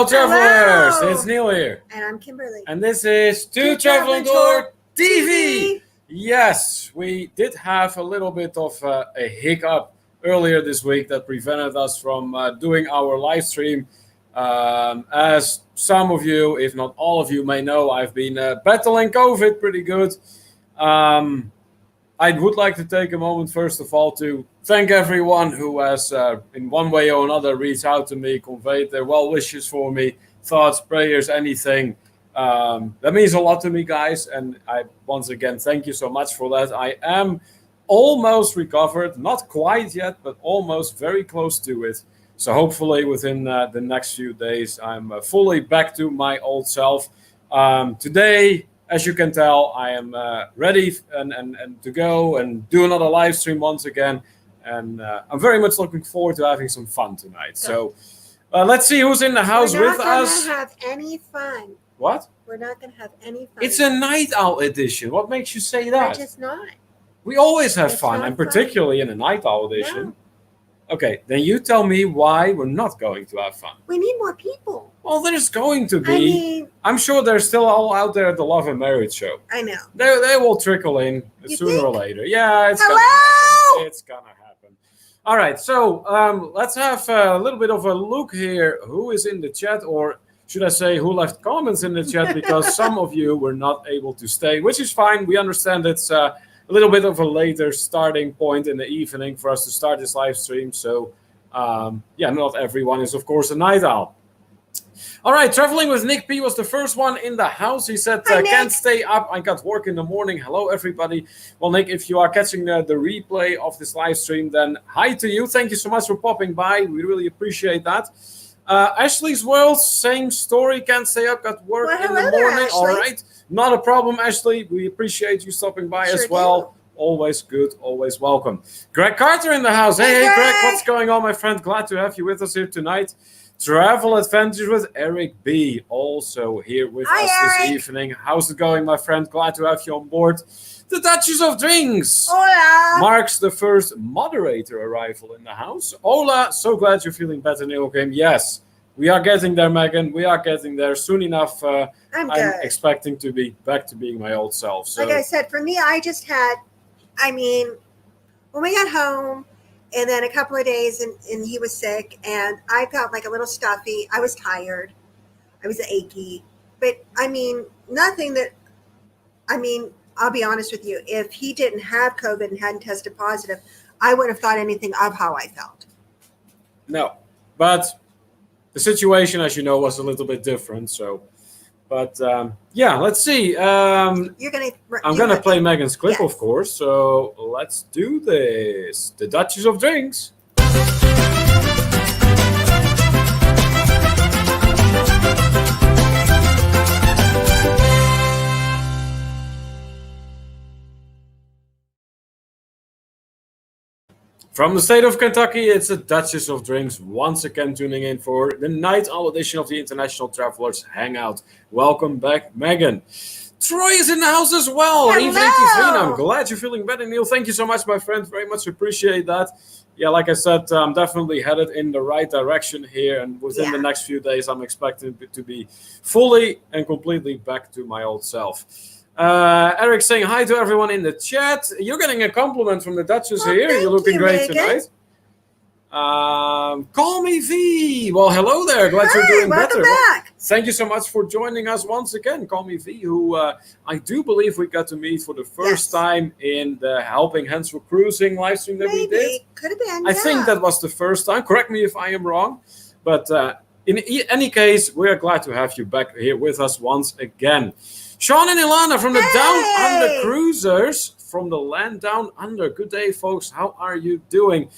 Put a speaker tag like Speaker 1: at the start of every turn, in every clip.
Speaker 1: Hello, travelers!
Speaker 2: Hello.
Speaker 1: It's Neil here.
Speaker 2: And I'm Kimberly.
Speaker 1: And this is To Traveling Tour TV. Yes, we did have a little bit of a hiccup earlier this week that prevented us from doing our live stream. As some of you, if not all of you, may know, I've been battling COVID pretty good. I would like to take a moment, first of all, to thank everyone who has, in one way or another, reached out to me, conveyed their well wishes for me, thoughts, prayers, anything. That means a lot to me, guys. And I, once again, thank you so much for that. I am almost recovered, not quite yet, but almost very close to it. So hopefully within the next few days, I'm fully back to my old self. Today, as you can tell, I am ready and to go and do another live stream once again. And I'm very much looking forward to having some fun tonight. So let's see who's in the house with us.
Speaker 2: We're not going to have any fun.
Speaker 1: What?
Speaker 2: We're not going to have any fun.
Speaker 1: It's a night owl edition. What makes you say that?
Speaker 2: We're just not.
Speaker 1: We always have
Speaker 2: It's
Speaker 1: fun,
Speaker 2: not
Speaker 1: and particularly in a night owl edition. No. Okay, then you tell me why we're not going to have fun.
Speaker 2: We need more people.
Speaker 1: Well, there's going to be. I'm sure they're still all out there at the Love and Marriage show.
Speaker 2: I know.
Speaker 1: They will trickle in sooner or later. Yeah, it's
Speaker 2: Hello?
Speaker 1: gonna happen. It's gonna happen. All right, so let's have a little bit of a look here. Who is in the chat, or should I say who left comments in the chat, because some of you were not able to stay, which is fine. We understand it's a little bit of a later starting point in the evening for us to start this live stream. So, yeah, not everyone is, of course, a night owl. All right, Traveling with Nick P was the first one in the house. He said, can't stay up. I got work in the morning. Hello, everybody. Well, Nick, if you are catching the replay of this live stream, then hi to you. Thank you so much for popping by. We really appreciate that. Ashley's World, same story. Can't stay up, got work in the morning.
Speaker 2: There,
Speaker 1: all right, not a problem, Ashley. We appreciate you stopping by as well. Do. Always good, always welcome. Greg Carter in the house. Hey, Greg, what's going on, my friend? Glad to have you with us here tonight. Travel Adventures with Eric B. also here with us this evening. How's it going, my friend? Glad to have you on board. The Duchess of Drinks.
Speaker 2: Hola.
Speaker 1: Marks the first moderator arrival in the house. Hola. So glad you're feeling better, Neil Kim. Yes, we are getting there, Megan. We are getting there soon enough. I'm expecting to be back to being my old self. So,
Speaker 2: like I said, for me, I just had, when we got home, and then a couple of days, and he was sick, and I felt like a little stuffy. I was tired. I was achy. But, nothing that, I'll be honest with you. If he didn't have COVID and hadn't tested positive, I wouldn't have thought anything of how I felt.
Speaker 1: No. But the situation, as you know, was a little bit different. So, but, yeah, let's see. I'm going to play Megan's clip, of course. So let's do this. The Duchess of Drinks. From the state of Kentucky, it's the Duchess of Drinks once again tuning in for the night owl edition of the International Travelers Hangout. Welcome back, Megan. Troy is in the house as well.
Speaker 2: Hello.
Speaker 1: Evening to I'm glad you're feeling better, Neil. Thank you so much, my friend. Very much appreciate that. Yeah, like I said, I'm definitely headed in the right direction here. And within the next few days, I'm expecting to be fully and completely back to my old self. Eric saying hi to everyone in the chat. You're getting a compliment from the Duchess here. You're looking great tonight. Call me V. Well, hello there. Glad you're doing better.
Speaker 2: Back.
Speaker 1: Thank you so much for joining us once again. Call me V, who I do believe we got to meet for the first time in the Helping Hands for Cruising live stream that we did.
Speaker 2: Could have been.
Speaker 1: I think that was the first time. Correct me if I am wrong. But in any case, we're glad to have you back here with us once again. Sean and Ilana from the Down Under Cruisers from the land down under. Good day, folks. How are you doing?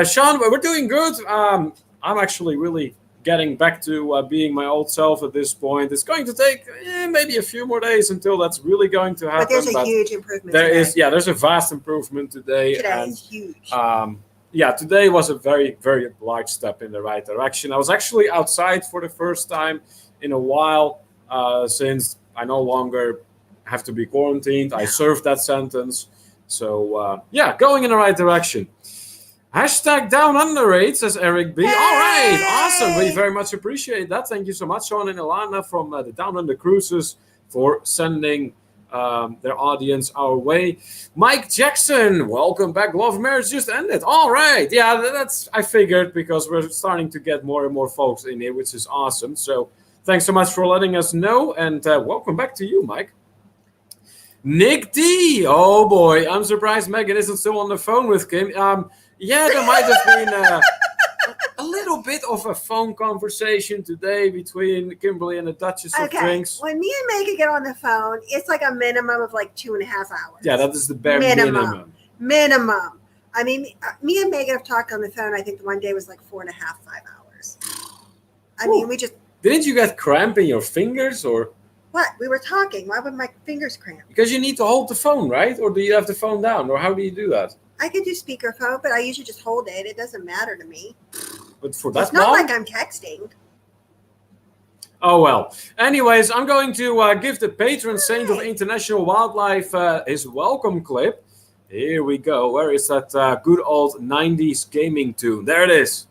Speaker 1: Sean, we're doing good. I'm actually really getting back to being my old self at this point. It's going to take maybe a few more days until that's really going to happen.
Speaker 2: But there's a huge improvement.
Speaker 1: There's a vast improvement today.
Speaker 2: Today is huge.
Speaker 1: Today was a very, very large step in the right direction. I was actually outside for the first time in a while since I no longer have to be quarantined. I served that sentence. So, going in the right direction. Hashtag down under rate, says Eric B.
Speaker 2: Yay!
Speaker 1: All right, awesome. We very much appreciate that. Thank you so much, Sean and Ilana from the Down Under Cruises for sending their audience our way. Mike Jackson, welcome back. Love Marriage just ended. All right. Yeah, that's I figured because we're starting to get more and more folks in here, which is awesome. So thanks so much for letting us know. And welcome back to you, Mike. Nick D. Oh, boy. I'm surprised Megan isn't still on the phone with Kim. Yeah, there might have been a little bit of a phone conversation today between Kimberly and the Duchess of Drinks.
Speaker 2: When me and Megan get on the phone, it's like a minimum of like 2.5 hours.
Speaker 1: Yeah, that is the bare minimum.
Speaker 2: Minimum. I mean, me and Megan have talked on the phone. I think the one day was like 4.5, 5 hours. I mean, we just...
Speaker 1: Didn't you get cramp in your fingers or...
Speaker 2: What? We were talking. Why would my fingers cramp?
Speaker 1: Because you need to hold the phone, right? Or do you have the phone down? Or how do you do that?
Speaker 2: I could do speakerphone, but I usually just hold it. It doesn't matter to me.
Speaker 1: But for that
Speaker 2: it's not like I'm texting.
Speaker 1: Oh, well. Anyways, I'm going to give the patron saint of international wildlife his welcome clip. Here we go. Where is that good old 90s gaming tune? There it is.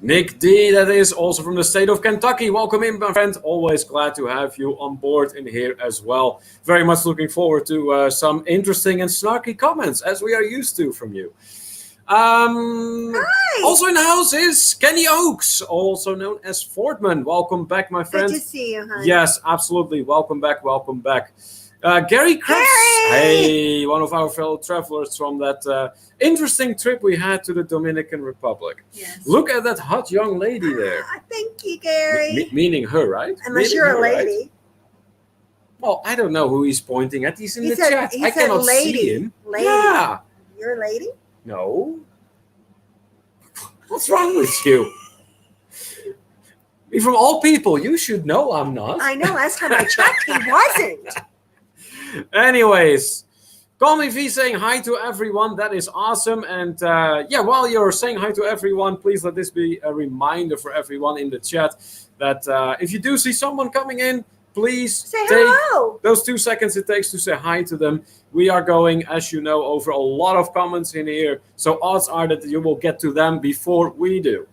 Speaker 1: Nick D, that is also from the state of Kentucky. Welcome in, my friend. Always glad to have you on board in here as well. Very much looking forward to some interesting and snarky comments, as we are used to from you. Also in the house is Kenny Oakes, also known as Fordman. Welcome back, my friend.
Speaker 2: Good to see you, honey.
Speaker 1: Yes, absolutely. Welcome back, welcome back. Gary Krebs, hey, one of our fellow travelers from that interesting trip we had to the Dominican Republic.
Speaker 2: Yes.
Speaker 1: Look at that hot young lady there.
Speaker 2: Thank you, Gary.
Speaker 1: Meaning her, right?
Speaker 2: Unless you're a lady.
Speaker 1: Right? Well, I don't know who he's pointing at. He's in the chat. I cannot see him.
Speaker 2: Lady.
Speaker 1: Yeah.
Speaker 2: You're a lady?
Speaker 1: No. What's wrong with you? From all people, you should know I'm not.
Speaker 2: I know. Last time I checked, he wasn't.
Speaker 1: Anyways, Call Me V saying hi to everyone. That is awesome. And yeah, while you're saying hi to everyone, please let this be a reminder for everyone in the chat that if you do see someone coming in, please
Speaker 2: say
Speaker 1: take
Speaker 2: hello.
Speaker 1: Those 2 seconds it takes to say hi to them. We are going, as you know, over a lot of comments in here. So odds are that you will get to them before we do.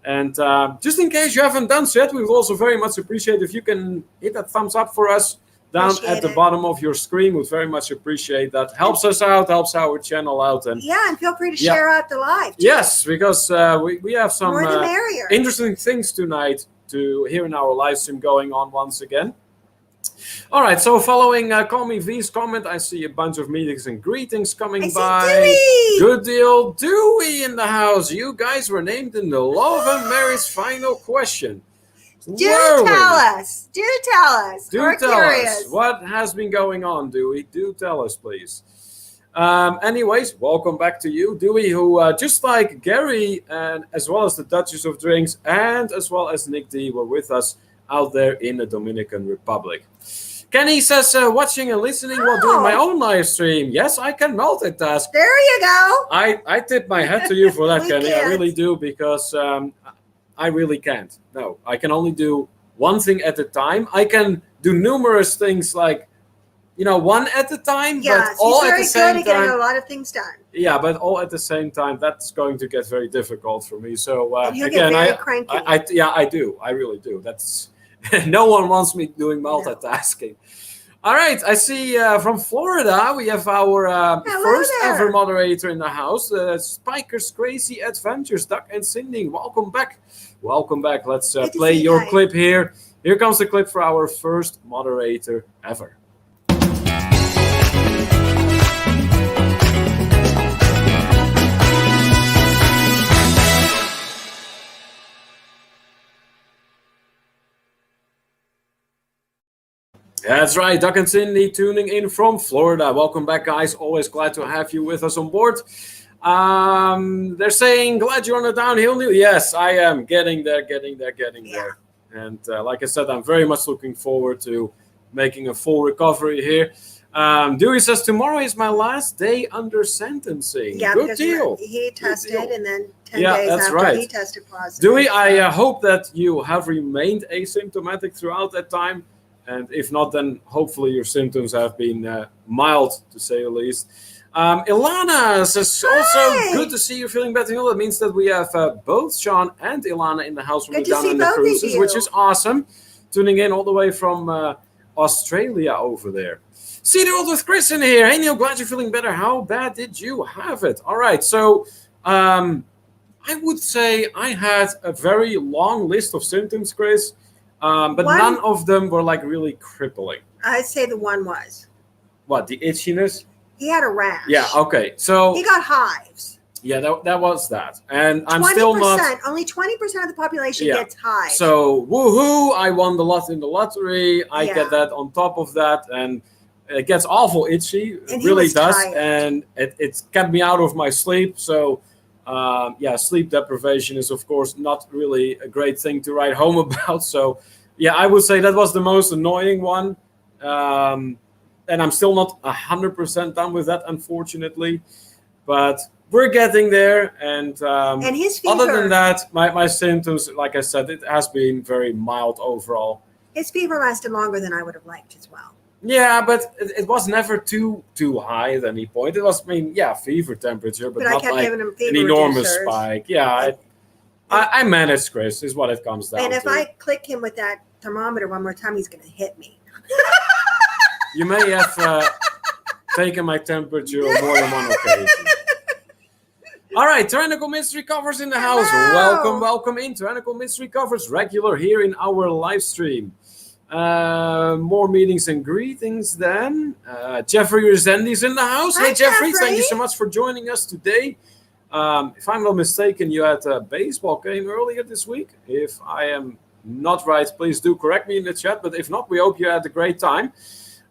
Speaker 1: And just in case you haven't done so yet, we would also very much appreciate if you can hit that thumbs up for us down at the bottom of your screen. Would very much appreciate that. Helps us out, helps our channel out. And
Speaker 2: yeah, and feel free to share out the live too.
Speaker 1: Yes, because we have some
Speaker 2: more the merrier.
Speaker 1: Interesting things tonight to hear in our live stream going on once again. All right, so following Call Me V's comment, I see a bunch of meetings and greetings coming by.
Speaker 2: Dewey.
Speaker 1: Good deal. Dewey in the house. You guys were named in the Love and Marriage final question.
Speaker 2: Do tell us. Do tell us.
Speaker 1: Do tell us what has been going on, Dewey. Do tell us, please. Anyways, welcome back to you, Dewey, who just like Gary and as well as the Duchess of Drinks and as well as Nick D were with us out there in the Dominican Republic. Kenny says, watching and listening while doing my own live stream. Yes, I can multitask.
Speaker 2: There you go.
Speaker 1: I tip my hat to you for that, Kenny. I really do, because I really can't. No, I can only do one thing at a time. I can do numerous things like, you know, one at a time, but all at the same time. He's very good at
Speaker 2: getting a lot of things done.
Speaker 1: Yeah, but all at the same time, that's going to get very difficult for me. So
Speaker 2: again, get very cranky.
Speaker 1: I do. I really do. That's no one wants me doing multitasking. No. All right, I see from Florida, we have our first ever moderator in the house, Spiker's Crazy Adventures, Duck and Cindy. Welcome back. Welcome back. Let's play your clip here. Here comes the clip for our first moderator ever. That's right, Duck and Cindy tuning in from Florida. Welcome back, guys. Always glad to have you with us on board. They're saying, glad you're on the downhill new. Yes, I am getting there. And like I said, I'm very much looking forward to making a full recovery here. Dewey says, tomorrow is my last day under sentencing.
Speaker 2: Yeah,
Speaker 1: Good
Speaker 2: because
Speaker 1: deal.
Speaker 2: he tested,
Speaker 1: deal.
Speaker 2: and then 10
Speaker 1: Yeah,
Speaker 2: days
Speaker 1: that's
Speaker 2: after
Speaker 1: right.
Speaker 2: he tested positive.
Speaker 1: Dewey, I hope that you have remained asymptomatic throughout that time. And if not, then hopefully your symptoms have been mild, to say the least. Ilana says, also good to see you feeling better. That means that we have both Sean and Ilana in the house when
Speaker 2: Good
Speaker 1: we're
Speaker 2: to
Speaker 1: down
Speaker 2: see
Speaker 1: in the
Speaker 2: both of
Speaker 1: cruises,
Speaker 2: you.
Speaker 1: which is awesome. Tuning in all the way from Australia over there. See the world with Chris in here. Hey, Neil, glad you're feeling better. How bad did you have it? All right, so I would say I had a very long list of symptoms, Chris, but none of them were like really crippling.
Speaker 2: I'd say the one was.
Speaker 1: What, the itchiness?
Speaker 2: He had a rash.
Speaker 1: Yeah, okay. So
Speaker 2: he got hives.
Speaker 1: Yeah, that was that. And I'm
Speaker 2: 20%,
Speaker 1: still not...
Speaker 2: Only 20% of the population gets hives.
Speaker 1: So, woohoo, I won the lot in the lottery. I
Speaker 2: Yeah.
Speaker 1: get that on top of that. And it gets awful itchy.
Speaker 2: And
Speaker 1: It really does.
Speaker 2: tired.
Speaker 1: And it kept me out of my sleep. So, sleep deprivation is, of course, not really a great thing to write home about. So, yeah, I would say that was the most annoying one. And I'm still not 100% done with that, unfortunately. But we're getting there. And
Speaker 2: his fever.
Speaker 1: Other than that, my symptoms, like I said, it has been very mild overall.
Speaker 2: His fever lasted longer than I would have liked as well.
Speaker 1: Yeah, but it was never too high at any point. It was, fever temperature, but not
Speaker 2: I kept
Speaker 1: like
Speaker 2: giving him fever
Speaker 1: an enormous
Speaker 2: reducers.
Speaker 1: spike. Yeah, I managed, Chris, is what it comes down to.
Speaker 2: And if I click him with that thermometer one more time, he's going to hit me.
Speaker 1: You may have taken my temperature on more than one occasion. All right, Tyrannical Mystery Covers in the house.
Speaker 2: Hello.
Speaker 1: Welcome in. Tyrannical Mystery Covers, regular here in our live stream. More meetings and greetings then. Jeffrey Rezendi's in the house.
Speaker 2: Hi,
Speaker 1: Hey, Jeffrey,
Speaker 2: Jeffrey.
Speaker 1: thank you so much for joining us today. If I'm not mistaken, you had a baseball game earlier this week. If I am not right, please do correct me in the chat. But if not, we hope you had a great time.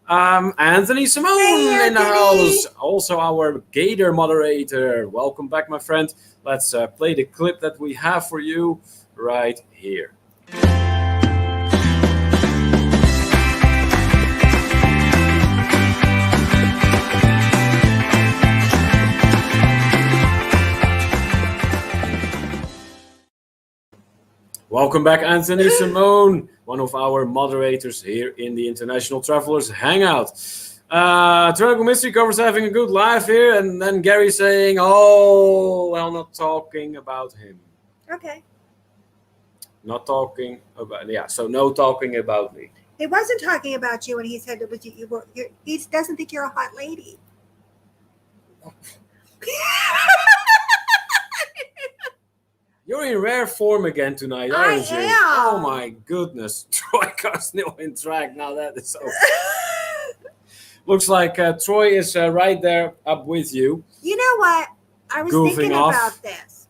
Speaker 1: Anthony Simone
Speaker 2: Hey,
Speaker 1: in the
Speaker 2: Anthony.
Speaker 1: house. Also our Gator moderator. Welcome back, my friend. Let's play the clip that we have for you right here. Welcome back, Anthony Simone, one of our moderators here in the International Travelers Hangout. Tyrannical Mystery Covers having a good laugh here, and then Gary saying, oh, well, not talking about him.
Speaker 2: Okay.
Speaker 1: Not talking about, so no talking about me.
Speaker 2: He wasn't talking about you when he said it was you. He doesn't think you're a hot lady.
Speaker 1: You're in rare form again tonight, aren't you?
Speaker 2: am.
Speaker 1: Oh my goodness. Troy Cosnell in track. Now that is so... Looks like Troy is right there up with you.
Speaker 2: You know what? I was
Speaker 1: Goofing
Speaker 2: thinking
Speaker 1: off.
Speaker 2: about this.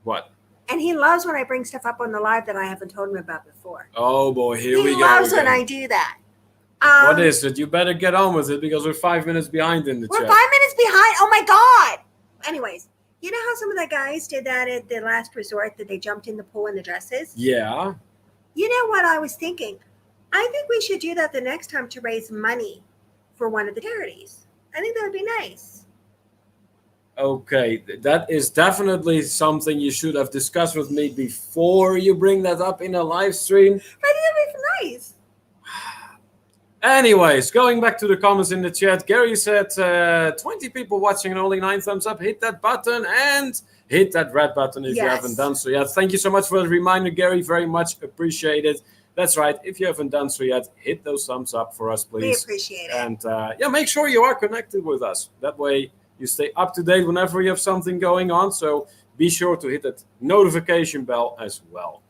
Speaker 1: What?
Speaker 2: And he loves when I bring stuff up on the live that I haven't told him about before.
Speaker 1: Oh boy, here we
Speaker 2: He
Speaker 1: go.
Speaker 2: loves when
Speaker 1: again.
Speaker 2: I do that.
Speaker 1: What is it? You better get on with it because we're 5 minutes behind in the
Speaker 2: We're
Speaker 1: chat.
Speaker 2: 5 minutes behind. Oh my God. Anyways, you know how some of the guys did that at the last resort that they jumped in the pool in the dresses?
Speaker 1: Yeah.
Speaker 2: You know what I was thinking? I think we should do that the next time to raise money for one of the charities. I think that would be nice.
Speaker 1: Okay, that is definitely something you should have discussed with me before you bring that up in a live stream.
Speaker 2: I think that would be nice.
Speaker 1: Anyways, going back to the comments in the chat, Gary said 20 people watching and only 9 thumbs up. Hit that button and hit that red button if you
Speaker 2: Yes.
Speaker 1: haven't done so yet. Thank you so much for the reminder, Gary. Very much appreciated. That's right. If you haven't done so yet, hit those thumbs up for us,
Speaker 2: We
Speaker 1: please.
Speaker 2: appreciate it.
Speaker 1: And make sure you are connected with us. That way you stay up to date whenever you have something going on. So be sure to hit that notification bell as well.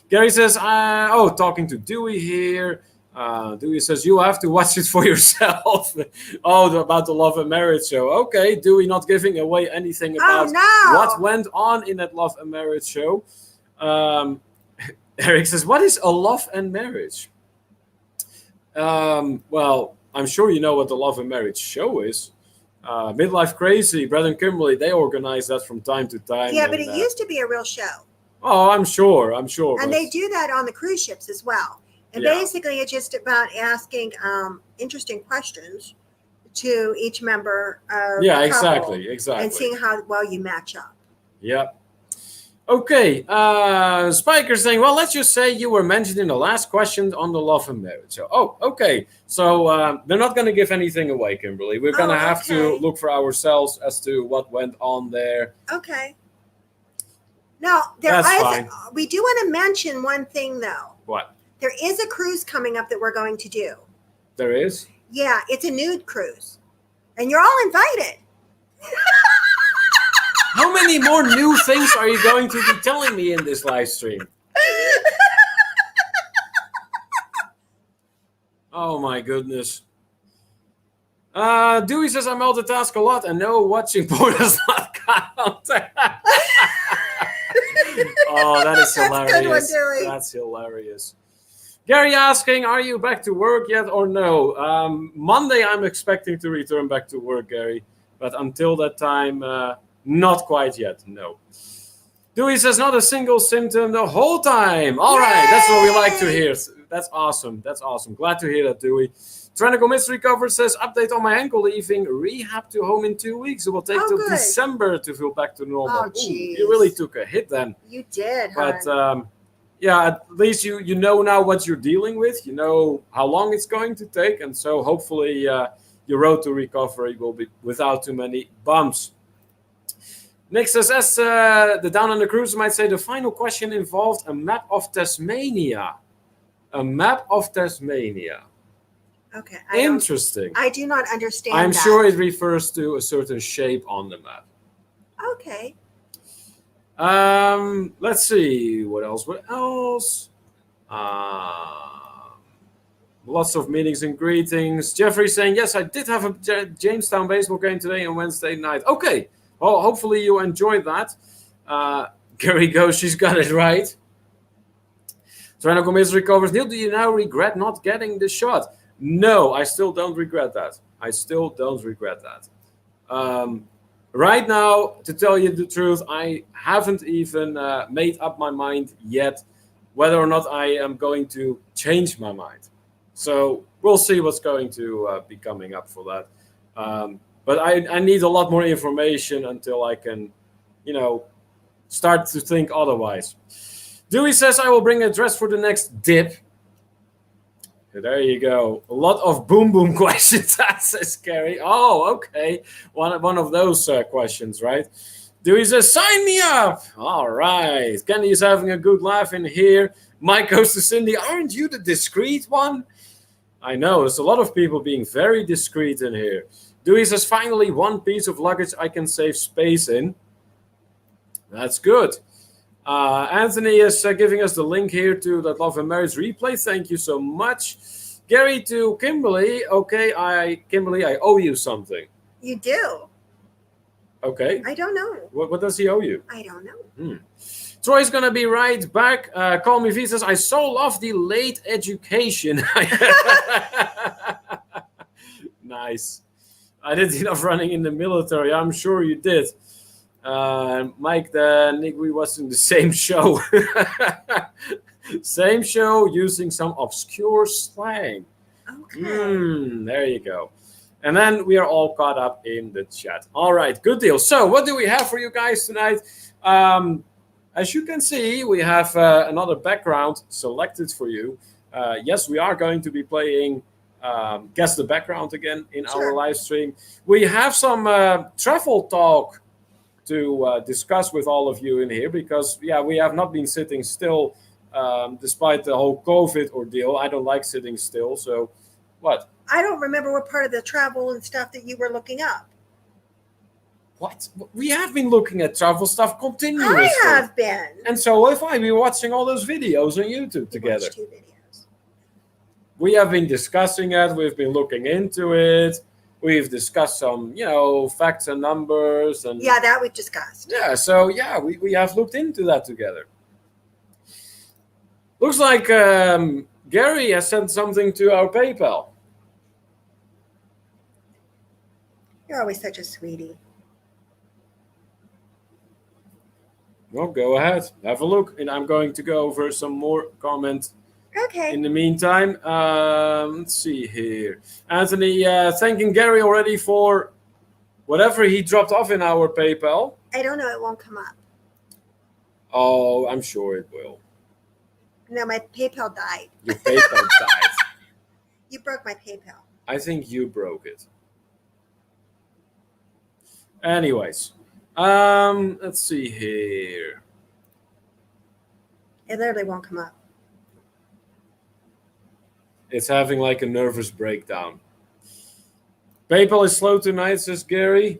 Speaker 1: Gary says, talking to Dewey here. Dewey says, you have to watch it for yourself. About the Love and Marriage show. Okay, Dewey not giving away anything about what went on in that Love and Marriage show. Eric says, what is a love and marriage? Well, I'm sure you know what the Love and Marriage show is. Midlife Crazy, Brad and Kimberly, they organize that from time to time.
Speaker 2: Yeah, but it used to be a real show.
Speaker 1: Oh, I'm sure.
Speaker 2: And they do that on the cruise ships as well. And
Speaker 1: Yeah.
Speaker 2: basically, it's just about asking interesting questions to each member of
Speaker 1: Yeah,
Speaker 2: the couple
Speaker 1: exactly.
Speaker 2: and seeing how well you match up.
Speaker 1: Yep. Okay, Spiker saying, well, let's just say you were mentioned in the last question on the love and marriage. So, okay. So they're not going to give anything away, Kimberly. We're going to have to
Speaker 2: okay.
Speaker 1: look for ourselves as to what went on there.
Speaker 2: Okay. Now,
Speaker 1: That's fine.
Speaker 2: we do want to mention one thing, though.
Speaker 1: What?
Speaker 2: There is a cruise coming up that we're going to do.
Speaker 1: There is?
Speaker 2: Yeah, it's a nude cruise. And you're all invited.
Speaker 1: How many more new things are you going to be telling me in this live stream? Oh my goodness. Dewey says I multitask a lot and no, watching porn does not count. Oh, that is hilarious.
Speaker 2: That's a good one, Dewey.
Speaker 1: That's hilarious. Gary asking, are you back to work yet or no? Monday I'm expecting to return back to work, Gary. But until that time, not quite yet, no. Dewey says not a single symptom the whole time. All right, that's what we like to hear. That's awesome. That's awesome. Glad to hear that, Dewey. Trenical Mystery Cover says, update on my ankle, leaving rehab to home in 2 weeks. It will take till
Speaker 2: good.
Speaker 1: December to feel back to normal.
Speaker 2: Oh, geez.
Speaker 1: You really took a hit then.
Speaker 2: You did,
Speaker 1: But
Speaker 2: hon.
Speaker 1: yeah, at least you know now what you're dealing with. You know how long it's going to take. And so hopefully your road to recovery will be without too many bumps. Nick says, as the Down Under Cruise might say, the final question involved a map of Tasmania. A map of Tasmania.
Speaker 2: Okay.
Speaker 1: Interesting.
Speaker 2: I do not understand
Speaker 1: I'm
Speaker 2: that.
Speaker 1: sure it refers to a certain shape on the map.
Speaker 2: Okay.
Speaker 1: Let's see. What else? Lots of meetings and greetings. Jeffrey saying, yes, I did have a Jamestown baseball game today on Wednesday night. Okay. Well, hopefully you enjoyed that. Gary goes, she's got it right. Trenical Mystery recovers. Neil, do you now regret not getting the shot? No, I still don't regret that. Right now, to tell you the truth, I haven't even made up my mind yet whether or not I am going to change my mind. So we'll see what's going to be coming up for that. But I need a lot more information until I can, start to think otherwise. Dewey says, I will bring a dress for the next dip. There you go. A lot of boom boom questions, that says Gary. Oh, okay. One of those questions, right? Dewey says, sign me up. All right. Candy is having a good laugh in here. Mike goes to Cindy. Aren't you the discreet one? I know. There's a lot of people being very discreet in here. Dewey says, finally, one piece of luggage I can save space in. That's good. Anthony is giving us the link here to that Love and Marriage replay. Thank you so much. Gary to Kimberly. Okay, Kimberly, I owe you something.
Speaker 2: You do.
Speaker 1: Okay.
Speaker 2: I don't know.
Speaker 1: What does he owe you?
Speaker 2: I don't know.
Speaker 1: Troy's going to be right back. Call me V says, I so love the late education. Nice. I did enough running in the military. I'm sure you did. Mike, Nick, we was in the same show. Same show using some obscure slang.
Speaker 2: Okay.
Speaker 1: There you go. And then we are all caught up in the chat. All right, good deal. So what do we have for you guys tonight? As you can see, we have another background selected for you. Yes, we are going to be playing Guess the Background again in our live stream. We have some travel talk to discuss with all of you in here because, we have not been sitting still despite the whole COVID ordeal. I don't like sitting still. So what?
Speaker 2: I don't remember what part of the travel and stuff that you were looking up.
Speaker 1: What? We have been looking at travel stuff continuously.
Speaker 2: I have been.
Speaker 1: And so have I. We're watching all those videos on YouTube together.
Speaker 2: Watched 2 videos.
Speaker 1: We have been discussing it. We've been looking into it. We've discussed some, facts and numbers. And
Speaker 2: yeah, that we've discussed.
Speaker 1: Yeah, so, we have looked into that together. Looks like Gary has sent something to our PayPal.
Speaker 2: You're always such a sweetie.
Speaker 1: Well, go ahead. Have a look. And I'm going to go over some more comment
Speaker 2: Okay.
Speaker 1: In the meantime, let's see here. Anthony thanking Gary already for whatever he dropped off in our PayPal.
Speaker 2: I don't know. It won't come up.
Speaker 1: Oh, I'm sure it will.
Speaker 2: No, my PayPal died.
Speaker 1: Your PayPal died.
Speaker 2: You broke my PayPal.
Speaker 1: I think you broke it. Anyways, let's see here.
Speaker 2: It literally won't come up.
Speaker 1: It's having like a nervous breakdown. PayPal is slow tonight, says Gary.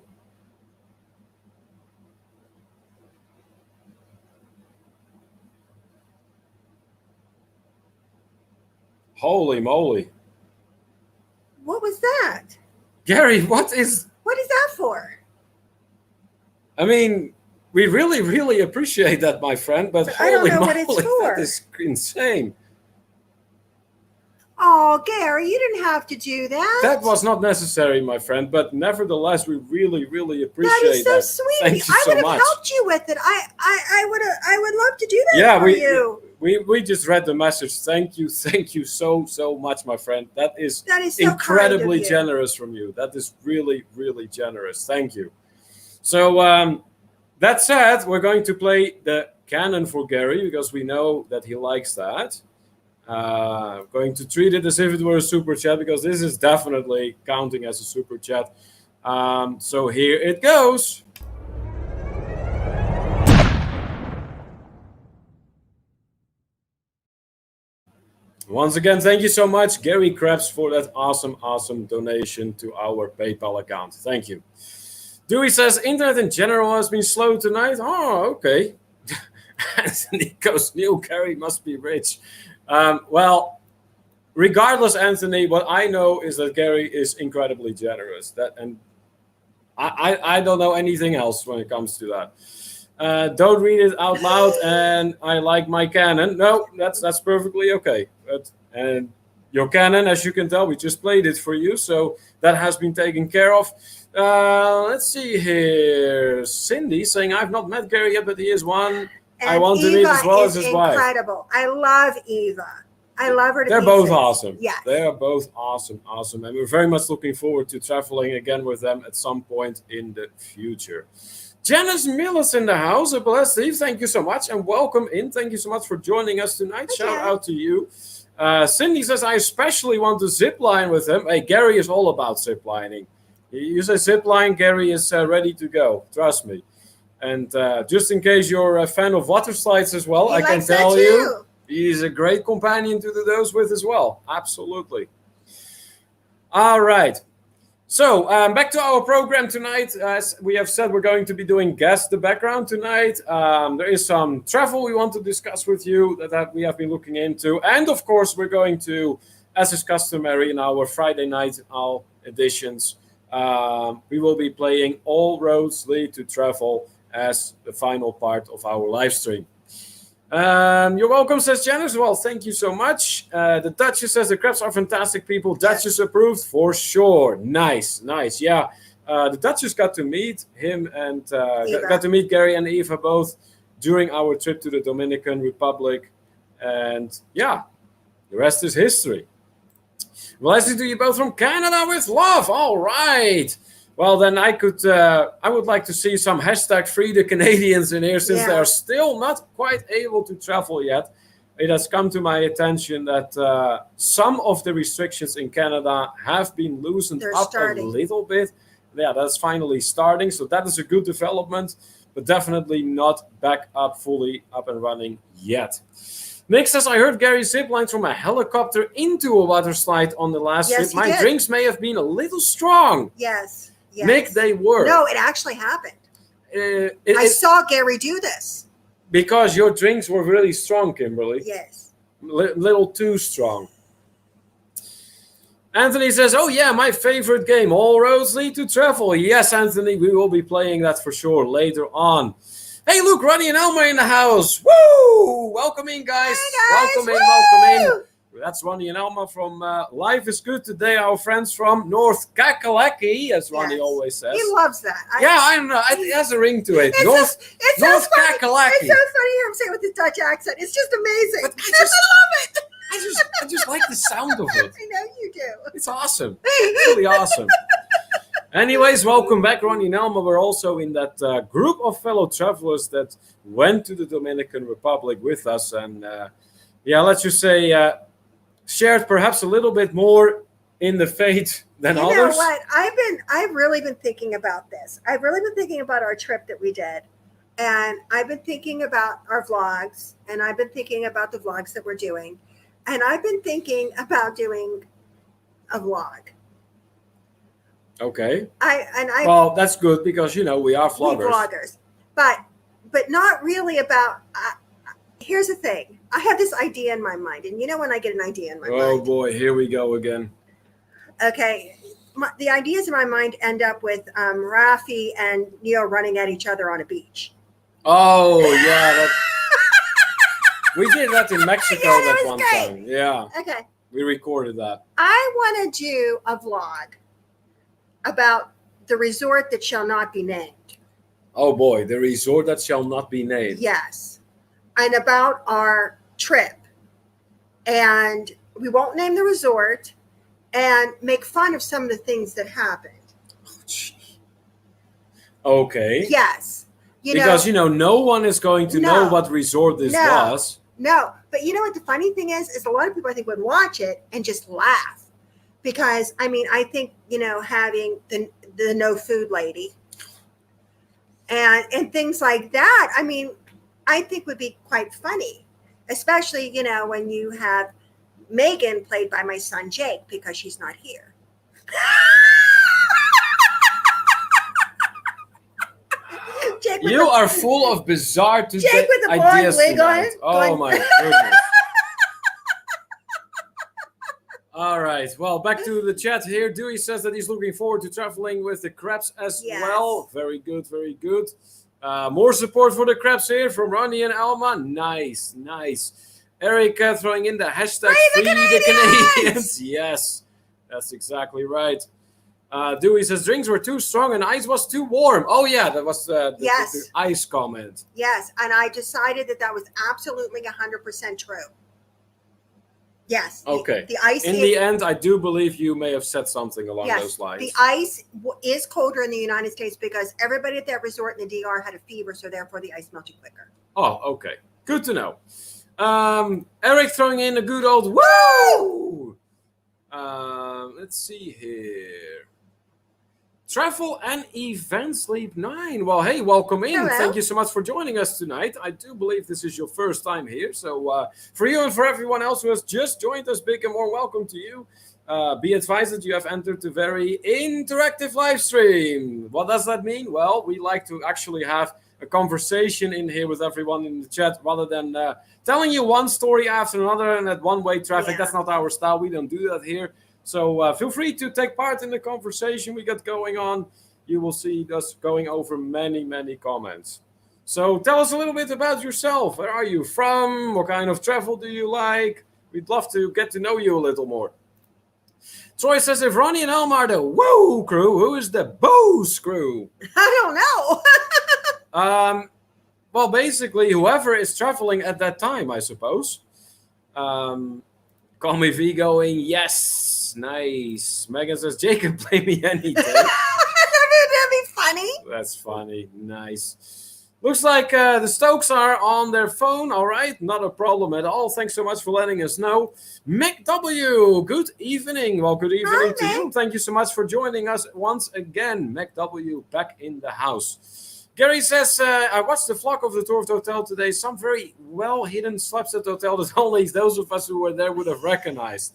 Speaker 1: Holy moly.
Speaker 2: What was that?
Speaker 1: Gary, what is
Speaker 2: that for?
Speaker 1: I mean, we really, really appreciate that, my friend, but
Speaker 2: I don't
Speaker 1: holy
Speaker 2: know
Speaker 1: moly,
Speaker 2: what it's for.
Speaker 1: that is insane.
Speaker 2: Oh, Gary, you didn't have to do that.
Speaker 1: That was not necessary, my friend, but nevertheless, we really, really appreciate
Speaker 2: that. Is so
Speaker 1: that.
Speaker 2: sweet.
Speaker 1: Thank you
Speaker 2: I
Speaker 1: so
Speaker 2: would have
Speaker 1: much.
Speaker 2: helped you with it. I would love to do that
Speaker 1: Yeah,
Speaker 2: for you.
Speaker 1: we just read the message. Thank you so much, my friend. That is
Speaker 2: So
Speaker 1: incredibly
Speaker 2: kind of you.
Speaker 1: generous from you. That is really, really generous. Thank you. So that said, we're going to play the canon for Gary because we know that he likes that. Going to treat it as if it were a super chat because this is definitely counting as a super chat. So here it goes. Once again, thank you so much, Gary Krebs, for that awesome donation to our PayPal account. Thank you. Dewey says, internet in general has been slow tonight. Oh, okay. Anthony goes, new Gary must be rich. Well, regardless, Anthony, what I know is that Gary is incredibly generous. And I don't know anything else when it comes to that. Don't read it out loud, and I like my canon. No, that's perfectly okay. And your canon, as you can tell, we just played it for you, so that has been taken care of. Let's see here. Cindy saying, I've not met Gary yet, but he is one
Speaker 2: And
Speaker 1: I want to meet as well as his wife.
Speaker 2: Incredible. I love Eva. I love her to
Speaker 1: They're
Speaker 2: pieces.
Speaker 1: both awesome.
Speaker 2: Yes.
Speaker 1: They are both awesome. And we're very much looking forward to traveling again with them at some point in the future. Janice Millis in the house. A blessed Eve. Thank you so much and welcome in. Thank you so much for joining us tonight. Shout out to you. Cindy says, I especially want to zip line with him. Hey, Gary is all about zip lining. You say zip line, Gary is ready to go. Trust me. And just in case you're a fan of water slides as well, I can tell you he's a great companion to do those with as well. Absolutely. All right. So back to our program tonight. As we have said, we're going to be doing Guess the Background tonight. There is some travel we want to discuss with you that we have been looking into. And of course, we're going to, as is customary in our Friday night editions, we will be playing All Roads Lead to Travel as the final part of our live stream. You're welcome, says Janice. Well, thank you so much. The Duchess says the Krebs are fantastic people. Duchess approved for sure. Nice. Yeah, the Duchess got to meet him and got to meet Gary and Eva both during our trip to the Dominican Republic. And yeah, the rest is history. Blessings to you both from Canada with love. All right. Well, then I would like to see some hashtag free the Canadians in here since they are still not quite able to travel yet. It has come to my attention that some of the restrictions in Canada have been loosened up a little bit. Yeah, that's finally starting. So that is a good development, but definitely not back up fully up and running yet. Nick says, I heard Gary ziplined from a helicopter into a water slide on the last trip. My drinks may have been a little strong.
Speaker 2: Yes.
Speaker 1: Nick, they were.
Speaker 2: No, it actually happened. I saw Gary do this.
Speaker 1: Because your drinks were really strong, Kimberly.
Speaker 2: Yes.
Speaker 1: Little too strong. Anthony says, oh yeah, my favorite game, All Roads Lead to Travel. Yes, Anthony, we will be playing that for sure later on. Hey, look, Ronnie and Elma in the house. Woo! Welcome in, guys.
Speaker 2: Hey, guys.
Speaker 1: Welcome in. That's Ronnie and Elma from Life is Good Today, our friends from North Kakalaki, as Ronnie always says.
Speaker 2: He loves that.
Speaker 1: I don't know. It has a ring to it. North Kakalaki.
Speaker 2: It's so funny to hear him say it with his Dutch accent. It's just amazing. I love it.
Speaker 1: I just like the sound of it.
Speaker 2: I know you do.
Speaker 1: It's awesome. Really awesome. Anyways, welcome back, Ronnie and Elma. We're also in that group of fellow travelers that went to the Dominican Republic with us. And let's just say shared perhaps a little bit more in the faith than others.
Speaker 2: You know what? I've really been thinking about this. I've really been thinking about our trip that we did. And I've been thinking about our vlogs. And I've been thinking about the vlogs that we're doing. And I've been thinking about doing a vlog.
Speaker 1: Okay.
Speaker 2: Well,
Speaker 1: that's good because we are vloggers.
Speaker 2: We vloggers, but not really about. Here's the thing: I have this idea in my mind, and when I get an idea in my mind.
Speaker 1: Oh boy, here we go again.
Speaker 2: Okay, the ideas in my mind end up with Rafi and Neo running at each other on a beach.
Speaker 1: Oh yeah, we did that in Mexico that one
Speaker 2: great.
Speaker 1: time. Yeah.
Speaker 2: Okay.
Speaker 1: We recorded that.
Speaker 2: I want to do a vlog about the resort that shall not be named.
Speaker 1: Oh boy, the resort that shall not be named.
Speaker 2: Yes. And about our trip. And we won't name the resort and make fun of some of the things that happened.
Speaker 1: Oh, gee. Okay.
Speaker 2: Yes.
Speaker 1: Because no one is going to know what resort this was.
Speaker 2: No. But you know what the funny thing is a lot of people I think would watch it and just laugh. Because I think having the no food lady and things like that, I think would be quite funny, especially when you have Megan played by my son Jake because she's not here.
Speaker 1: You are full of bizarre
Speaker 2: Jake with the
Speaker 1: ideas
Speaker 2: blonde wig on.
Speaker 1: Oh my goodness. All right. Well, back to the chat here. Dewey says that he's looking forward to traveling with the crabs as well. Very good. Very good. More support for the crabs here from Ronnie and Alma. Nice. Eric throwing in the hashtag Free the Canadians. Yes, that's exactly right. Dewey says drinks were too strong and ice was too warm. Oh, yeah. That was the ice comment.
Speaker 2: Yes. And I decided that was absolutely 100% true. Yes.
Speaker 1: Okay.
Speaker 2: The ice.
Speaker 1: In the end, I do believe you may have said something along those lines.
Speaker 2: The ice is colder in the United States because everybody at that resort in the DR had a fever, so therefore the ice melted quicker.
Speaker 1: Oh, okay. Good to know. Eric throwing in a good old woo! Let's see here. Travel and Event Sleep 9. Well, hey, welcome in.
Speaker 2: Hello.
Speaker 1: Thank you so much for joining us tonight. I do believe this is your first time here. So for you and for everyone else who has just joined us, big and warm welcome to you. Be advised that you have entered the very interactive live stream. What does that mean? Well, we like to actually have a conversation in here with everyone in the chat rather than telling you one story after another and at one-way traffic. That's not our style. We don't do that here. So feel free to take part in the conversation we got going on. You will see us going over many, many comments. So tell us a little bit about yourself. Where are you from? What kind of travel do you like? We'd love to get to know you a little more. Troy says, if Ronnie and Elma are the woo crew, who is the booze crew?
Speaker 2: I
Speaker 1: don't know. Well, basically, whoever is traveling at that time, I suppose. Call me V going, yes. Nice. Megan says, Jake can play me any day.
Speaker 2: That'd be funny.
Speaker 1: That's funny. Nice. Looks like the Stokes are on their phone. All right. Not a problem at all. Thanks so much for letting us know. Mick W. Good evening. Well, good evening to you. Thank you so much for joining us once again. Mick W. back in the house. Gary says, I watched the vlog of the tour of the hotel today. Some very well-hidden slaps at the hotel that only those of us who were there would have recognized.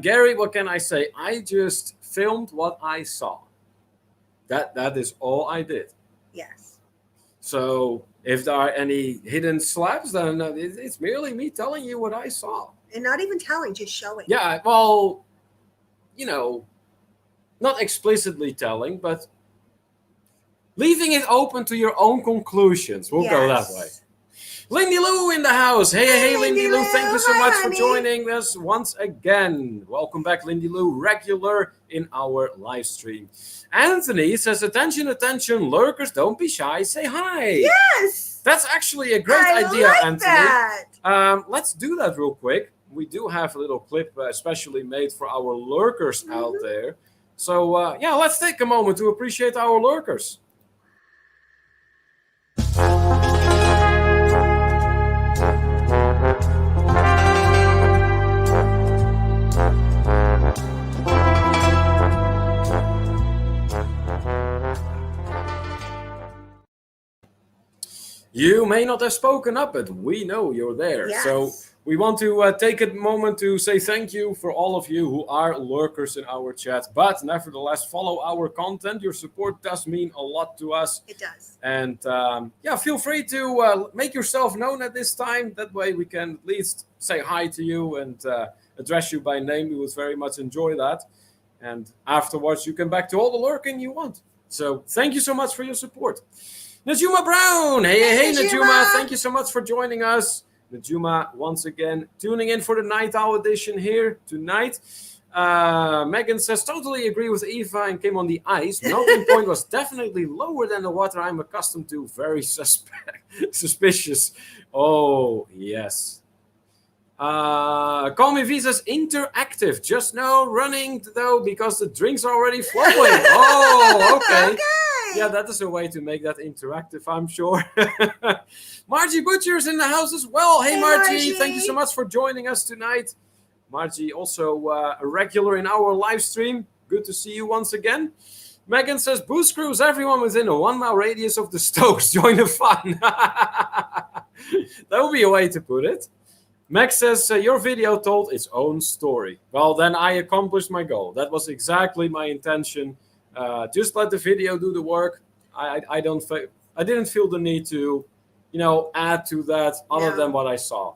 Speaker 1: Gary, what can I say? I just filmed what I saw. That is all I did.
Speaker 2: Yes.
Speaker 1: So if there are any hidden slaps, then it's merely me telling you what I saw.
Speaker 2: And not even telling, just showing.
Speaker 1: Yeah, well, not explicitly telling, but leaving it open to your own conclusions. We'll go that way. Lindy Lou in the house. Hey, Lindy Lou. Thank you so much for joining us once again. Welcome back, Lindy Lou, regular in our live stream. Anthony says, attention, lurkers, don't be shy, say hi.
Speaker 2: Yes.
Speaker 1: That's actually a great idea,
Speaker 2: like
Speaker 1: Anthony.
Speaker 2: That.
Speaker 1: Let's do that real quick. we do have a little clip especially made for our lurkers out there. So, yeah, let's take a moment to appreciate our lurkers. You may not have spoken up, but we know you're there.
Speaker 2: Yes.
Speaker 1: So we want to take a moment to say thank you for all of you who are lurkers in our chat. But nevertheless, follow our content. Your support does mean a lot to us.
Speaker 2: It does.
Speaker 1: And yeah, feel free to make yourself known at this time. That way we can at least say hi to you and address you by name. We would very much enjoy that. And afterwards, you come back to all the lurking you want. So thank you so much for your support. Najuma Brown. Hey, Najuma. Thank you so much for joining us. Najuma, once again, tuning in for the Night Owl edition here tonight. Megan says, totally agree with Eva and Kim on the ice. Melting point was definitely lower than the water I'm accustomed to. Very suspicious. Oh, yes. Call me V says, interactive. Just no running, though, because the drinks are already flowing. Oh, okay. Yeah, that is a way to make that interactive, I'm sure. Margie Butcher's in the house as well. Hey, Margie. Thank you so much for joining us tonight. Margie, also a regular in our live stream. Good to see you once again. Megan says, boost crews, everyone within a 1 mile radius of the Stokes. Join the fun. That would be a way to put it. Max says, your video told its own story. Well, then I accomplished my goal. That was exactly my intention. Just let the video do the work. I didn't feel the need to, add to that other than what I saw.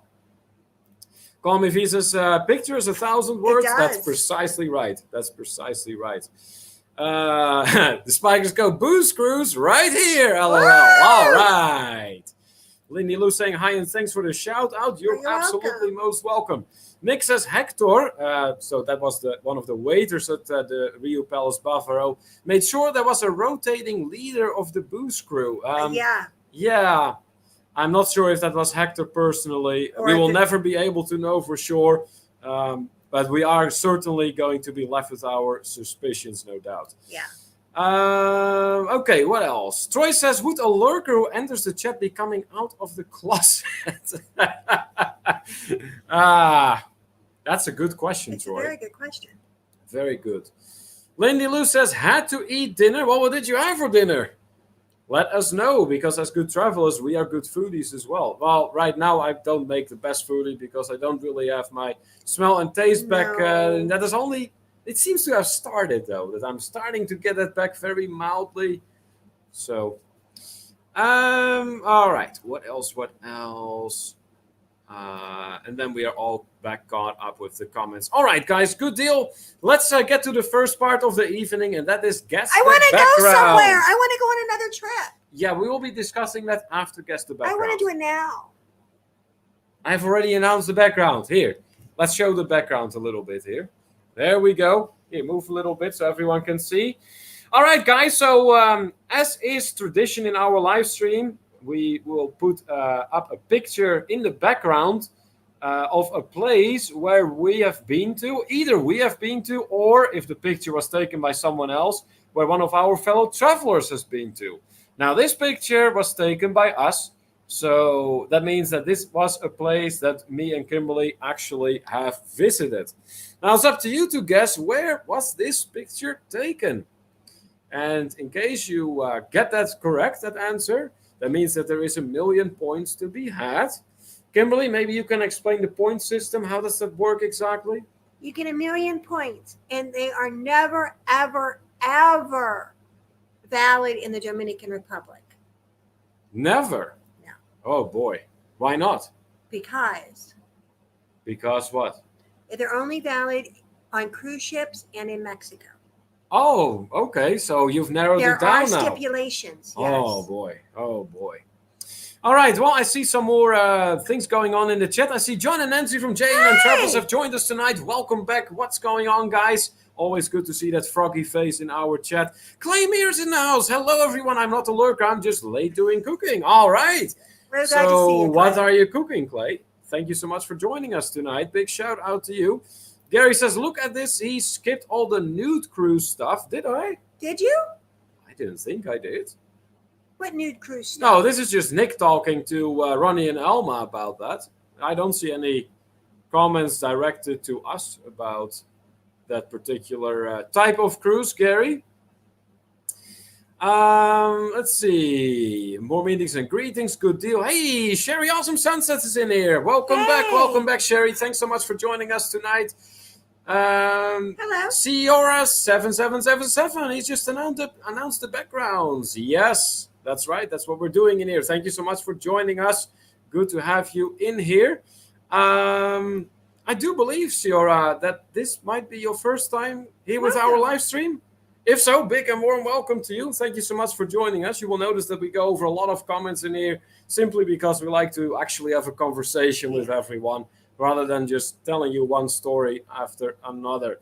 Speaker 1: Call me V says, picture is 1,000 words. That's precisely right. That's precisely right. The spikers go, boost crews right here. LOL. All right. Lindy Lou saying hi and thanks for the shout out. You're absolutely most welcome. Nick says Hector, so that was one of the waiters at the Rio Palace Bavaro, made sure there was a rotating leader of the boost crew. Yeah. I'm not sure if that was Hector personally. Or we will never be able to know for sure. But we are certainly going to be left with our suspicions, no doubt.
Speaker 2: Yeah.
Speaker 1: Okay, what else? Troy says, would a lurker who enters the chat be coming out of the closet? That's a good question, Troy.
Speaker 2: It's a very good question.
Speaker 1: Very good. Lindy Lou says, had to eat dinner. Well, what did you have for dinner? Let us know, because as good travelers, we are good foodies as well. Well, right now, I don't make the best foodie because I don't really have my smell and taste back. That is only... It seems to have started, though, that I'm starting to get that back very mildly. So, all right. What else? And then we are all back caught up with the comments. All right, guys, good deal. Let's get to the first part of the evening, and that is Guess the Background.
Speaker 2: I want to go somewhere. I want to go on another trip.
Speaker 1: Yeah, we will be discussing that after Guess the Background.
Speaker 2: I want to do it now.
Speaker 1: I've already announced the background. Here, let's show the background a little bit here. There we go. Here, move a little bit so everyone can see. All right, guys. So as is tradition in our live stream, we will put up a picture in the background of a place where we have been to. Either we have been to, or if the picture was taken by someone else, where one of our fellow travelers has been to. Now, this picture was taken by us. So that means that this was a place that me and Kimberly actually have visited. Now it's up to you to guess, where was this picture taken? And in case you get that correct, that answer, that means that there is 1,000,000 points to be had. Kimberly, maybe you can explain the point system. How does that work exactly?
Speaker 2: You get 1,000,000 points, and they are never, ever, ever valid in the Dominican Republic.
Speaker 1: Never? Oh, boy. Why not?
Speaker 2: Because
Speaker 1: what?
Speaker 2: they're only valid on cruise ships and in Mexico.
Speaker 1: Oh, okay. So you've narrowed it down now.
Speaker 2: There are stipulations. Yes.
Speaker 1: Oh, boy. All right. Well, I see some more things going on in the chat. I see John and Nancy from J&M Travels have joined us tonight. Welcome back. What's going on, guys? Always good to see that froggy face in our chat. Clay Mears in the house. Hello, everyone. I'm not a lurker. I'm just late doing cooking. All right.
Speaker 2: We're glad to see you, Clay.
Speaker 1: What are you cooking, Clay? thank you so much for joining us tonight. Big shout out to you. Gary says, look at this. He skipped all the nude cruise stuff. Did I?
Speaker 2: Did you?
Speaker 1: I didn't think I did.
Speaker 2: What nude cruise stuff?
Speaker 1: No, this is just Nick talking to Ronnie and Alma about that. I don't see any comments directed to us about that particular type of cruise, Gary. Let's see. More meetings and greetings. Good deal. Hey, Sherry Awesome Sunsets is in here. Welcome back. Welcome back, Sherry. Thanks so much for joining us tonight.
Speaker 2: Hello.
Speaker 1: Ciora7777. He's just announced the backgrounds. Yes, that's right. That's what we're doing in here. Thank you so much for joining us. Good to have you in here. I do believe, Ciora, that this might be your first time here with our live stream. If so, big and warm welcome to you. Thank you so much for joining us. You will notice that we go over a lot of comments in here simply because we like to actually have a conversation with everyone rather than just telling you one story after another.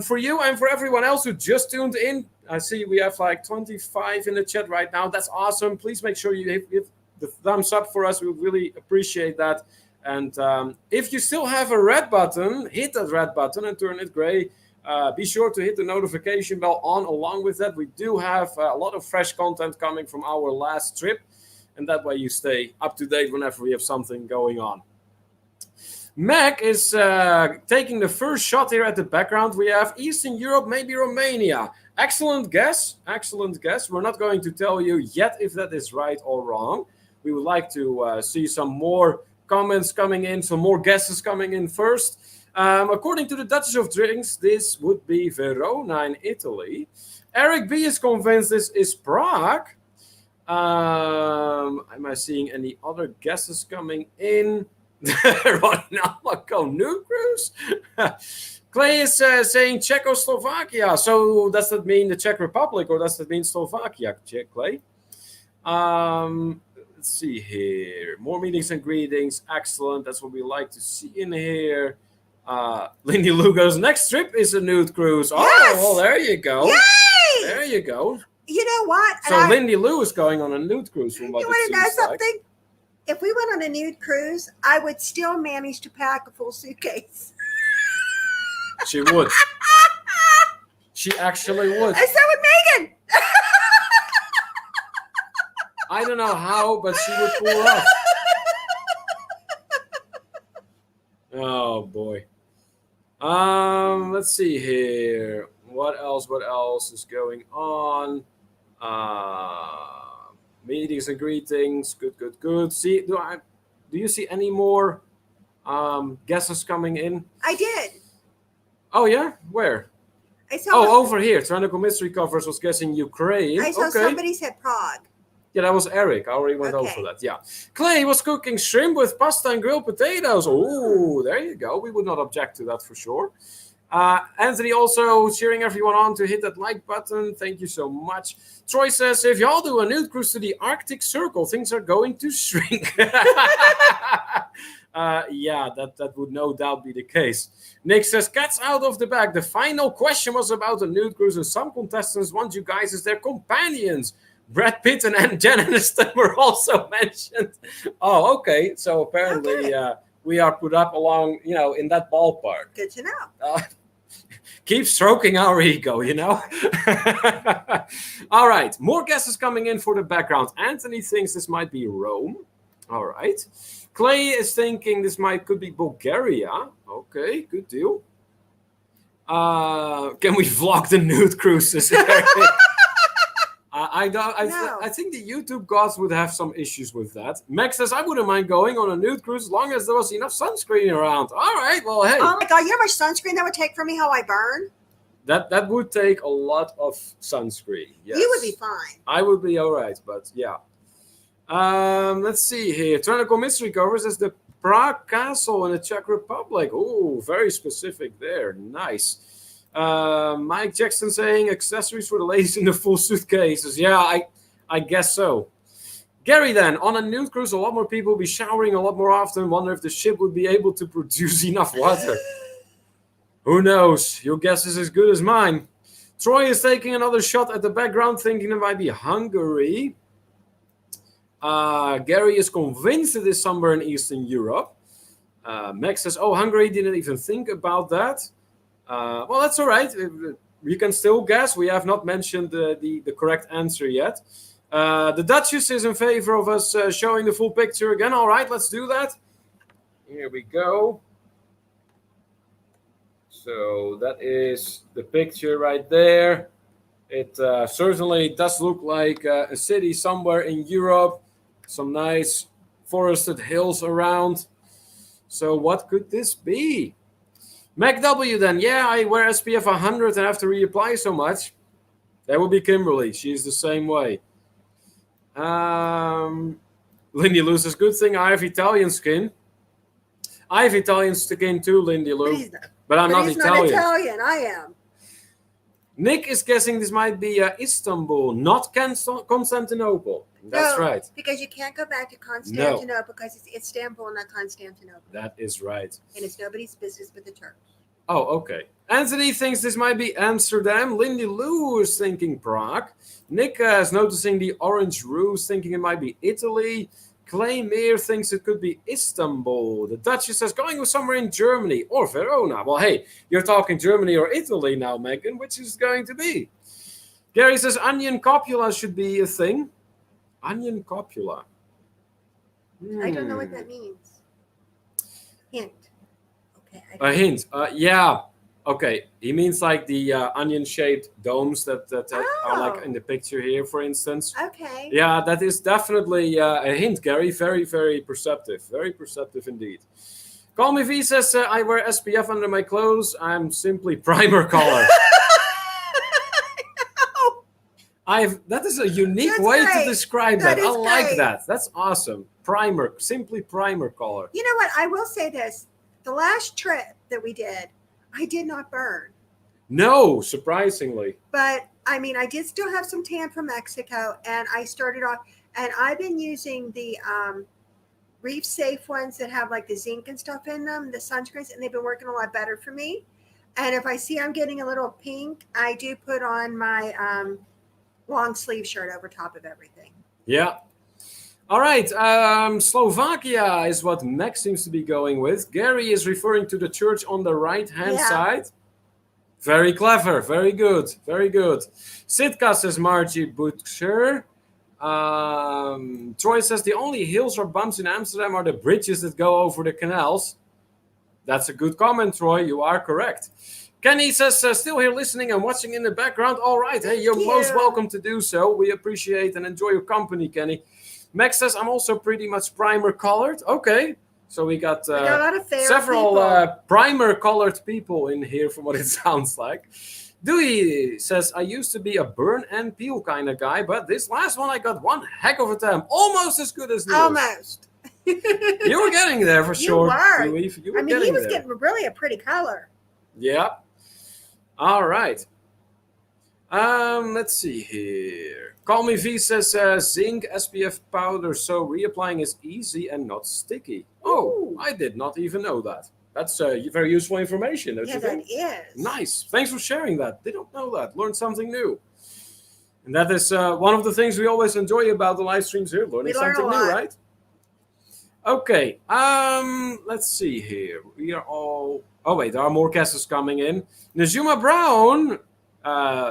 Speaker 1: For you and for everyone else who just tuned in, I see we have like 25 in the chat right now. That's awesome. Please make sure you hit the thumbs up for us. We would really appreciate that. And if you still have a red button, hit that red button and turn it gray. Be sure to hit the notification bell on along with that. We do have a lot of fresh content coming from our last trip. And that way you stay up to date whenever we have something going on. Mac is taking the first shot here at the background. We have Eastern Europe, maybe Romania. Excellent guess. Excellent guess. We're not going to tell you yet if that is right or wrong. We would like to see some more comments coming in, some more guesses coming in first. According to the Duchess of Drinks, this would be Verona in Italy. Eric B is convinced this is Prague. Am I seeing any other guesses coming in? Ronaldo New Cruise? Clay is saying Czechoslovakia. So does that mean the Czech Republic or does that mean Slovakia, Clay? Let's see here. More meetings and greetings. Excellent. That's what we like to see in here. Lindy Lugo's next trip is a nude cruise. Oh,
Speaker 2: yes!
Speaker 1: Well, there you go.
Speaker 2: Yay!
Speaker 1: There you go.
Speaker 2: You know what?
Speaker 1: So Lindy Lou is going on a nude cruise. From what
Speaker 2: you want to know something? If we went on a nude cruise, I would still manage to pack a full suitcase.
Speaker 1: She would. She actually would.
Speaker 2: And so would Megan.
Speaker 1: I don't know how, but she would pull off. Oh boy. Let's see here. What else is going on? Meetings and greetings. Good. See, do you see any more guesses coming in?
Speaker 2: I did.
Speaker 1: Oh yeah? Where?
Speaker 2: I saw
Speaker 1: over here. Tyrannical Mystery Covers was guessing Ukraine.
Speaker 2: I saw somebody said Prague.
Speaker 1: Yeah, that was Eric. I already went over that. Yeah. Clay was cooking shrimp with pasta and grilled potatoes. Oh, there you go. We would not object to that for sure. Anthony also cheering everyone on to hit that like button. Thank you so much. Troy says, if y'all do a nude cruise to the Arctic Circle, things are going to shrink. Yeah, that would no doubt be the case. Nick says, cats out of the bag. The final question was about a nude cruise, and some contestants want you guys as their companions. Brad Pitt and Jen Aniston were also mentioned. Oh, okay. So apparently we are put up along, in that ballpark.
Speaker 2: Good to know.
Speaker 1: Keep stroking our ego, All right. More guesses coming in for the background. Anthony thinks this might be Rome. All right. Clay is thinking this could be Bulgaria. Okay, good deal. Can we vlog the nude cruises? I think the YouTube gods would have some issues with that. Max says, I wouldn't mind going on a nude cruise as long as there was enough sunscreen around. All right, well, hey.
Speaker 2: Oh my God, you know how much sunscreen that would take for me, how I burn?
Speaker 1: That would take a lot of sunscreen. Yes.
Speaker 2: You would be fine.
Speaker 1: I would be all right, but yeah. Let's see here. Tyrannical Mystery Covers is the Prague Castle in the Czech Republic. Oh, very specific there. Nice. Mike Jackson saying accessories for the ladies in the full suitcases. Yeah, I guess so. Gary then, on a nude cruise, a lot more people will be showering a lot more often. Wonder if the ship would be able to produce enough water. Who knows? Your guess is as good as mine. Troy is taking another shot at the background, thinking it might be Hungary. Gary is convinced it is somewhere in Eastern Europe. Max says, oh, Hungary, didn't even think about that. Well, that's all right. You can still guess. We have not mentioned the correct answer yet. The Duchess is in favor of us showing the full picture again. All right, let's do that. Here we go. So that is the picture right there. It certainly does look like a city somewhere in Europe. Some nice forested hills around. So what could this be? MacW then. Yeah, I wear SPF 100 and have to reapply so much. That would be Kimberly. She's the same way. Lindy Lou says, good thing I have Italian skin. I have Italian skin too, Lindy Lou. But I'm not Italian.
Speaker 2: Not Italian. I am.
Speaker 1: Nick is guessing this might be Istanbul, not Constantinople. That's right.
Speaker 2: Because you can't go back to Constantinople because it's Istanbul, not Constantinople.
Speaker 1: That is right.
Speaker 2: And it's nobody's business but the Turks.
Speaker 1: Oh, okay. Anthony thinks this might be Amsterdam. Lindy Lou is thinking Prague. Nick is noticing the orange roofs, thinking it might be Italy. Clay Meer thinks it could be Istanbul. The Duchess says going with somewhere in Germany or Verona. Well, hey, you're talking Germany or Italy now, Megan. Which is it going to be? Gary says onion copula should be a thing. Onion copula.
Speaker 2: I don't know what that means. Hint. Okay.
Speaker 1: A hint. Yeah. Okay. He means like the onion-shaped domes that are like in the picture here, for instance.
Speaker 2: Okay.
Speaker 1: Yeah, that is definitely a hint, Gary. Very, very perceptive. Very perceptive indeed. Call Me V says, I wear SPF under my clothes. I'm simply primer color. That is a unique way to describe that. I like that. That's awesome. Primer, simply primer color.
Speaker 2: You know what? I will say this. The last trip that we did, I did not burn.
Speaker 1: No, surprisingly.
Speaker 2: But, I mean, I did still have some tan from Mexico, and I started off, and I've been using the Reef Safe ones that have, like, the zinc and stuff in them, the sunscreens, and they've been working a lot better for me. And if I see I'm getting a little pink, I do put on my long sleeve shirt over top of everything.
Speaker 1: Yeah. All right. Slovakia is what Max seems to be going with. Gary is referring to the church on the right-hand side. Very clever. Very good. Very good. Sitka says Margie Butcher. Troy says the only hills or bumps in Amsterdam are the bridges that go over the canals. That's a good comment, Troy. You are correct. Kenny says, still here listening and watching in the background. All right. Hey, you're most welcome to do so. We appreciate and enjoy your company, Kenny. Max says, I'm also pretty much primer colored. Okay. So we got several primer colored people in here from what it sounds like. Dewey says, I used to be a burn and peel kind of guy, but this last one I got one heck of a time. Almost as good as Lewis.
Speaker 2: Almost.
Speaker 1: You were getting there for sure.
Speaker 2: You were.
Speaker 1: You were
Speaker 2: he was getting really a pretty color.
Speaker 1: Yeah. All right. Let's see here. Call Me V says zinc SPF powder, so reapplying is easy and not sticky. Oh, I did not even know that. That's very useful information. Don't you think?
Speaker 2: That is.
Speaker 1: Nice. Thanks for sharing that. Didn't know that. Learned something new. And that is one of the things we always enjoy about the live streams here. Learning something new, right? Okay. Let's see here. We are all... Oh, wait. There are more guesses coming in. Najuma Brown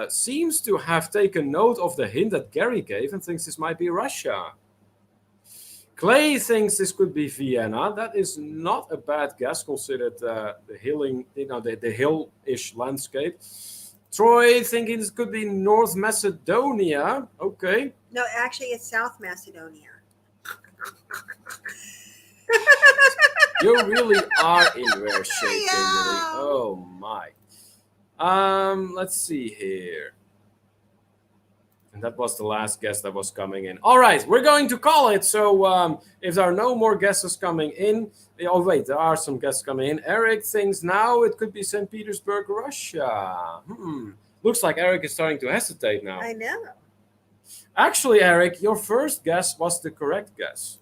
Speaker 1: seems to have taken note of the hint that Gary gave and thinks this might be Russia. Clay thinks this could be Vienna. That is not a bad guess, considered the hill-ish landscape. Troy thinking this could be North Macedonia. Okay.
Speaker 2: No, actually, it's South Macedonia.
Speaker 1: You really are in rare shape, Kimberly. Oh my. Let's see here. And that was the last guess that was coming in. All right, we're going to call it. So if there are no more guesses coming in, oh wait, there are some guesses coming in. Eric thinks now it could be St. Petersburg, Russia. Looks like Eric is starting to hesitate now.
Speaker 2: I know.
Speaker 1: Actually, Eric, your first guess was the correct guess.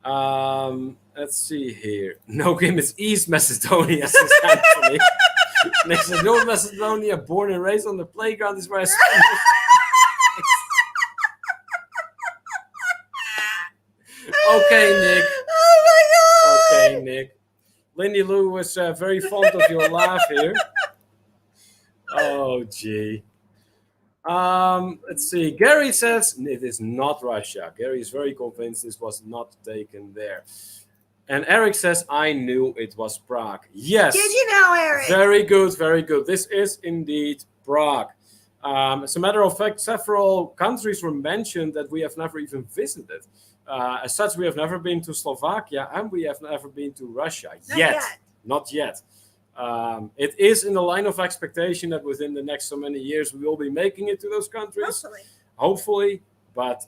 Speaker 1: Let's see here. No, Kim, it's East Macedonia, says Anthony. Next to North Macedonia, born and raised on the playground is where I spent Okay, Nick.
Speaker 2: Oh my god.
Speaker 1: Okay, Nick. Lindy Lou was very fond of your laugh here. Oh, gee. Let's see. Gary says it is not Russia. Gary is very convinced this was not taken there. And Eric says, I knew it was Prague. Yes.
Speaker 2: Did you know, Eric?
Speaker 1: Very good, very good. This is indeed Prague. As a matter of fact, several countries were mentioned that we have never even visited. As such, we have never been to Slovakia and we have never been to Russia yet. Not yet. It is in the line of expectation that within the next so many years we will be making it to those countries. Hopefully. But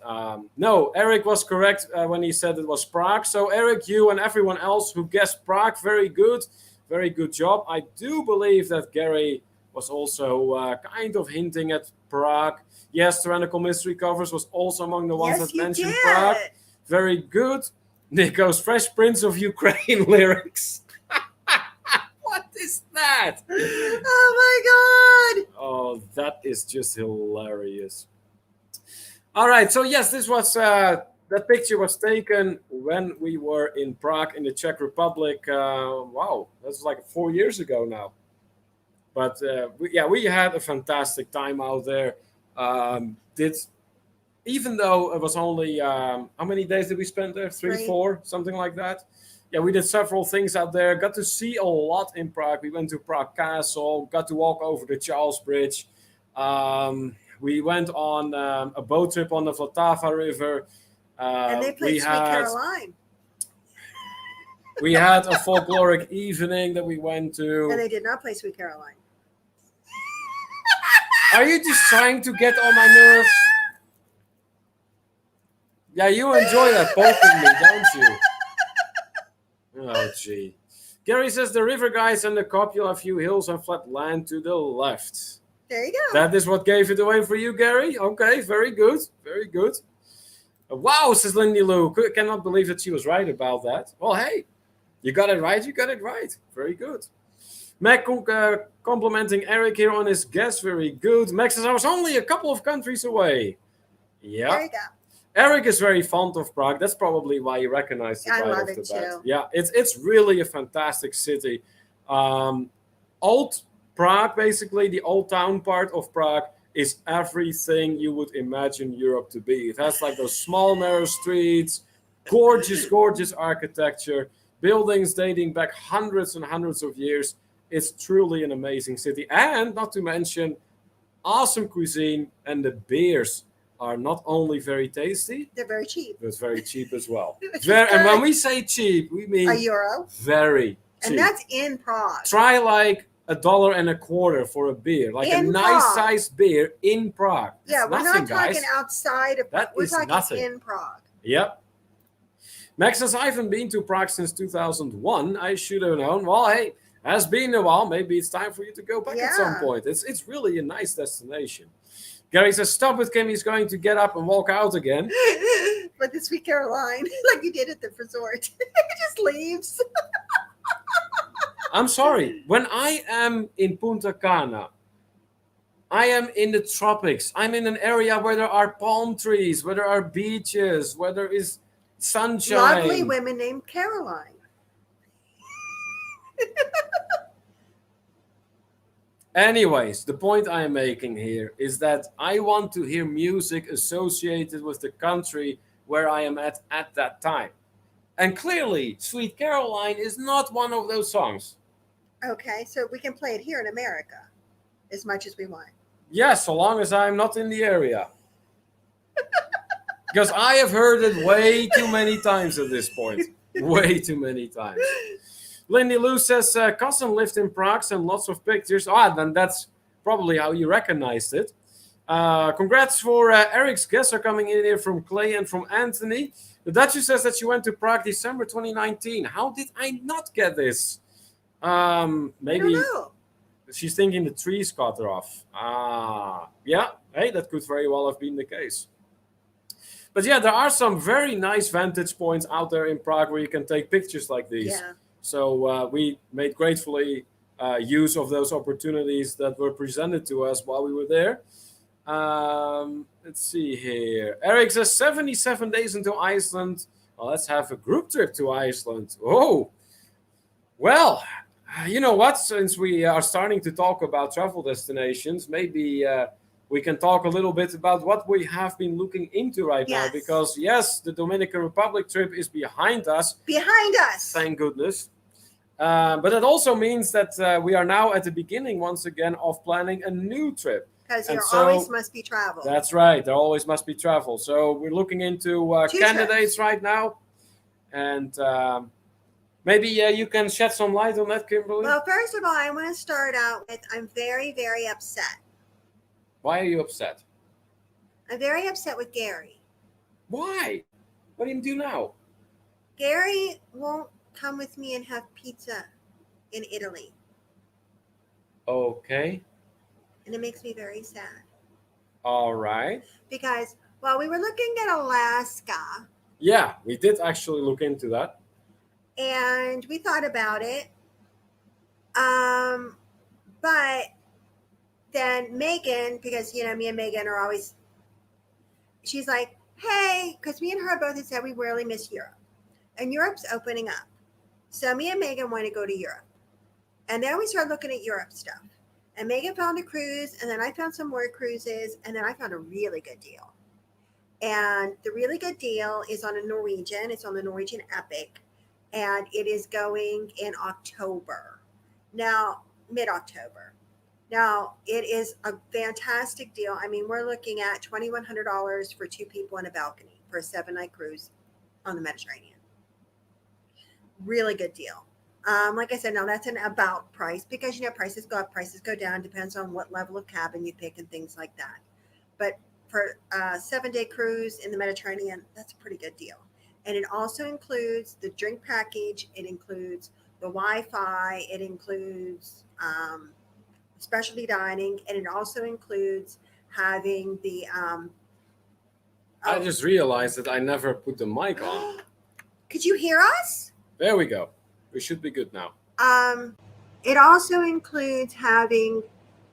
Speaker 1: no, Eric was correct when he said it was Prague. So Eric, you and everyone else who guessed Prague, very good. Very good job. I do believe that Gary was also kind of hinting at Prague. Yes, Tyrannical Mystery Covers was also among the ones that mentioned Prague. Very good. Nico's Fresh Prince of Ukraine lyrics. What is that?
Speaker 2: Oh my god!
Speaker 1: Oh, that is just hilarious. All right, so yes, this was that picture was taken when we were in Prague in the Czech Republic. Wow, that's like 4 years ago now. But we had a fantastic time out there. Even though it was only how many days did we spend there? 3, 4, something like that. Yeah, we did several things out there. Got to see a lot in Prague. We went to Prague Castle. Got to walk over the Charles Bridge. We went on a boat trip on the Vltava River.
Speaker 2: And they played Sweet Caroline.
Speaker 1: We had a folkloric evening that we went to.
Speaker 2: And they did not play Sweet Caroline.
Speaker 1: Are you just trying to get on my nerves? Yeah, you enjoy that poking me, don't you? Oh, gee. Gary says the river guys and the copula, a few hills and flat land to the left.
Speaker 2: There you go.
Speaker 1: That is what gave it away for you, Gary. Okay, very good. Very good. Wow, says Lindy Lou. Cannot believe that she was right about that. Well, hey, you got it right. You got it right. Very good. Mac complimenting Eric here on his guess. Very good. Max says I was only a couple of countries away. Yeah.
Speaker 2: There you go.
Speaker 1: Eric is very fond of Prague. That's probably why he recognized it right off the bat. Yeah, it's really a fantastic city. Old Prague, basically, the old town part of Prague, is everything you would imagine Europe to be. It has like those small, narrow streets, gorgeous, gorgeous architecture, buildings dating back hundreds and hundreds of years. It's truly an amazing city. And not to mention, awesome cuisine, and the beers are not only very tasty,
Speaker 2: they're very cheap.
Speaker 1: But it's very cheap as well. And when we say cheap, we mean
Speaker 2: €1.
Speaker 1: Very cheap.
Speaker 2: And that's in Prague.
Speaker 1: Try like $1.25 for a beer, like a nice sized beer in Prague.
Speaker 2: Yeah, we're not talking outside of Prague. We're talking
Speaker 1: nothing.
Speaker 2: In Prague.
Speaker 1: Yep. Max says, I haven't been to Prague since 2001. I should have known. Well, hey, has been a while. Maybe it's time for you to go back at some point. It's really a nice destination. Gary says, stop it, Kim. He's going to get up and walk out again.
Speaker 2: But the Sweet Caroline, like you did at the resort. He just leaves.
Speaker 1: I'm sorry. When I am in Punta Cana, I am in the tropics. I'm in an area where there are palm trees, where there are beaches, where there is sunshine.
Speaker 2: Lovely women named Caroline.
Speaker 1: Anyways, the point I am making here is that I want to hear music associated with the country where I am at that time. And clearly, Sweet Caroline is not one of those songs.
Speaker 2: Okay, so we can play it here in America as much as we want.
Speaker 1: Yes, so long as I'm not in the area. Because I have heard it way too many times at this point. Way too many times. Lindy Lou says, cousin lived in Prague and lots of pictures. Then that's probably how you recognized it. Congrats for Eric's guests are coming in here from Clay and from Anthony. The Duchess says that she went to Prague December 2019. How did I not get this? Maybe she's thinking the trees cut her off. Yeah, hey, that could very well have been the case. But yeah, there are some very nice vantage points out there in Prague where you can take pictures like these.
Speaker 2: Yeah.
Speaker 1: So we made gratefully use of those opportunities that were presented to us while we were there. Let's see here. Eric says 77 days into Iceland. Well, let's have a group trip to Iceland. Oh, well, you know what? Since we are starting to talk about travel destinations, maybe we can talk a little bit about what we have been looking into right now.
Speaker 2: Yes.
Speaker 1: Because, yes, the Dominican Republic trip is behind us.
Speaker 2: Behind us.
Speaker 1: Thank goodness. But it also means that we are now at the beginning, once again, of planning a new trip.
Speaker 2: Because there always must be travel.
Speaker 1: That's right. There always must be travel. So we're looking into candidates
Speaker 2: trips
Speaker 1: right now. And maybe you can shed some light on that, Kimberly.
Speaker 2: Well, first of all, I want to start out with I'm very, very upset.
Speaker 1: Why are you upset?
Speaker 2: I'm very upset with Gary.
Speaker 1: Why? What do you do now?
Speaker 2: Gary won't come with me and have pizza in Italy.
Speaker 1: Okay.
Speaker 2: And it makes me very sad.
Speaker 1: All right.
Speaker 2: Because while we were looking at Alaska.
Speaker 1: Yeah, we did actually look into that.
Speaker 2: And we thought about it. But then Megan, because, you know, me and Megan are always, she's like, hey, because me and her both had said we really miss Europe. And Europe's opening up. So me and Megan want to go to Europe. And then we started looking at Europe stuff. And Megan found a cruise, and then I found some more cruises, and then I found a really good deal. And the really good deal is on a Norwegian. It's on the Norwegian Epic, and it is going in October. Now, mid-October. Now, it is a fantastic deal. I mean, we're looking at $2,100 for 2 people and a balcony for a 7-night cruise on the Mediterranean. Really good deal. Like I said, now that's an about price because, you know, prices go up, prices go down, depends on what level of cabin you pick and things like that. But for a 7-day cruise in the Mediterranean, that's a pretty good deal. And it also includes the drink package. It includes the Wi-Fi. It includes specialty dining. And it also includes having the...
Speaker 1: I just realized that I never put the mic on.
Speaker 2: Could you hear us?
Speaker 1: There we go. We should be good now.
Speaker 2: It also includes having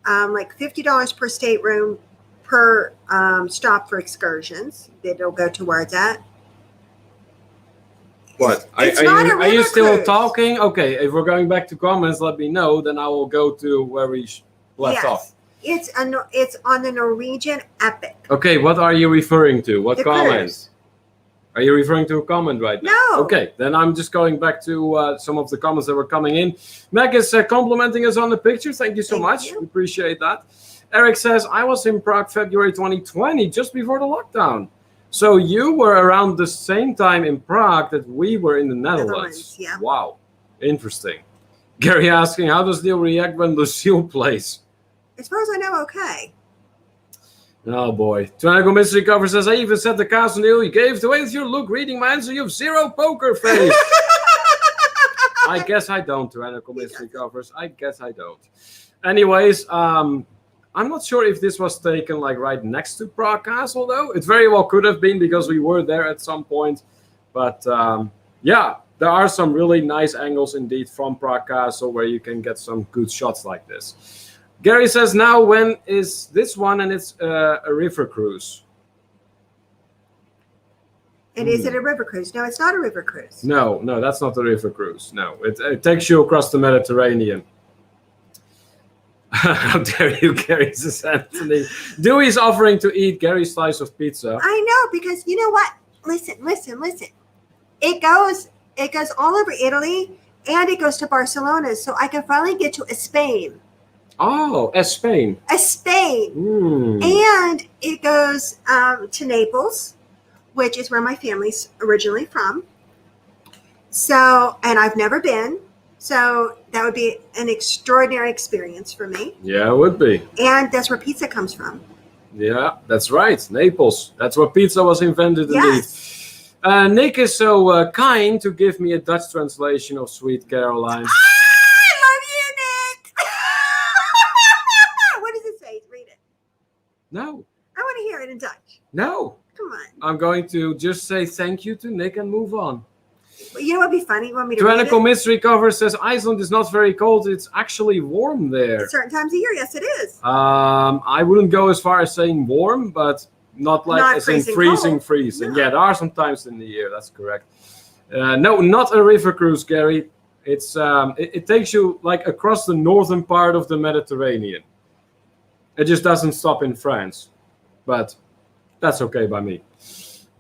Speaker 2: like $50 per stateroom per stop for excursions. It'll go towards that.
Speaker 1: What?
Speaker 2: It's not a river
Speaker 1: are you still
Speaker 2: cruise.
Speaker 1: talking? Okay, if we're going back to comments, let me know. Then I will go to where we left off.
Speaker 2: It's on the Norwegian Epic.
Speaker 1: Okay, what are you referring to? What
Speaker 2: The
Speaker 1: comment?
Speaker 2: cruise.
Speaker 1: Are you referring to a comment right now?
Speaker 2: No.
Speaker 1: Okay, then I'm just going back to some of the comments that were coming in. Meg is complimenting us on the picture. Thank you so much. We appreciate that. Eric says, I was in Prague February 2020, just before the lockdown. So you were around the same time in Prague that we were in the Netherlands.
Speaker 2: Yeah.
Speaker 1: Wow, interesting. Gary asking, how does Neil react when Lucille plays?
Speaker 2: As far as I know, okay.
Speaker 1: Oh boy. Tyrannical Mystery Cover says, I even said the castle Neil, you gave it away with your look. Reading my answer, you have 0 poker face. I guess I don't, Tyrannical Mystery Covers. I guess I don't. Anyways, I'm not sure if this was taken like right next to Prague Castle, though. It very well could have been because we were there at some point. But yeah, there are some really nice angles indeed from Prague Castle where you can get some good shots like this. Gary says, now when is this one? And it's a river cruise.
Speaker 2: And is it a river cruise? No, it's not a river cruise.
Speaker 1: No, that's not a river cruise. No, it takes you across the Mediterranean. How dare you, Gary, says Anthony. Dewey's offering to eat Gary's slice of pizza.
Speaker 2: I know, because you know what? Listen. It goes all over Italy, and it goes to Barcelona, so I can finally get to Spain.
Speaker 1: Oh, Spain.
Speaker 2: Spain. And it goes to Naples, which is where my family's originally from. So, and I've never been. So that would be an extraordinary experience for me.
Speaker 1: Yeah, it would be.
Speaker 2: And that's where pizza comes from.
Speaker 1: Yeah, that's right. Naples. That's where pizza was invented,
Speaker 2: Yes.
Speaker 1: indeed. Nick is so kind to give me a Dutch translation of Sweet Caroline.
Speaker 2: I love you, Nick. What does it say? Read it.
Speaker 1: No.
Speaker 2: I want to hear it in Dutch.
Speaker 1: No.
Speaker 2: Come on.
Speaker 1: I'm going to just say thank you to Nick and move on.
Speaker 2: Well, you know what would be funny? You want me to read
Speaker 1: Tyrannical
Speaker 2: it?
Speaker 1: Mystery Cover says Iceland is not very cold. It's actually warm there.
Speaker 2: At certain times of year, yes, it is.
Speaker 1: I wouldn't go as far as saying warm, but not like
Speaker 2: Not
Speaker 1: as in
Speaker 2: freezing
Speaker 1: freezing.
Speaker 2: No.
Speaker 1: Yeah, there are some times in the year. That's correct. No, not a river cruise, Gary. It's it takes you like across the northern part of the Mediterranean. It just doesn't stop in France, but that's okay by me.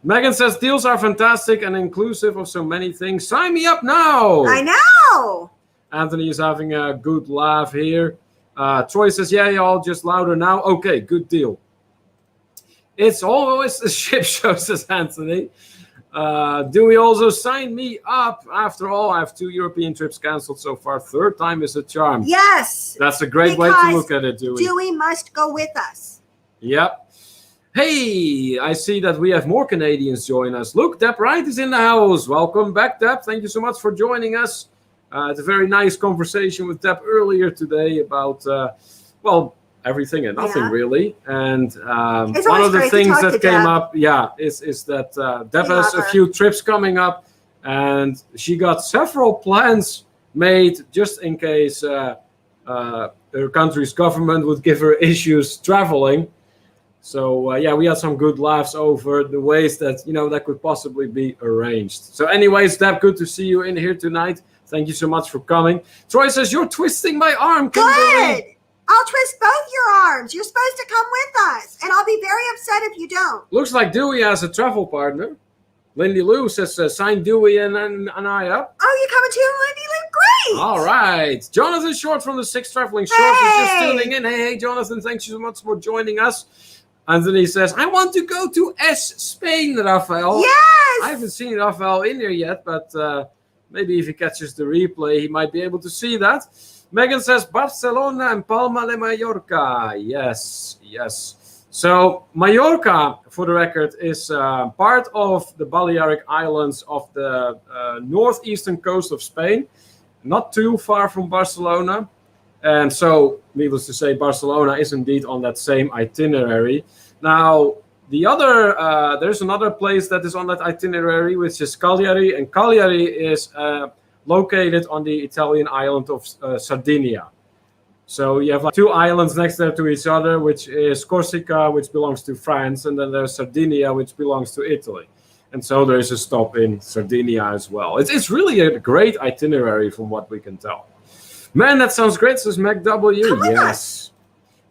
Speaker 1: Megan says deals are fantastic and inclusive of so many things. Sign me up now.
Speaker 2: I know.
Speaker 1: Anthony is having a good laugh here. Troy says, yeah, y'all, just louder now. Okay, good deal. It's always a ship show, says Anthony. Do we also sign me up? After all, I have 2 European trips canceled so far. 3rd time is a charm.
Speaker 2: Yes.
Speaker 1: That's a great way to look at it, Dewey.
Speaker 2: Dewey must go with us.
Speaker 1: Yep. Hey, I see that we have more Canadians join us. Look, Deb Wright is in the house. Welcome back, Deb. Thank you so much for joining us. It's a very nice conversation with Deb earlier today about, well, everything and nothing really. And one of the things that came up, is that Deb has a few trips coming up, and she got several plans made just in case her country's government would give her issues traveling. So, we had some good laughs over the ways that, that could possibly be arranged. So anyways, Deb, good to see you in here tonight. Thank you so much for coming. Troy says, you're twisting my arm, Kimberly.
Speaker 2: Good. I'll twist both your arms. You're supposed to come with us, and I'll be very upset if you don't.
Speaker 1: Looks like Dewey has a travel partner. Lindy Lou says, sign Dewey and I up.
Speaker 2: Oh, you coming too, Lindy Lou? Great.
Speaker 1: All right. Jonathan Short from the Six Traveling Shores is just tuning in. Hey, Jonathan, thanks so much for joining us. Anthony says, I want to go to Spain, Rafael.
Speaker 2: Yes.
Speaker 1: I haven't seen Rafael in here yet, but maybe if he catches the replay, he might be able to see that. Megan says, Barcelona and Palma de Mallorca. Yes. So Mallorca, for the record, is part of the Balearic Islands of the northeastern coast of Spain, not too far from Barcelona. And so, needless to say, Barcelona is indeed on that same itinerary. Now, there's another place that is on that itinerary, which is Cagliari. And Cagliari is located on the Italian island of Sardinia. So you have like 2 islands next to each other, which is Corsica, which belongs to France, and then there's Sardinia, which belongs to Italy. And so there is a stop in Sardinia as well. It's really a great itinerary from what we can tell. Man, that sounds great, says Mac W. Yes.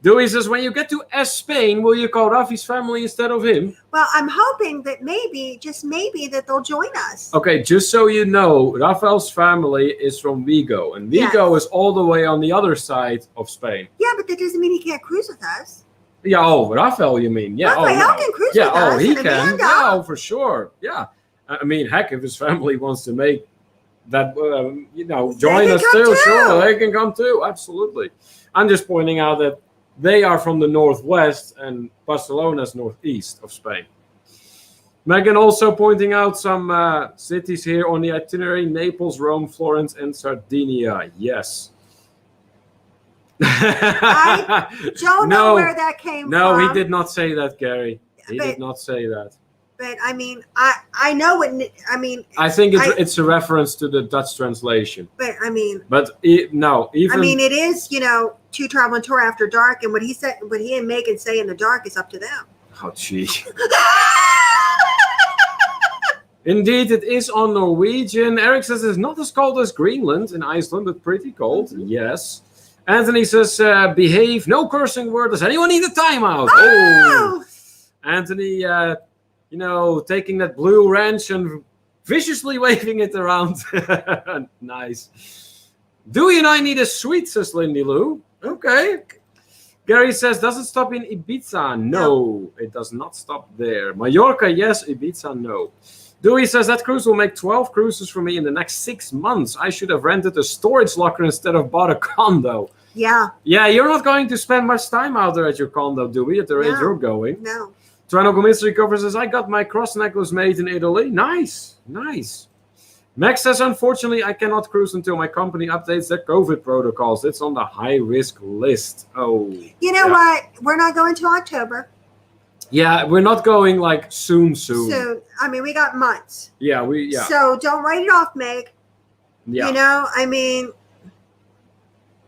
Speaker 1: Dewey says, when you get to Spain, will you call Rafi's family instead of him?
Speaker 2: Well, I'm hoping that maybe, just maybe, that they'll join us.
Speaker 1: Okay, just so you know, Rafael's family is from Vigo, and Vigo is all the way on the other side of Spain.
Speaker 2: Yeah, but that doesn't mean he can't cruise with us.
Speaker 1: Yeah, Rafael, you mean? Yeah,
Speaker 2: Rafael can cruise with us.
Speaker 1: He can. Yeah, for sure. Yeah. I mean, heck, if his family wants to make that, join us too. Sure, they can come too. Absolutely. I'm just pointing out that they are from the northwest and Barcelona is northeast of Spain. Megan also pointing out some cities here on the itinerary: Naples, Rome, Florence, and Sardinia. Yes.
Speaker 2: I don't know where that came from.
Speaker 1: No, he did not say that, Gary. He did not say that.
Speaker 2: But I mean, I know what I mean.
Speaker 1: I think it's a reference to the Dutch translation.
Speaker 2: But I mean,
Speaker 1: it
Speaker 2: is, to Travel and Tour After Dark, and what he and Megan say in the dark is up to them.
Speaker 1: Oh, gee. Indeed, it is on Norwegian. Eric says it's not as cold as Greenland in Iceland, but pretty cold. Mm-hmm. Yes. Anthony says, behave, no cursing word. Does anyone need a timeout? Oh! Anthony, taking that blue wrench and viciously waving it around. Nice. Dewey and I need a sweet, says Lindy Lou. Okay. Gary says, does it stop in Ibiza? No, it does not stop there. Mallorca, yes. Ibiza, no. Dewey says, that cruise will make 12 cruises for me in the next 6 months. I should have rented a storage locker instead of bought a condo.
Speaker 2: Yeah.
Speaker 1: Yeah, you're not going to spend much time out there at your condo, Dewey, at the rate you're going.
Speaker 2: No.
Speaker 1: Toronto Mystery Cover says, I got my cross necklace made in Italy. Nice. Max says, unfortunately, I cannot cruise until my company updates their COVID protocols. It's on the high-risk list. Oh.
Speaker 2: You know what? We're not going to October.
Speaker 1: Yeah, we're not going like soon.
Speaker 2: Soon. I mean, we got months.
Speaker 1: Yeah.
Speaker 2: So don't write it off, Meg.
Speaker 1: Yeah.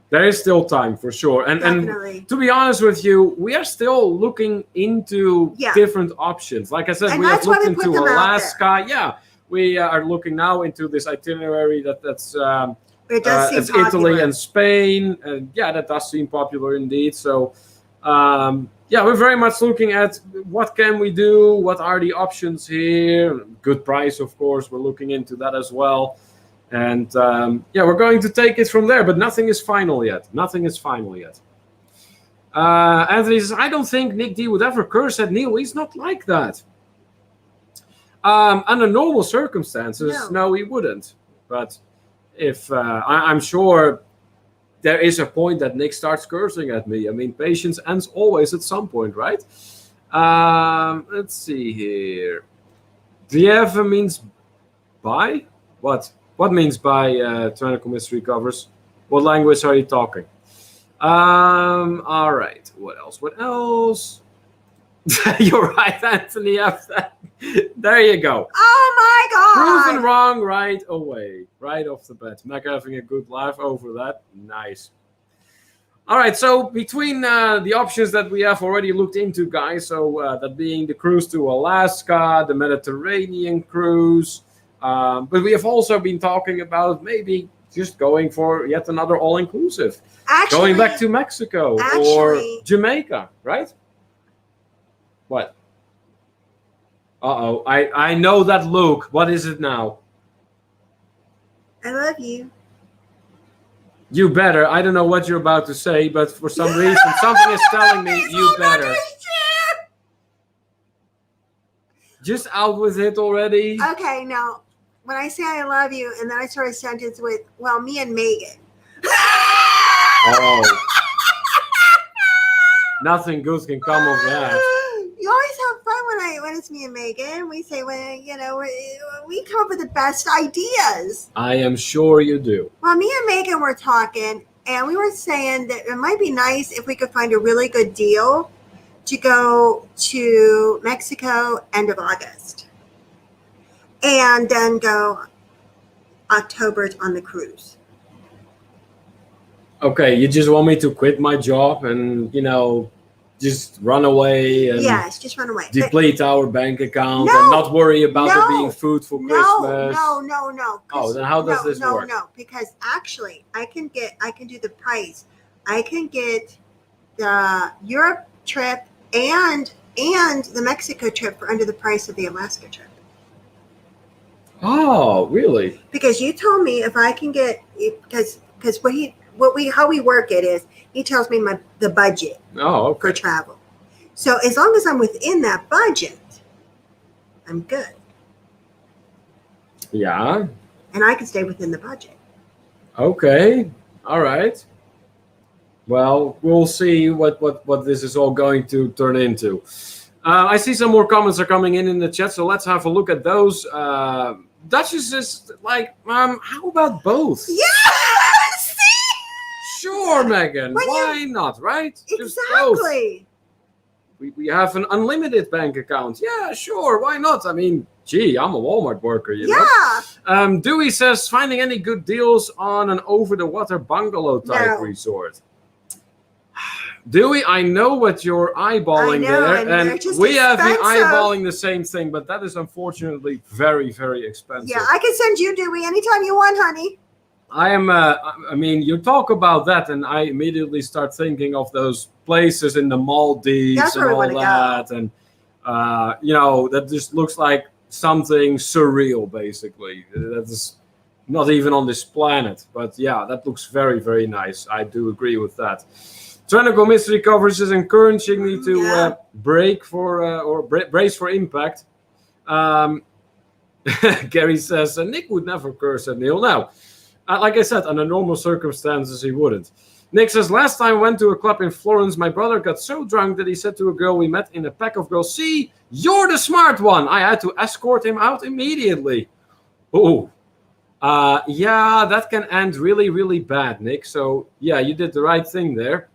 Speaker 1: There is still time for sure. And
Speaker 2: Definitely.
Speaker 1: to be honest with you, we are still looking into different options. Like I said,
Speaker 2: And
Speaker 1: we have
Speaker 2: that's why
Speaker 1: looked
Speaker 2: we put
Speaker 1: into
Speaker 2: them out
Speaker 1: Alaska. Yeah, we are looking now into this itinerary that's
Speaker 2: It does seem
Speaker 1: it's Italy
Speaker 2: popular.
Speaker 1: and Spain. And yeah, that does seem popular indeed. So yeah, we're very much looking at what can we do, what are the options here. Good price, of course. We're looking into that as well. And yeah, we're going to take it from there, but nothing is final yet. Nothing is final yet. Anthony says, I don't think Nick D would ever curse at Neil. He's not like that. Under normal circumstances, no, he wouldn't. But if I'm sure there is a point that Nick starts cursing at me. I mean, patience ends always at some point, right? Let's see here. Dieva means bye? What? What means by Tyrannical Mystery Covers? What language are you talking? All right. What else? What else? You're right, Anthony. There you go.
Speaker 2: Oh my God!
Speaker 1: Proven wrong right away. Right off the bat. Mac having a good laugh over that. Nice. All right. So between the options that we have already looked into, guys, so that being the cruise to Alaska, the Mediterranean cruise, but we have also been talking about maybe just going for yet another all-inclusive. Going back to Mexico or Jamaica, right? What? Uh-oh. I know that look. What is it now?
Speaker 2: I love you.
Speaker 1: You better. I don't know what you're about to say, but for some reason, something is telling me you better. Just out with it already.
Speaker 2: Okay, now, when I say I love you, and then I start a sentence with, well, me and Megan.
Speaker 1: Oh. Nothing good can come of that.
Speaker 2: You always have fun when it's me and Megan. We say, well, you know, we come up with the best ideas.
Speaker 1: I am sure you do.
Speaker 2: Well, me and Megan were talking, and we were saying that it might be nice if we could find a really good deal to go to Mexico end of August. And then go October on the cruise.
Speaker 1: Okay, you just want me to quit my job and, you know, just run away and
Speaker 2: just run away.
Speaker 1: Deplete our bank account and not worry about there being food for Christmas.
Speaker 2: No.
Speaker 1: Oh, then how does this work?
Speaker 2: No, because actually I can do the price. I can get the Europe trip and the Mexico trip for under the price of the Alaska trip.
Speaker 1: Oh, really?
Speaker 2: Because you told me if I can get because how we work it is he tells me the budget for travel. So as long as I'm within that budget, I'm good.
Speaker 1: Yeah.
Speaker 2: And I can stay within the budget.
Speaker 1: Okay. All right. Well, we'll see what this is all going to turn into. I see some more comments are coming in the chat, so let's have a look at those. Duchess is like, how about both?
Speaker 2: Yes!
Speaker 1: Sure, Megan. Why not, right?
Speaker 2: Exactly.
Speaker 1: We have an unlimited bank account. Yeah, sure. Why not? I mean, gee, I'm a Walmart worker, you know? Dewey says, finding any good deals on an over-the-water bungalow type resort. Dewey, I know what you're eyeballing there, and we have been eyeballing the same thing, but that is unfortunately very, very expensive.
Speaker 2: Yeah, I can send you, Dewey, anytime you want, honey.
Speaker 1: I mean, you talk about that, and I immediately start thinking of those places in the Maldives and all that, and you know, that just looks like something surreal, basically. That is not even on this planet, but yeah, that looks very, very nice. I do agree with that. Tyrannical Mystery Covers is encouraging me to brace for impact. Gary says, Nick would never curse at Neil. Now, like I said, under normal circumstances, he wouldn't. Nick says, last time I went to a club in Florence, my brother got so drunk that he said to a girl we met in a pack of girls, see, you're the smart one. I had to escort him out immediately. Oh, yeah, that can end really, really bad, Nick. So, yeah, you did the right thing there.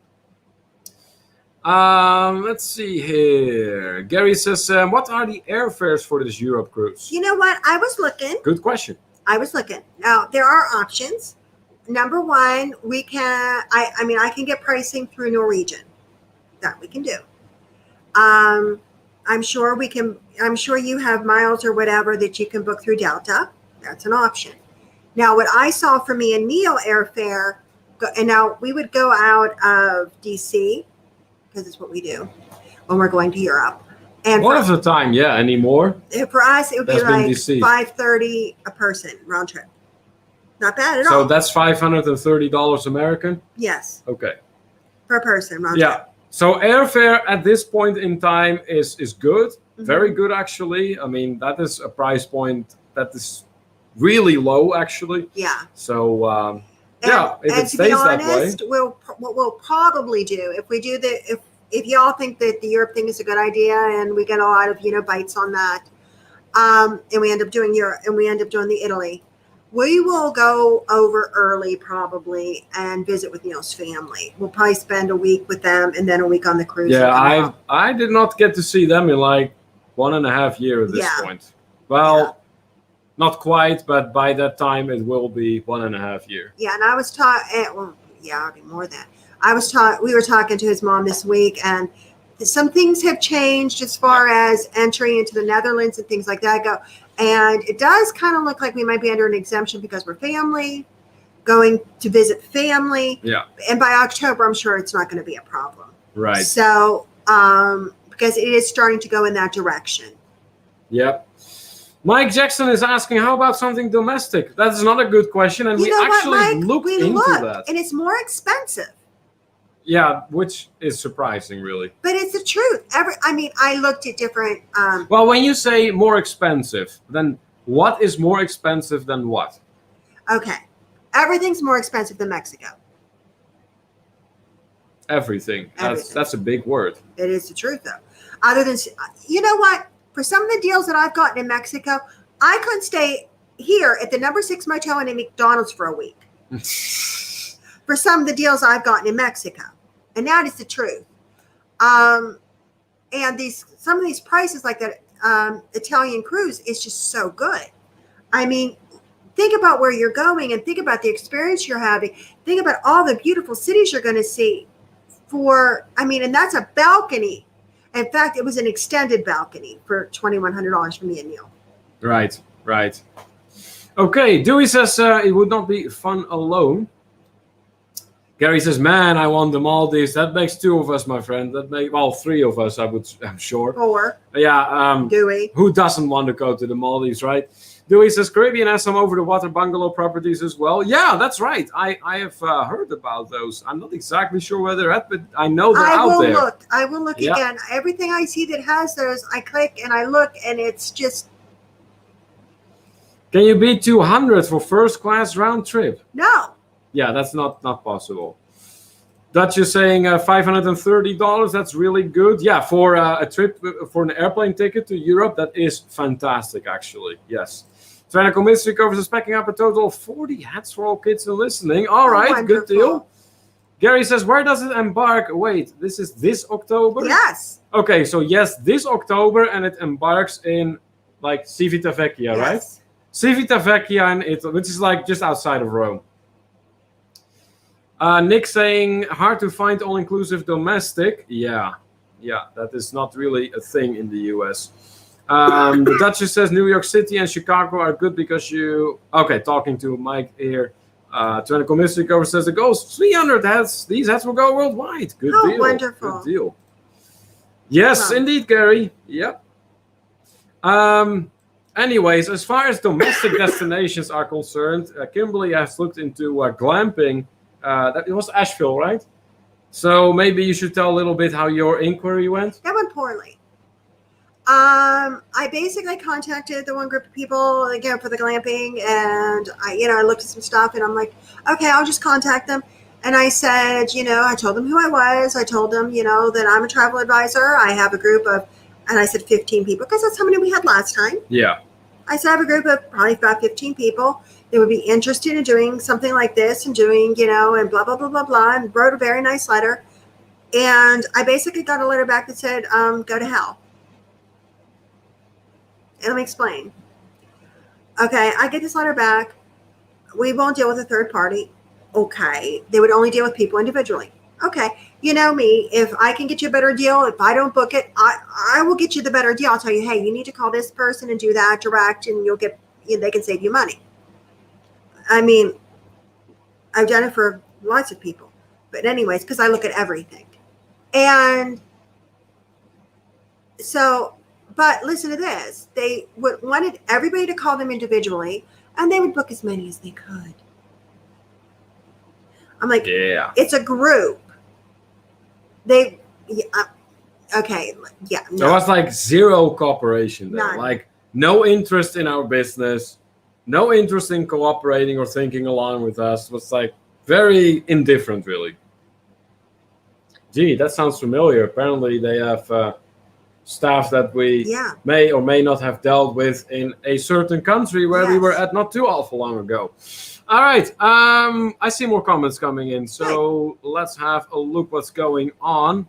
Speaker 1: Let's see here. Gary says, what are the airfares for this Europe cruise?
Speaker 2: You know what? I was looking.
Speaker 1: Good question.
Speaker 2: I was looking. Now, there are options. number one, we can. I mean, I can get pricing through Norwegian. That we can do. I'm sure we can. I'm sure you have miles or whatever that you can book through Delta. That's an option. Now, what I saw for me and Neil airfare, and now we would go out of DC because it's what we do when we're going to Europe. And
Speaker 1: One of the time, yeah, anymore.
Speaker 2: For us, it would
Speaker 1: That's
Speaker 2: be like
Speaker 1: DC.
Speaker 2: $530 a person round trip. Not bad at all.
Speaker 1: So that's $530 American?
Speaker 2: Yes.
Speaker 1: Okay.
Speaker 2: Per person round
Speaker 1: Yeah.
Speaker 2: trip.
Speaker 1: So airfare at this point in time is good.
Speaker 2: Mm-hmm.
Speaker 1: Very good, actually. I mean, that is a price point that is really low, actually.
Speaker 2: Yeah.
Speaker 1: So, yeah, if it
Speaker 2: to
Speaker 1: stays
Speaker 2: be honest,
Speaker 1: that way.
Speaker 2: what we'll probably do if we do if y'all think that the Europe thing is a good idea and we get a lot of bites on that, and we end up doing Europe and we end up doing the Italy, we will go over early probably and visit with Neil's family. We'll probably spend a week with them and then a week on the cruise.
Speaker 1: Yeah, I did not get to see them in like 1.5 years at this point. Well, not quite, but by that time it will be 1.5 years.
Speaker 2: Yeah, and I was taught. Well, yeah, it'll be more than. I was taught. We were talking to his mom this week, and some things have changed as far as entry into the Netherlands and things like that go. And it does kind of look like we might be under an exemption because we're family, going to visit family.
Speaker 1: Yeah.
Speaker 2: And by October, I'm sure it's not going to be a problem.
Speaker 1: Right.
Speaker 2: So, because it is starting to go in that direction.
Speaker 1: Yep. Mike Jackson is asking, how about something domestic? That's not a good question, and we actually looked into that.
Speaker 2: And it's more expensive.
Speaker 1: Yeah, which is surprising, really.
Speaker 2: But it's the truth. I looked at different.
Speaker 1: Well, when you say more expensive, then what is more expensive than what?
Speaker 2: Okay. Everything's more expensive than Mexico.
Speaker 1: Everything. That's a big word.
Speaker 2: It is the truth, though. Other than, you know what? For some of the deals that I've gotten in Mexico, I couldn't stay here at the number 6 motel and a McDonald's for a week. For some of the deals I've gotten in Mexico. And that is the truth. And some of these prices like that Italian cruise is just so good. I mean, think about where you're going and think about the experience you're having. Think about all the beautiful cities you're going to see and that's a balcony. In fact, it was an extended balcony for $2,100 for me and Neil. Right.
Speaker 1: Okay, Dewey says it would not be fun alone. Gary says, man, I want the Maldives. That makes 2 of us, my friend. 3 of us, I'm sure.
Speaker 2: 4.
Speaker 1: Yeah.
Speaker 2: Dewey.
Speaker 1: Who doesn't want to go to the Maldives, right? Dewey says, Caribbean has some over-the-water bungalow properties as well. Yeah, that's right. I have heard about those. I'm not exactly sure where they're at, but I know they're out there.
Speaker 2: I will look again. Everything I see that has those, I click and I look, and it's just...
Speaker 1: Can you beat 200 for first-class round trip?
Speaker 2: No.
Speaker 1: Yeah, that's not possible. Dutch is saying $530. That's really good. Yeah, for a trip, for an airplane ticket to Europe, that is fantastic, actually. Yes. Tyrannical Mystery covers is packing up a total of 40 hats for all kids and listening. All right,
Speaker 2: wonderful.
Speaker 1: Good deal. Gary says, where does it embark? Wait, this is this October?
Speaker 2: Yes.
Speaker 1: Okay, so yes, this October, and it embarks in like Civitavecchia, right? Civitavecchia in Italy, which is like just outside of Rome. Nick saying, hard to find all-inclusive domestic. Yeah, that is not really a thing in the US. The Duchess says New York City and Chicago are good because you... Okay, talking to Mike here. Tyrannical Mystery Cover says the goes 300 hats. These hats will go worldwide. Good deal.
Speaker 2: Wonderful.
Speaker 1: Good deal. Yes, indeed, Gary. Yep. Anyways, as far as domestic destinations are concerned, Kimberly has looked into glamping. It was Asheville, right? So maybe you should tell a little bit how your inquiry went.
Speaker 2: That went poorly. I basically contacted the one group of people again for the glamping, and I looked at some stuff, and I'm like, okay, I'll just contact them. And I said, I told them who I was. I told them, that I'm a travel advisor. I have a group of, and I said 15 people because that's how many we had last time.
Speaker 1: Yeah.
Speaker 2: I said I have a group of probably about 15 people that would be interested in doing something like this and doing, and blah, blah, blah, blah, blah, and wrote a very nice letter. And I basically got a letter back that said, go to hell. And let me explain. Okay, I get this letter back. We won't deal with a third party. Okay. They would only deal with people individually. Okay. You know me, if I can get you a better deal, if I don't book it, I will get you the better deal. I'll tell you, hey, you need to call this person and do that direct, and they can save you money. I mean, I've done it for lots of people. But anyways, because I look at everything. And so, but listen to this. They wanted everybody to call them individually, and they would book as many as they could. I'm like,
Speaker 1: Yeah.
Speaker 2: it's a group. Okay, yeah. No.
Speaker 1: There was like zero cooperation there.
Speaker 2: None.
Speaker 1: Like no interest in our business, no interest in cooperating or thinking along with us. It was like very indifferent, really. Gee, that sounds familiar. Apparently, they have staff that we may or may not have dealt with in a certain country where we were at not too awful long ago. All right. I see more comments coming in, so let's have a look what's going on.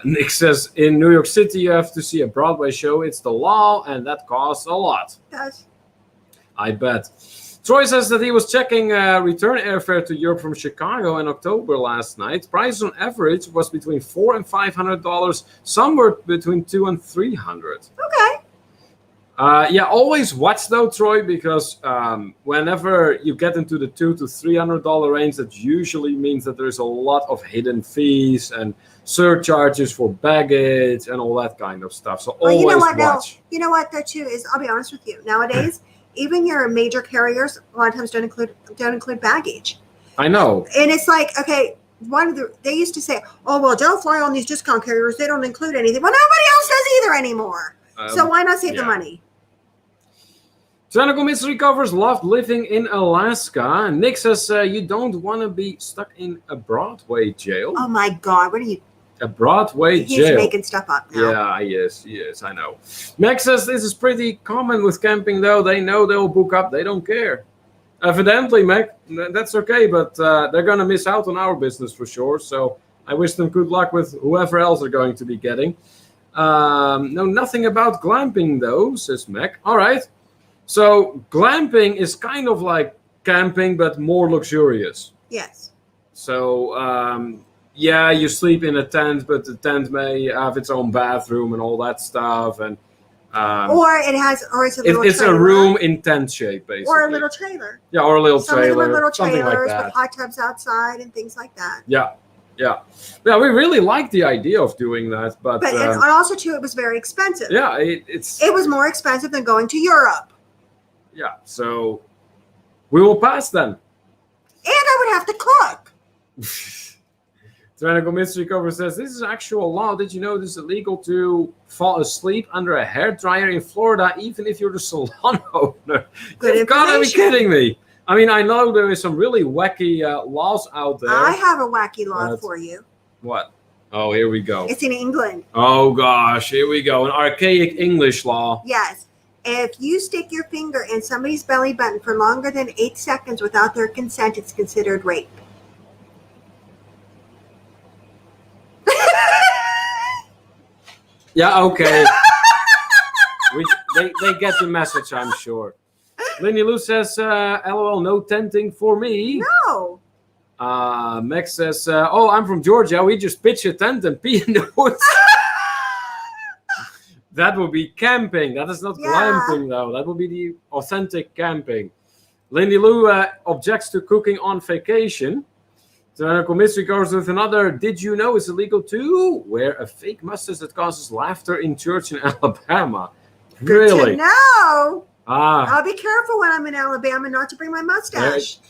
Speaker 1: Nick says, in New York City, you have to see a Broadway show. It's the law, and that costs a lot.
Speaker 2: It does.
Speaker 1: I bet. Troy says that he was checking return airfare to Europe from Chicago in October last night. Price on average was between $400 and $500, somewhere between $200 and $300.
Speaker 2: Okay.
Speaker 1: Yeah, always watch though, Troy, because whenever you get into the $200 to $300 range, that usually means that there's a lot of hidden fees and surcharges for baggage and all that kind of stuff. So always watch.
Speaker 2: No, you know what though too is, I'll be honest with you. Nowadays, even your major carriers a lot of times don't include baggage.
Speaker 1: I know.
Speaker 2: And it's like, okay, they used to say, oh well, don't fly on these discount carriers. They don't include anything. Well, nobody else does either anymore. So why not save the money?
Speaker 1: Tyrannical Mystery Covers loved living in Alaska. Nick says you don't want to be stuck in a Broadway jail.
Speaker 2: Oh my God, what are you?
Speaker 1: A Broadway jail.
Speaker 2: He's making stuff up now.
Speaker 1: Yeah, yes, I know. Max says this is pretty common with camping, though. They know they'll book up. They don't care. Evidently, Mac, that's okay, but they're going to miss out on our business for sure. So I wish them good luck with whoever else they're going to be getting. No, nothing about glamping, though, says Mac. All right. So glamping is kind of like camping, but more luxurious.
Speaker 2: Yes.
Speaker 1: So, yeah, you sleep in a tent, but the tent may have its own bathroom and all that stuff. And it's a room in tent shape, basically.
Speaker 2: Or a little trailer.
Speaker 1: Yeah, or a little
Speaker 2: Some
Speaker 1: trailer.
Speaker 2: Some of them are little trailers
Speaker 1: like
Speaker 2: with hot tubs outside and things like that.
Speaker 1: Yeah. We really like the idea of doing that, but
Speaker 2: and also too, it was very expensive.
Speaker 1: Yeah,
Speaker 2: it was more expensive than going to Europe.
Speaker 1: Yeah, so we will pass then. And
Speaker 2: I would have to cook.
Speaker 1: Tyrannical Mystery Cover says, this is actual law. Did you know it is illegal to fall asleep under a hairdryer in Florida, even if you're the salon owner? You've got to be kidding me. I mean, I know there is some really wacky laws out there.
Speaker 2: I have a wacky law for you.
Speaker 1: What? Oh, here we go.
Speaker 2: It's in England.
Speaker 1: Oh, gosh. Here we go. An archaic English law.
Speaker 2: Yes. If you stick your finger in somebody's belly button for longer than 8 seconds without their consent, it's considered rape.
Speaker 1: Yeah, okay. They get the message, I'm sure. Lindy Lou says, LOL, no tenting for me.
Speaker 2: No.
Speaker 1: Max says, oh, I'm from Georgia. We just pitch a tent and pee in the woods. That would be camping. That is not glamping, though. That would be the authentic camping. Lindy Lou objects to cooking on vacation. Tyrannical Mystery goes with another. Did you know it's illegal to wear a fake mustache that causes laughter in church in Alabama? Really?
Speaker 2: No. I'll be careful when I'm in Alabama not to bring my mustache.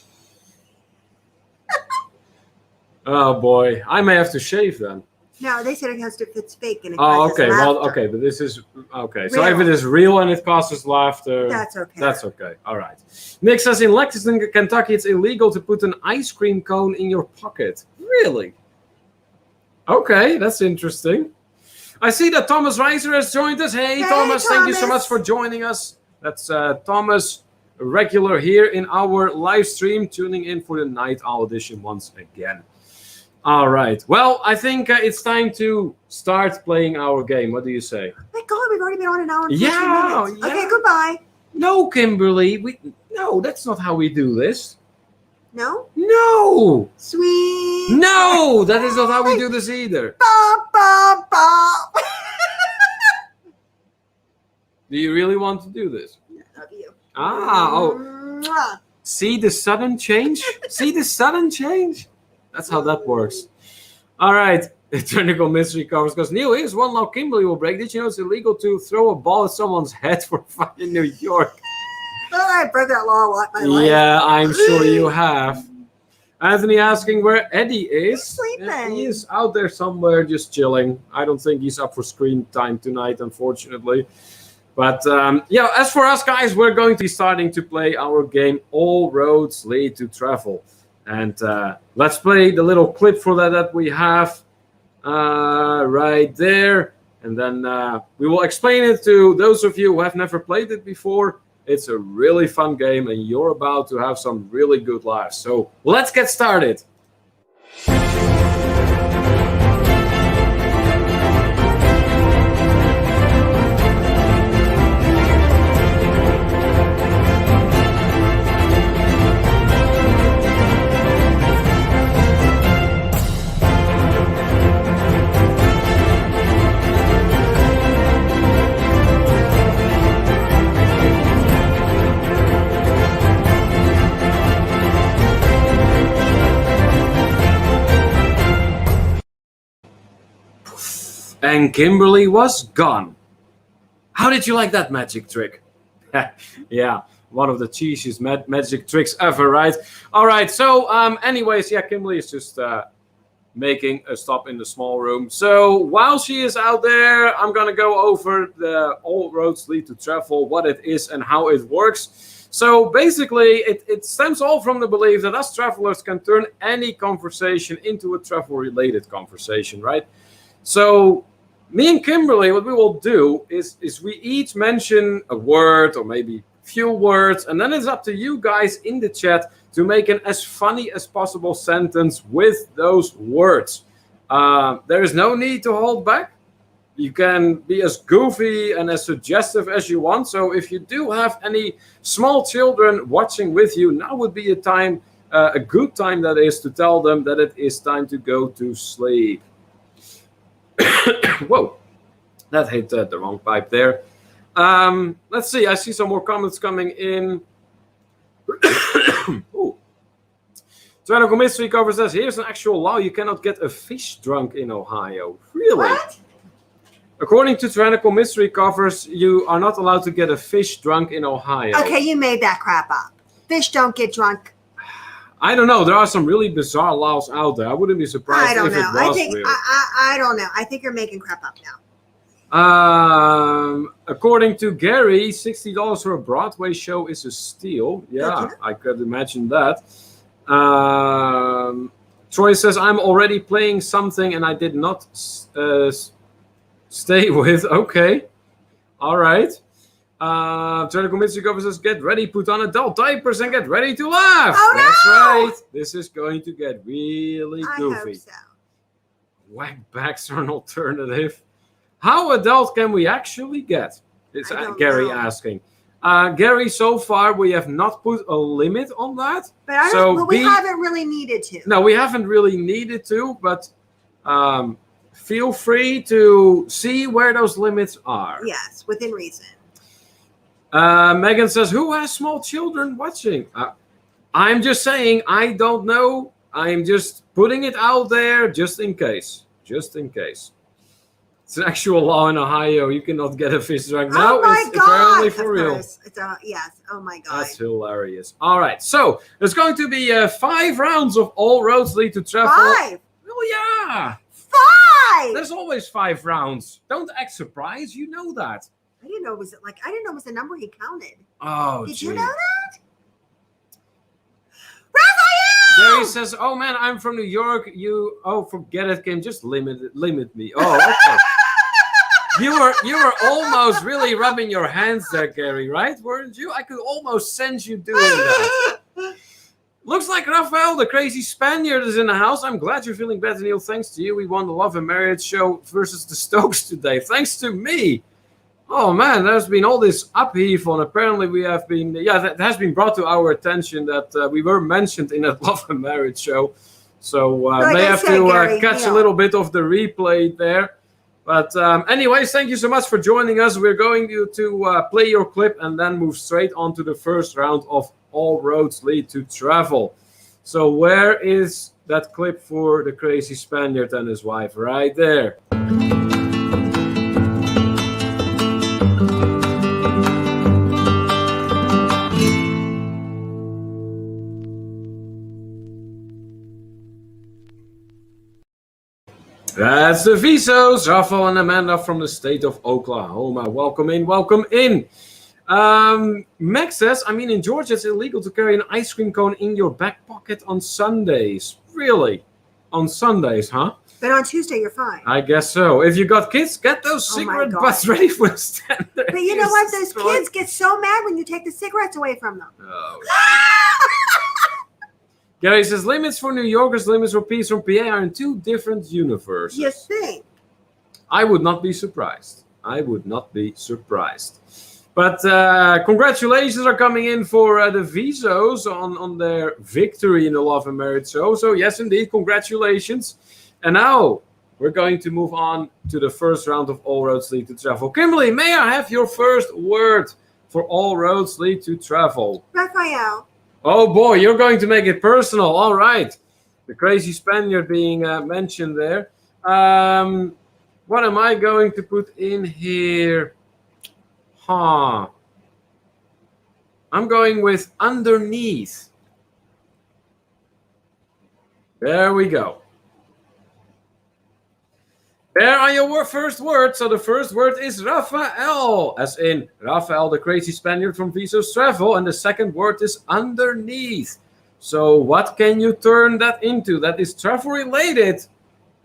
Speaker 1: Oh, boy. I may have to shave then.
Speaker 2: No, they said it has to, if it's fake and it
Speaker 1: causes
Speaker 2: okay.
Speaker 1: Laughter. Well, okay, but this is okay. Real. So if it is real and it causes laughter,
Speaker 2: that's okay.
Speaker 1: That's okay. All right. Nick says in Lexington, Kentucky, it's illegal to put an ice cream cone in your pocket. Really? Okay, that's interesting. I see that Thomas Reiser has joined us. Hey, Thomas, thank you so much for joining us. That's Thomas, a regular here in our live stream, tuning in for the Night Owl edition once again. All right. Well, I think it's time to start playing our game. What do you say?
Speaker 2: My God, we've already been on an hour and 15 minutes. Okay, goodbye.
Speaker 1: No, Kimberly. No, that's not how we do this.
Speaker 2: No?
Speaker 1: No!
Speaker 2: Sweet.
Speaker 1: No! That is not how we do this either.
Speaker 2: Bop, bop, bop.
Speaker 1: Do you really want to do this?
Speaker 2: I love you.
Speaker 1: Oh. See the sudden change? See the sudden change? That's how that works. All right. Technical mystery covers. Because Neil, here's one law Kimberly will break. Did you know it's illegal to throw a ball at someone's head for fun in New York?
Speaker 2: Oh, I broke that law a lot in my life.
Speaker 1: Yeah, I'm sure you have. Anthony asking where Eddie is.
Speaker 2: He's sleeping.
Speaker 1: He is out there somewhere just chilling. I don't think he's up for screen time tonight, unfortunately. But yeah, as for us guys, we're going to be starting to play our game All Roads Lead to Travel. And let's play the little clip for that we have right there. And then we will explain it to those of you who have never played it before. It's a really fun game, and you're about to have some really good laughs. So let's get started. And Kimberly was gone. How did you like that magic trick? Yeah, one of the cheesiest magic tricks ever, right? All right, so anyways, yeah, Kimberly is just making a stop in the small room. So while she is out there, I'm going to go over the All Roads Lead to Travel, what it is and how it works. So basically, it stems all from the belief that us travelers can turn any conversation into a travel-related conversation, right? So me and Kimberly, what we will do is we each mention a word or maybe a few words, and then it's up to you guys in the chat to make an as funny as possible sentence with those words. There is no need to hold back. You can be as goofy and as suggestive as you want. So if you do have any small children watching with you, now would be a good time that is, to tell them that it is time to go to sleep. Whoa, that hit the wrong pipe there. Let's see. I see some more comments coming in. Tyrannical Mystery Cover says, here's an actual law. You cannot get a fish drunk in Ohio. Really?
Speaker 2: What?
Speaker 1: According to Tyrannical Mystery Covers, you are not allowed to get a fish drunk in Ohio.
Speaker 2: Okay, you made that crap up. Fish don't get drunk.
Speaker 1: I don't know. There are some really bizarre laws out there. I wouldn't be surprised
Speaker 2: I don't
Speaker 1: if
Speaker 2: know.
Speaker 1: it was real.
Speaker 2: I don't know. I think you're making crap up now.
Speaker 1: According to Gary, $60 for a Broadway show is a steal. Yeah, I could imagine that. Troy says, I'm already playing something and I did not stay with. Okay. All right. Technical Mystery Cover says, get ready, put on adult diapers and get ready to laugh.
Speaker 2: Oh,
Speaker 1: That's
Speaker 2: no!
Speaker 1: right. This is going to get really goofy.
Speaker 2: I hope so.
Speaker 1: Whack backs are an alternative. How adult can we actually get? It's Gary asking. Gary, so far we have not put a limit on that.
Speaker 2: But we haven't really needed to.
Speaker 1: No, we haven't really needed to, but feel free to see where those limits are.
Speaker 2: Yes, within reason.
Speaker 1: Megan says, who has small children watching? I'm just saying, I don't know. I'm just putting it out there just in case. Just in case. It's an actual law in Ohio. You cannot get a fish drunk.
Speaker 2: Oh
Speaker 1: now.
Speaker 2: my
Speaker 1: It's apparently for real.
Speaker 2: It's, yes. Oh my God.
Speaker 1: That's hilarious. All right. So there's going to be 5 rounds of All Roads Lead to Travel.
Speaker 2: 5?
Speaker 1: Oh, yeah.
Speaker 2: 5?
Speaker 1: There's always 5 rounds. Don't act surprised. You know that.
Speaker 2: I didn't know it was the number he counted.
Speaker 1: Oh,
Speaker 2: Did
Speaker 1: gee.
Speaker 2: you know that? Raphael!
Speaker 1: Gary says, oh man, I'm from New York. Forget it, Kim. Just limit me. Oh, okay. You were almost really rubbing your hands there, Gary, right? Weren't you? I could almost sense you doing that. Looks like Raphael, the crazy Spaniard, is in the house. I'm glad you're feeling better, Neil. Thanks to you, we won the Love and Marriage show versus the Stokes today. Thanks to me. Oh man, there's been all this upheaval, and apparently we have been, that has been brought to our attention that we were mentioned in a Love and Marriage show. So may have to catch a little bit of the replay there. But anyways, thank you so much for joining us. We're going to play your clip and then move straight on to the first round of All Roads Lead to Travel. So where is that clip for the crazy Spaniard and his wife? Right there. That's the Visos, Rafael and Amanda from the state of Oklahoma. Welcome in, welcome in. Max says, in Georgia it's illegal to carry an ice cream cone in your back pocket on Sundays. Really? On Sundays, huh?
Speaker 2: But on Tuesday you're fine.
Speaker 1: I guess so. If you got kids, get those cigarette butts ready for the stand.
Speaker 2: But you know what? Those kids get so mad when you take the cigarettes away from them.
Speaker 1: Oh, Gary says, limits for New Yorkers, limits for Peace from PA are in two different universes.
Speaker 2: You think?
Speaker 1: I would not be surprised. But congratulations are coming in for the Visos on their victory in the Love and Marriage show. So yes, indeed, congratulations. And now we're going to move on to the first round of All Roads Lead to Travel. Kimberly, may I have your first word for All Roads Lead to Travel?
Speaker 2: Raphael.
Speaker 1: Oh boy, you're going to make it personal. All right. The crazy Spaniard being mentioned there. What am I going to put in here? I'm going with underneath. There we go. There are your first words. So the first word is Raphael, as in Raphael, the crazy Spaniard from Visos Travel. And the second word is underneath. So what can you turn that into? That is travel related,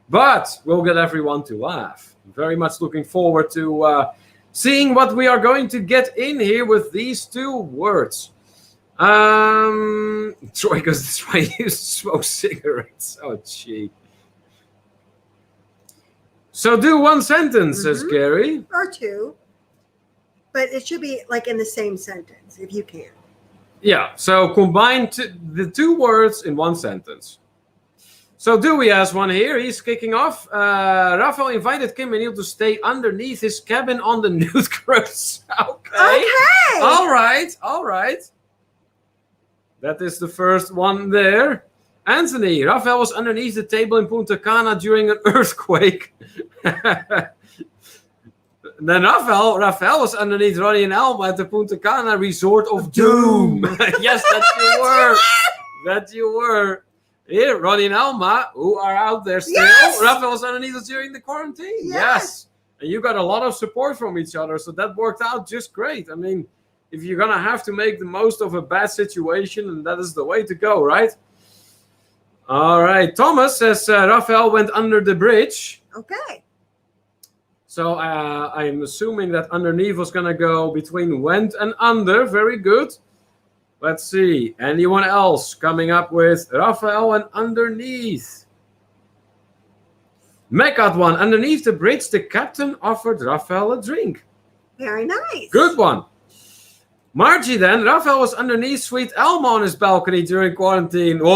Speaker 1: but we'll get everyone to laugh. Very much looking forward to seeing what we are going to get in here with these two words. Troy goes, this why you used to smoke cigarettes. Oh, gee. So do one sentence, says Gary.
Speaker 2: Or two. But it should be like in the same sentence, if you can.
Speaker 1: Yeah, so combine the two words in one sentence. So Dewey has one here. He's kicking off. Raphael invited Kim and Neil to stay underneath his cabin on the nude cruise. Okay. All right. That is the first one there. Anthony, Raphael was underneath the table in Punta Cana during an earthquake. Then Raphael was underneath Ronnie and Alma at the Punta Cana Resort of Doom. Yes, that you were. Here, Ronnie and Alma, who are out there still. Yes! Raphael was underneath us during the quarantine. Yes. And you got a lot of support from each other, so that worked out just great. If you're going to have to make the most of a bad situation, and that is the way to go, right? All right. Thomas says Raphael went under the bridge.
Speaker 2: Okay.
Speaker 1: So I'm assuming that underneath was going to go between went and under. Very good. Let's see. Anyone else coming up with Raphael and underneath? Mac got one. Underneath the bridge, the captain offered Raphael a drink.
Speaker 2: Very nice.
Speaker 1: Good one. Margie then. Raphael was underneath Sweet Elma on his balcony during quarantine. Whoa!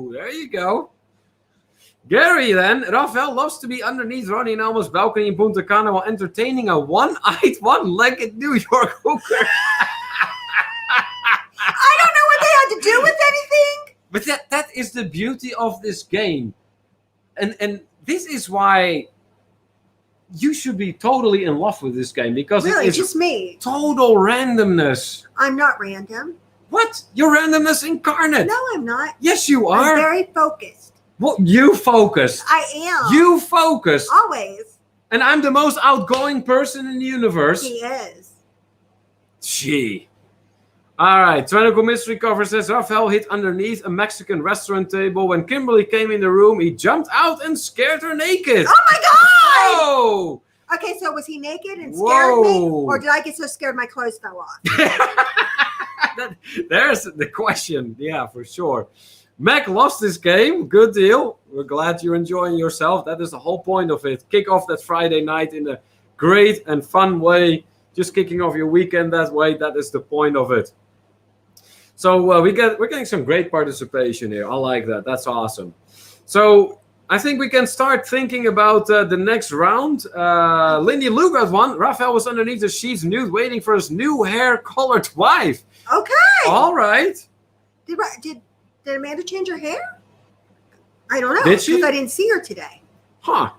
Speaker 1: Wow. There you go. Gary then. Raphael loves to be underneath Ronnie and Elma's balcony in Punta Cana while entertaining a one-eyed, one-legged New York hooker.
Speaker 2: I don't know what they had to do with anything.
Speaker 1: But that is the beauty of this game. And this is why you should be totally in love with this game, because
Speaker 2: really,
Speaker 1: it is
Speaker 2: just me.
Speaker 1: Total randomness.
Speaker 2: I'm not random.
Speaker 1: What? You're randomness incarnate.
Speaker 2: No, I'm not.
Speaker 1: Yes, you are.
Speaker 2: I'm very focused.
Speaker 1: Well, you focused.
Speaker 2: I am.
Speaker 1: You focused.
Speaker 2: Always.
Speaker 1: And I'm the most outgoing person in the universe.
Speaker 2: He is.
Speaker 1: Gee. All right. Tyrannical Mystery Cover says Raphael hid underneath a Mexican restaurant table. When Kimberly came in the room, he jumped out and scared her naked.
Speaker 2: Oh, my God.
Speaker 1: Oh.
Speaker 2: Okay, so was he naked and scared me? Or did I get so scared my clothes fell off?
Speaker 1: There's the question. Yeah, for sure. Mac lost this game. Good deal. We're glad you're enjoying yourself. That is the whole point of it. Kick off that Friday night in a great and fun way, just kicking off your weekend that way. That is the point of it. So we're getting some great participation here. I like that. That's awesome. So I think we can start thinking about the next round. Lindy Lou got one. Raphael was underneath the sheets, nude, waiting for his new hair-colored wife.
Speaker 2: Okay.
Speaker 1: All right.
Speaker 2: Did Amanda change her hair? I don't know.
Speaker 1: Did she?
Speaker 2: Because I didn't see her today.
Speaker 1: Huh.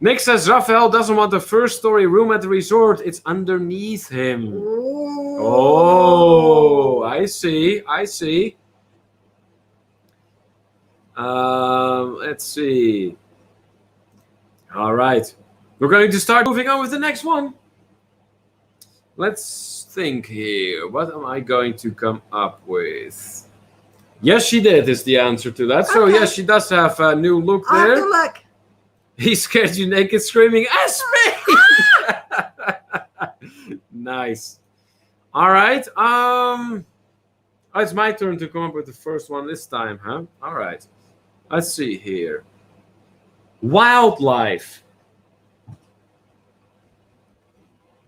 Speaker 1: Nick says Raphael doesn't want the first-story room at the resort. It's underneath him.
Speaker 2: Ooh.
Speaker 1: Oh, I see. Let's see. All right. We're going to start moving on with the next one. Let's think here. What am I going to come up with? Yes, she did is the answer to that. So,
Speaker 2: Okay.
Speaker 1: yes, she does have a new look
Speaker 2: I'll have
Speaker 1: there.
Speaker 2: to look.
Speaker 1: He scared you naked, screaming, "Esme!" Nice. All right. It's my turn to come up with the first one this time, huh? All right. Let's see here. Wildlife.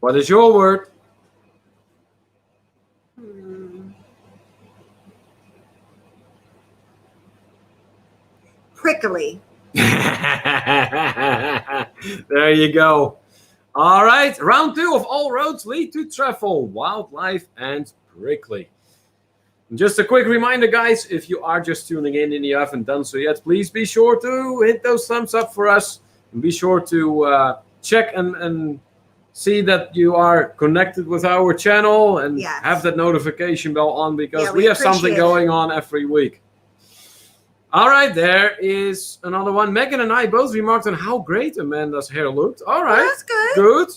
Speaker 1: What is your word?
Speaker 2: Prickly.
Speaker 1: There you go. All right. Round 2 of All Roads Lead to Travel. Wildlife and prickly. Just a quick reminder, guys, if you are just tuning in and you haven't done so yet, please be sure to hit those thumbs up for us. And be sure to check and see that you are connected with our channel and
Speaker 2: Yes.
Speaker 1: have that notification bell on because
Speaker 2: Yeah,
Speaker 1: we
Speaker 2: we
Speaker 1: have something
Speaker 2: appreciate
Speaker 1: going on every week. All right, there is another one. Megan and I both remarked on how great Amanda's hair looked. All right.
Speaker 2: Well, that's good.
Speaker 1: Good.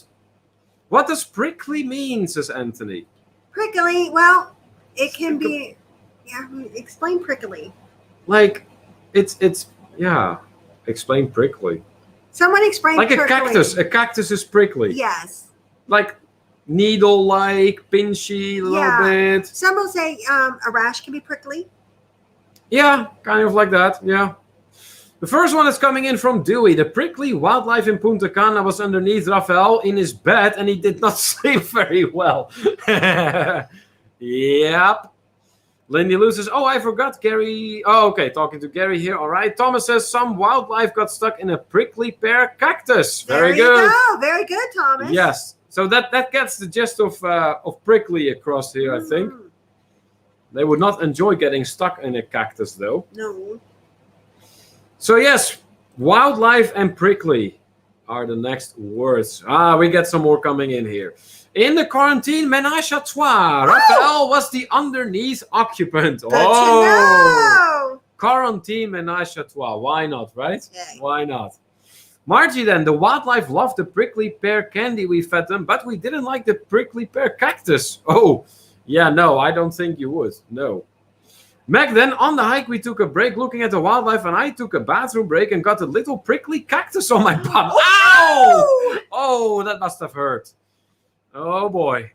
Speaker 1: What does prickly mean, says Anthony?
Speaker 2: Prickly. Well, it can be. Yeah, explain prickly.
Speaker 1: Like, it's explain prickly.
Speaker 2: Someone explain
Speaker 1: Like
Speaker 2: prickly.
Speaker 1: a cactus. A cactus is prickly.
Speaker 2: Yes.
Speaker 1: Like needle-like, pinchy a little bit.
Speaker 2: Some will say a rash can be prickly.
Speaker 1: Yeah, kind of like that. Yeah. The first one is coming in from Dewey. The prickly wildlife in Punta Cana was underneath Raphael in his bed and he did not sleep very well. Yep. Lindy Lou says, oh, I forgot Gary. Oh, okay. Talking to Gary here. All right. Thomas says some wildlife got stuck in a prickly pear cactus. Very good.
Speaker 2: There you go. Very good, Thomas.
Speaker 1: Yes. So that gets the gist of prickly across here, I think. They would not enjoy getting stuck in a cactus, though.
Speaker 2: No.
Speaker 1: So, yes, wildlife and prickly are the next words. We get some more coming in here. In the quarantine menage a trois, Raphael was the underneath occupant.
Speaker 2: Good to know.
Speaker 1: Quarantine menage a trois. Why not, right?
Speaker 2: Yay.
Speaker 1: Why not? Margie, then, the wildlife loved the prickly pear candy we fed them, but we didn't like the prickly pear cactus. Oh, yeah, no, I don't think you would. No. Meg, then, on the hike, we took a break looking at the wildlife, and I took a bathroom break and got a little prickly cactus on my butt. Ow! Oh, that must have hurt. Oh, boy.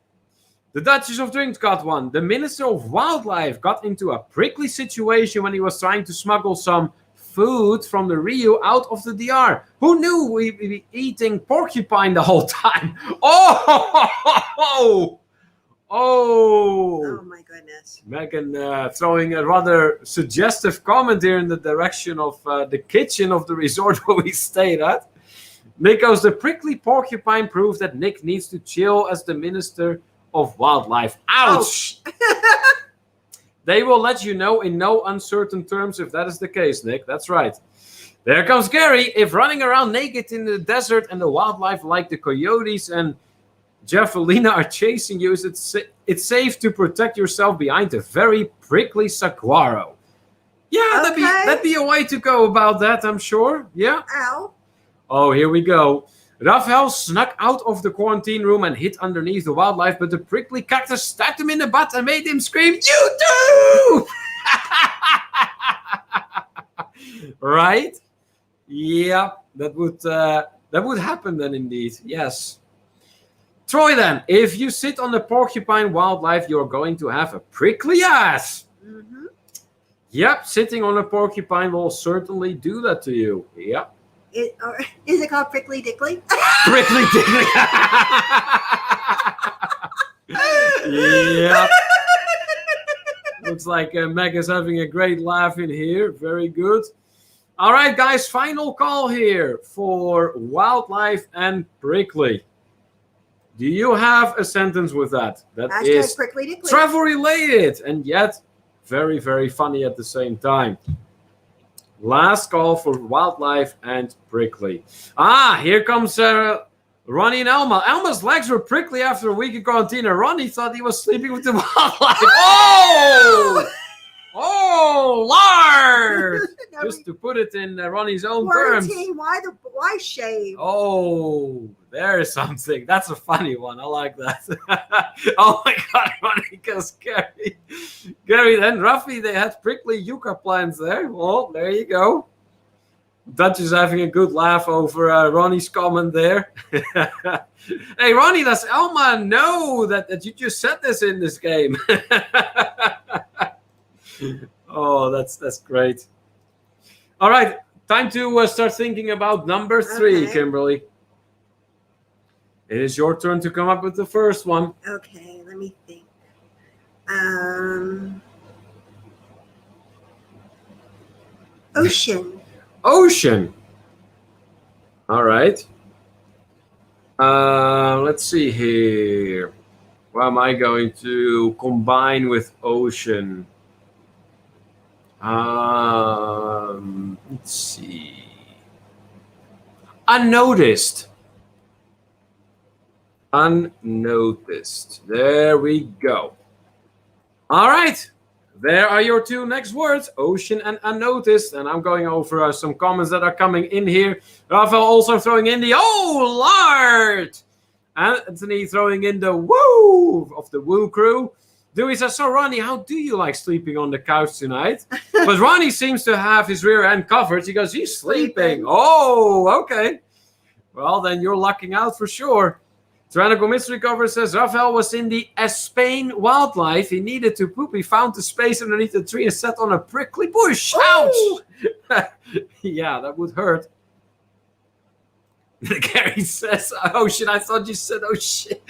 Speaker 1: The Duchess of Drinks got one. The Minister of Wildlife got into a prickly situation when he was trying to smuggle some food from the Rio out of the DR. Who knew we'd be eating porcupine the whole time? Oh!
Speaker 2: Oh my goodness.
Speaker 1: Megan throwing a rather suggestive comment here in the direction of the kitchen of the resort where we stayed at. Nick goes, the prickly porcupine proves that Nick needs to chill as the Minister of Wildlife. Ouch! They will let you know in no uncertain terms if that is the case, Nick. That's right. There comes Gary. If running around naked in the desert and the wildlife like the coyotes and Javelina are chasing you, it's safe to protect yourself behind a very prickly saguaro. Yeah,
Speaker 2: Okay.
Speaker 1: that'd be a way to go about that, I'm sure. Yeah.
Speaker 2: Ow.
Speaker 1: Oh, here we go. Raphael snuck out of the quarantine room and hid underneath the wildlife, but the prickly cactus stabbed him in the butt and made him scream, "You too!" Right? Yeah, that would happen then indeed. Yes. Troy, then, if you sit on the porcupine wildlife, you're going to have a prickly ass.
Speaker 2: Mm-hmm.
Speaker 1: Yep, sitting on a porcupine will certainly do that to you. Yep.
Speaker 2: Or is it called Prickly Dickly?
Speaker 1: Prickly Dickly. Yeah. Looks like Meg is having a great laugh in here. Very good. All right, guys, final call here for wildlife and prickly. Do you have a sentence with that? That
Speaker 2: Hashtag
Speaker 1: is
Speaker 2: Prickly Dickly.
Speaker 1: travel related and yet very, very funny at the same time. Last call for wildlife and prickly. Here comes Ronnie and Elma. Elma's legs were prickly after a week in quarantine, and Ronnie thought he was sleeping with the wildlife. Oh! Oh, Lord! Just to put it in Ronnie's own terms.
Speaker 2: Quarantine, why shave?
Speaker 1: Oh, there's something. That's a funny one. I like that. Oh my God, Ronnie, because Gary and Rafi, they had prickly yucca plants there. Well, there you go. Dutch is having a good laugh over Ronnie's comment there. Hey, Ronnie, does Elma know that you just said this in this game? Oh, that's great. All right, time to start thinking about number 3,
Speaker 2: Okay.
Speaker 1: Kimberly. It is your turn to come up with the first one.
Speaker 2: Okay, let me think. Ocean.
Speaker 1: Ocean. All right. Let's see here. What am I going to combine with ocean? Let's see. Unnoticed. Unnoticed. There we go. All right. There are your 2 next words, ocean and unnoticed. And I'm going over some comments that are coming in here. Rafael also throwing in the, oh, Lord. Anthony throwing in the woo of the woo crew. Dewey says, so Ronnie, how do you like sleeping on the couch tonight? But Ronnie seems to have his rear end covered. He goes, he's sleeping. Oh, okay. Well, then you're lucking out for sure. Tyrannical Mystery Cover says, Rafael was in the Spain wildlife. He needed to poop. He found the space underneath the tree and sat on a prickly bush. Ouch! Yeah, that would hurt. Gary says, oh shit, I thought you said, oh shit.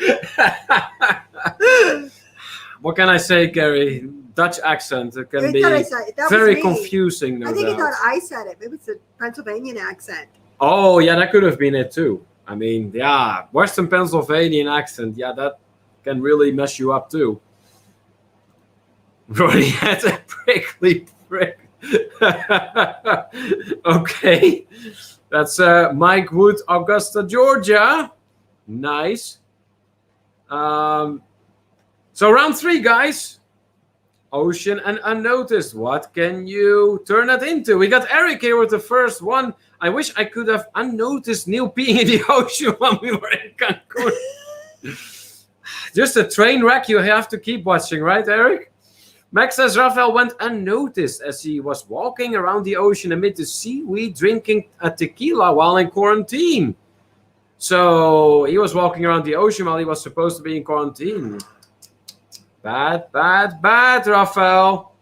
Speaker 1: What can I say, Gary? Dutch accent. It can be very confusing. No
Speaker 2: I think
Speaker 1: doubt.
Speaker 2: he thought I said it. Maybe it's a Pennsylvanian accent.
Speaker 1: Oh, yeah, that could have been it too. I mean, yeah, Western Pennsylvanian accent. Yeah, that can really mess you up too. Ronnie had a prickly prick. Okay. That's Mike Wood, Augusta, Georgia. Nice. So round 3, guys. Ocean and unnoticed. What can you turn that into? We got Eric here with the first one. I wish I could have unnoticed Neil peeing in the ocean when we were in Cancun. Just a train wreck you have to keep watching, right, Eric? Max says Rafael went unnoticed as he was walking around the ocean amid the seaweed drinking a tequila while in quarantine. So he was walking around the ocean while he was supposed to be in quarantine. Bad, bad, bad, Rafael.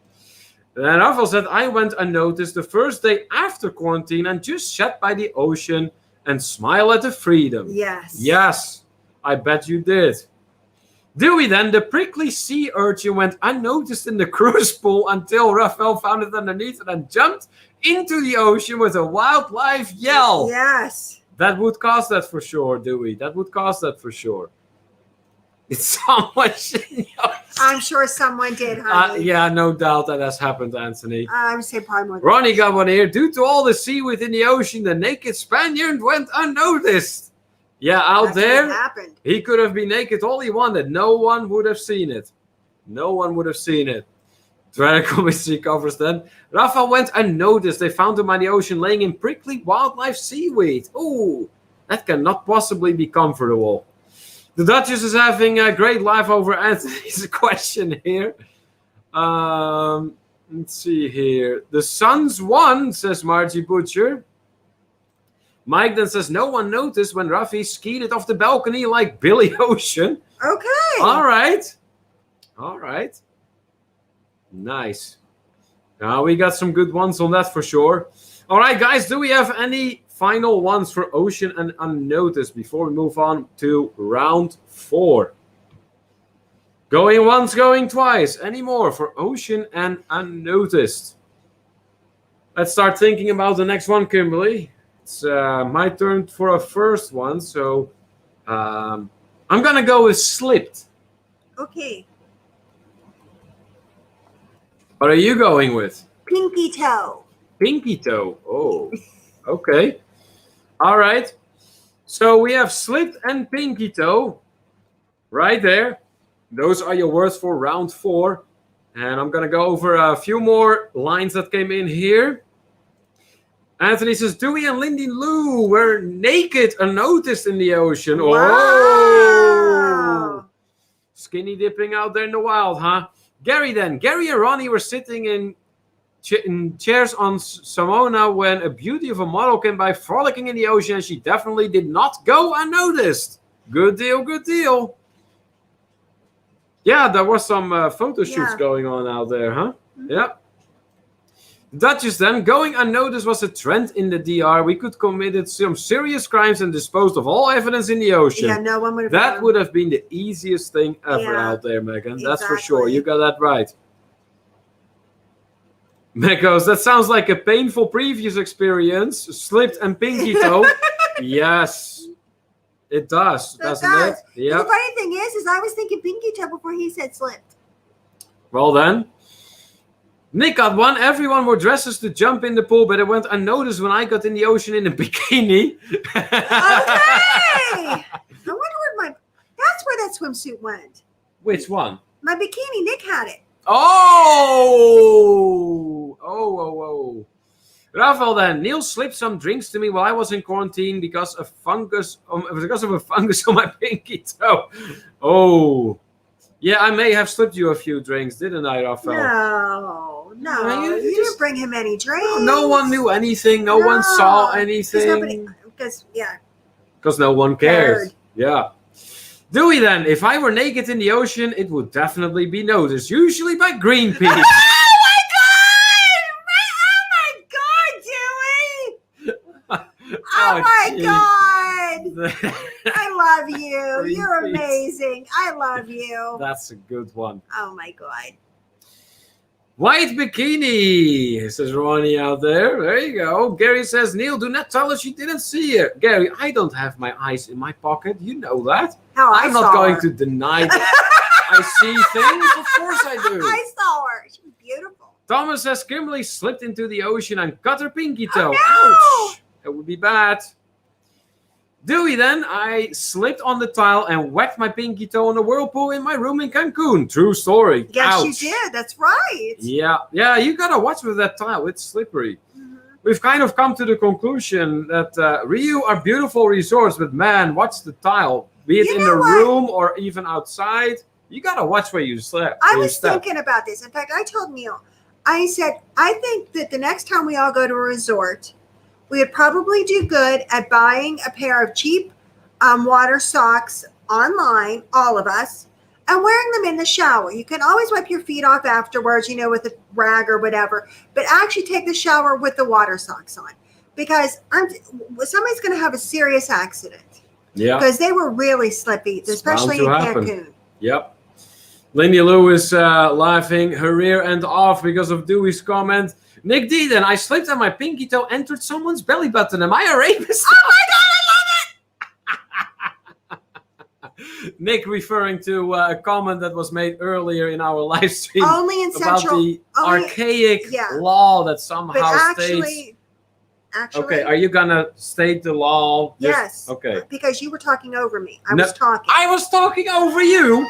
Speaker 1: Then Rafael said, I went unnoticed the first day after quarantine and just sat by the ocean and smile at the freedom.
Speaker 2: Yes.
Speaker 1: Yes, I bet you did. Dewey then, the prickly sea urchin went unnoticed in the cruise pool until Rafael found it underneath it and jumped into the ocean with a wildlife yell.
Speaker 2: Yes.
Speaker 1: That would cause that for sure, Dewey. That would cause that for sure. It's someone.
Speaker 2: I'm sure someone did, honey.
Speaker 1: Yeah, no doubt that has happened, Anthony.
Speaker 2: I would say probably more than
Speaker 1: Ronnie got one here. Due to all the seaweed in the ocean, the naked Spaniard went unnoticed. Yeah, out there,
Speaker 2: happened.
Speaker 1: he could have been naked all he wanted. No one would have seen it. No one would have seen it. Tyrannical Mystery covers then. Rafa went unnoticed. They found him by the ocean laying in prickly wildlife seaweed. Ooh, that cannot possibly be comfortable. The Duchess is having a great laugh over Anthony's question here. Let's see here. The Suns won, says Margie Butcher. Mike then says, no one noticed when Rafi skied it off the balcony like Billy Ocean.
Speaker 2: Okay.
Speaker 1: All right. All right. Nice. Now we got some good ones on that for sure. All right, guys, do we have any final ones for ocean and unnoticed before we move on to round 4. Going once, going twice. Any more for ocean and unnoticed? Let's start thinking about the next one, Kimberly. It's my turn for a first one, so I'm going to go with slipped.
Speaker 2: Okay.
Speaker 1: What are you going with?
Speaker 2: Pinky toe.
Speaker 1: Pinky toe. Oh, okay. All right. So we have slipped and pinky toe right there. Those are your words for round 4. And I'm going to go over a few more lines that came in here. Anthony says, Dewey and Lindy Lou were naked unnoticed in the ocean.
Speaker 2: Wow.
Speaker 1: Oh! Skinny dipping out there in the wild, huh? Gary then. Gary and Ronnie were sitting in chairs on Samona when a beauty of a model came by frolicking in the ocean, and she definitely did not go unnoticed. Good deal, good deal. Yeah, there was some photo shoots going on out there, huh? Mm-hmm. Yeah. Duchess then, going unnoticed was a trend in the DR. We could committed some serious crimes and disposed of all evidence in the ocean.
Speaker 2: Yeah, no one would have.
Speaker 1: That would have been the easiest thing ever out there, Megan. Exactly. That's for sure. You got that right. Meg goes, that sounds like a painful previous experience. Slipped and pinky toe. Yes, it does, doesn't it?
Speaker 2: Yeah. The funny thing is I was thinking pinky toe before he said slipped.
Speaker 1: Well then. Nick got one. Everyone wore dresses to jump in the pool, but it went unnoticed when I got in the ocean in a bikini.
Speaker 2: Okay. I wonder where that's where that swimsuit went.
Speaker 1: Which one?
Speaker 2: My bikini. Nick had it.
Speaker 1: Oh. Rafael then. Neil slipped some drinks to me while I was in quarantine because of a fungus on my pinky toe. Oh. Yeah, I may have slipped you a few drinks, didn't I, Rafael?
Speaker 2: No, you didn't bring him any drinks.
Speaker 1: No one knew anything. No one saw anything.
Speaker 2: Because
Speaker 1: no one cared. Yeah. Dewey then, if I were naked in the ocean, it would definitely be noticed, usually by Greenpeace.
Speaker 2: Oh my God, I love you. You're amazing. I love you.
Speaker 1: That's a good one.
Speaker 2: Oh my God.
Speaker 1: White bikini, says Ronnie out there. There you go. Gary says, Neil, do not tell us you didn't see it. Gary, I don't have my eyes in my pocket. You know that. I'm not going to deny that. I see things. Of course I do.
Speaker 2: I saw her. She was beautiful.
Speaker 1: Thomas says, Kimberly slipped into the ocean and cut her pinky toe.
Speaker 2: Oh, no.
Speaker 1: Ouch. That would be bad. Dewey then, I slipped on the tile and whacked my pinky toe on the whirlpool in my room in Cancun. True story.
Speaker 2: Yes,
Speaker 1: Ouch.
Speaker 2: you did. That's right.
Speaker 1: Yeah, you gotta watch with that tile. It's slippery. Mm-hmm. We've kind of come to the conclusion that Rio are beautiful resorts, but man, watch the tile. Be it in the room or even outside. You gotta watch where you sleep.
Speaker 2: I was thinking about this. In fact, I told Neil, I said, I think that the next time we all go to a resort, we would probably do good at buying a pair of cheap water socks online, all of us, and wearing them in the shower. You can always wipe your feet off afterwards, with a rag or whatever, but actually take the shower with the water socks on, because somebody's going to have a serious accident.
Speaker 1: Yeah.
Speaker 2: Because they were really slippy, especially in Cancun.
Speaker 1: Yep. Lindy Lou is laughing her rear end off because of Dewey's comment. Nick D, then I slipped and my pinky toe entered someone's belly button. Am I a rapist?
Speaker 2: Oh my God, I love
Speaker 1: it! Nick referring to a comment that was made earlier in our live stream
Speaker 2: only in
Speaker 1: about the archaic law that somehow states.
Speaker 2: Actually,
Speaker 1: okay, are you gonna state the law?
Speaker 2: Yes.
Speaker 1: Okay.
Speaker 2: Because you were talking over me. I was talking.
Speaker 1: I was talking over you.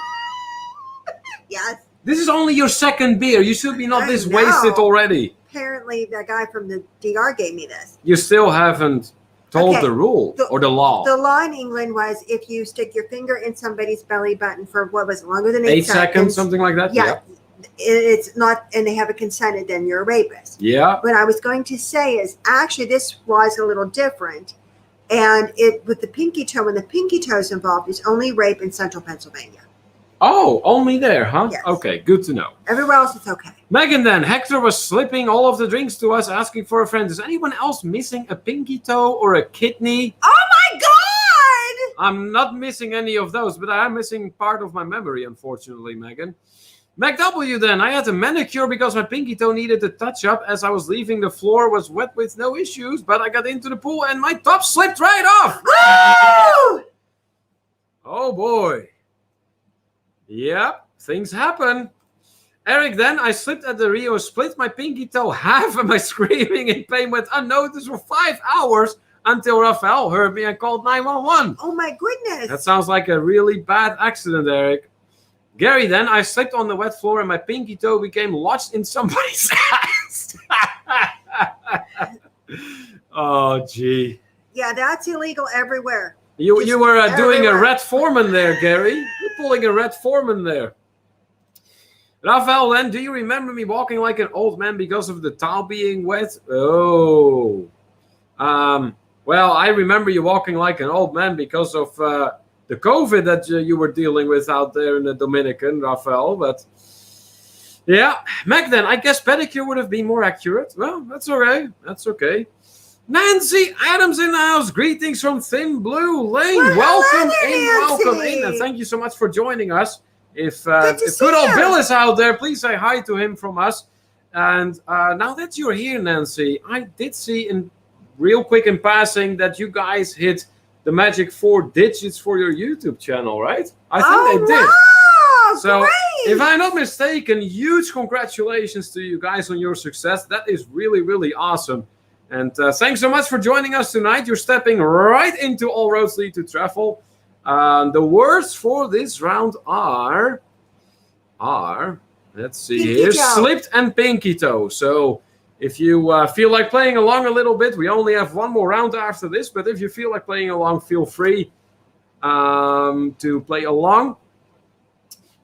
Speaker 2: Yes.
Speaker 1: This is only your second beer. You should be not this wasted already.
Speaker 2: Apparently, that guy from the DR gave me this.
Speaker 1: You still haven't told the rule or the law.
Speaker 2: The law in England was if you stick your finger in somebody's belly button for what was it, longer than
Speaker 1: 8 seconds, something like that.
Speaker 2: Yeah. It's not, and they haven't consented, then you're a rapist.
Speaker 1: Yeah.
Speaker 2: What I was going to say is actually this was a little different, and it with the pinky toe, when the pinky toe is involved, it's only rape in central Pennsylvania.
Speaker 1: Oh, only there, huh?
Speaker 2: Yes.
Speaker 1: Okay, good to know.
Speaker 2: Everywhere else, it's okay.
Speaker 1: Megan then, Hector was slipping all of the drinks to us, asking for a friend. Is anyone else missing a pinky toe or a kidney?
Speaker 2: Oh my God!
Speaker 1: I'm not missing any of those, but I am missing part of my memory, unfortunately, Megan. MacW then, I had a manicure because my pinky toe needed a touch-up. As I was leaving, the floor was wet with no issues, but I got into the pool and my top slipped right off.
Speaker 2: Woo!
Speaker 1: Oh boy. Yep, things happen. Eric then, I slipped at the Rio, split my pinky toe half, and my screaming in pain went unnoticed for 5 hours until Raphael heard me and called 911.
Speaker 2: Oh my goodness.
Speaker 1: That sounds like a really bad accident, Eric. Gary then, I slipped on the wet floor and my pinky toe became lodged in somebody's ass. Oh, gee.
Speaker 2: Yeah, that's illegal everywhere.
Speaker 1: You were doing a
Speaker 2: everywhere.
Speaker 1: Red Foreman there, Gary. You're pulling a Red Foreman there. Raphael then, do you remember me walking like an old man because of the towel being wet? Oh. Well, I remember you walking like an old man because of the COVID that you were dealing with out there in the Dominican, Raphael. But yeah, Mac then, I guess pedicure would have been more accurate. Well, that's okay. That's okay. Nancy Adams in the house. Greetings from Thin Blue Lane.
Speaker 2: Well,
Speaker 1: welcome
Speaker 2: hello,
Speaker 1: in,
Speaker 2: Nancy.
Speaker 1: welcome in. And thank you so much for joining us. If
Speaker 2: Good to see
Speaker 1: good old
Speaker 2: you.
Speaker 1: Bill is out there, please say hi to him from us. And now that you're here, Nancy, I did see real quick in passing that you guys hit the magic 4 digits for your YouTube channel, right? I think they did.
Speaker 2: Wow,
Speaker 1: So,
Speaker 2: great.
Speaker 1: if I'm not mistaken, huge congratulations to you guys on your success. That is really, really awesome. And thanks so much for joining us tonight. You're stepping right into All Roads Lead to Travel. The words for this round are let's see
Speaker 2: Pinky
Speaker 1: here,
Speaker 2: toe.
Speaker 1: slipped and pinky toe. So if you feel like playing along a little bit, we only have one more round after this, but if you feel like playing along, feel free to play along.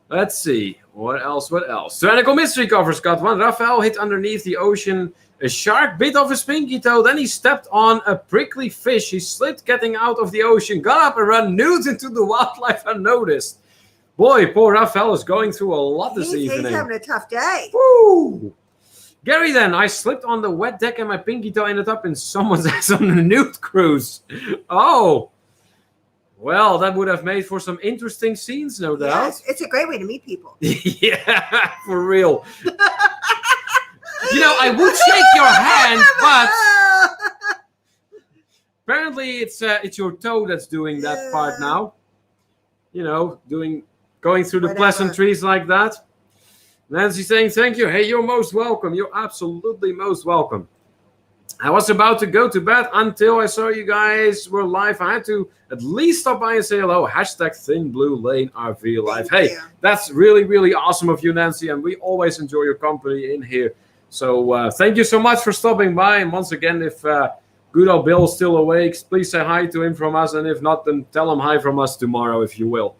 Speaker 1: Let's see, what else? Tyrannical Mystery Covers got one. Raphael hit underneath the ocean. A shark bit off his pinky toe. Then he stepped on a prickly fish. He slipped getting out of the ocean, got up and ran nude into the wildlife unnoticed. Boy, poor Raphael is going through a lot this evening.
Speaker 2: He's having a tough day.
Speaker 1: Woo! Gary then, I slipped on the wet deck and my pinky toe ended up in someone's ass on a nude cruise. Oh, well, that would have made for some interesting scenes, no doubt.
Speaker 2: Yes, it's a great way to meet people.
Speaker 1: Yeah, for real. You know, I would shake your hand, but apparently it's your toe that's doing that part now. You know, going through the
Speaker 2: Whatever.
Speaker 1: pleasantries like that. Nancy saying thank you. Hey, you're most welcome. You're absolutely most welcome. I was about to go to bed until I saw you guys were live. I had to at least stop by and say hello. Hashtag Thin Blue Lane RV Live.
Speaker 2: Thank
Speaker 1: Hey,
Speaker 2: you.
Speaker 1: that's really, really awesome of you, Nancy. And we always enjoy your company in here. So thank you so much for stopping by. And once again, if good old Bill's still awake, please say hi to him from us. And if not, then tell him hi from us tomorrow, if you will.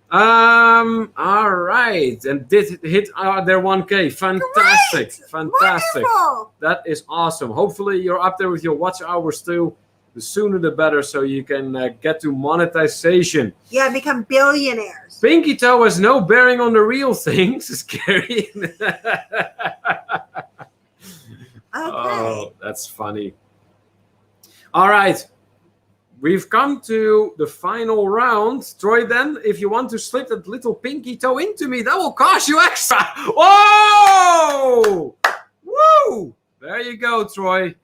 Speaker 1: All right. And did hit their 1K. Fantastic.
Speaker 2: Great.
Speaker 1: Fantastic.
Speaker 2: Wonderful.
Speaker 1: That is awesome. Hopefully you're up there with your watch hours too. The sooner the better, so you can get to monetization.
Speaker 2: Yeah, become billionaires.
Speaker 1: Pinky toe has no bearing on the real things. It's scary.
Speaker 2: Okay.
Speaker 1: Oh, that's funny. All right. We've come to the final round. Troy, then, if you want to slip that little pinky toe into me, that will cost you extra. Whoa! Woo! There you go, Troy.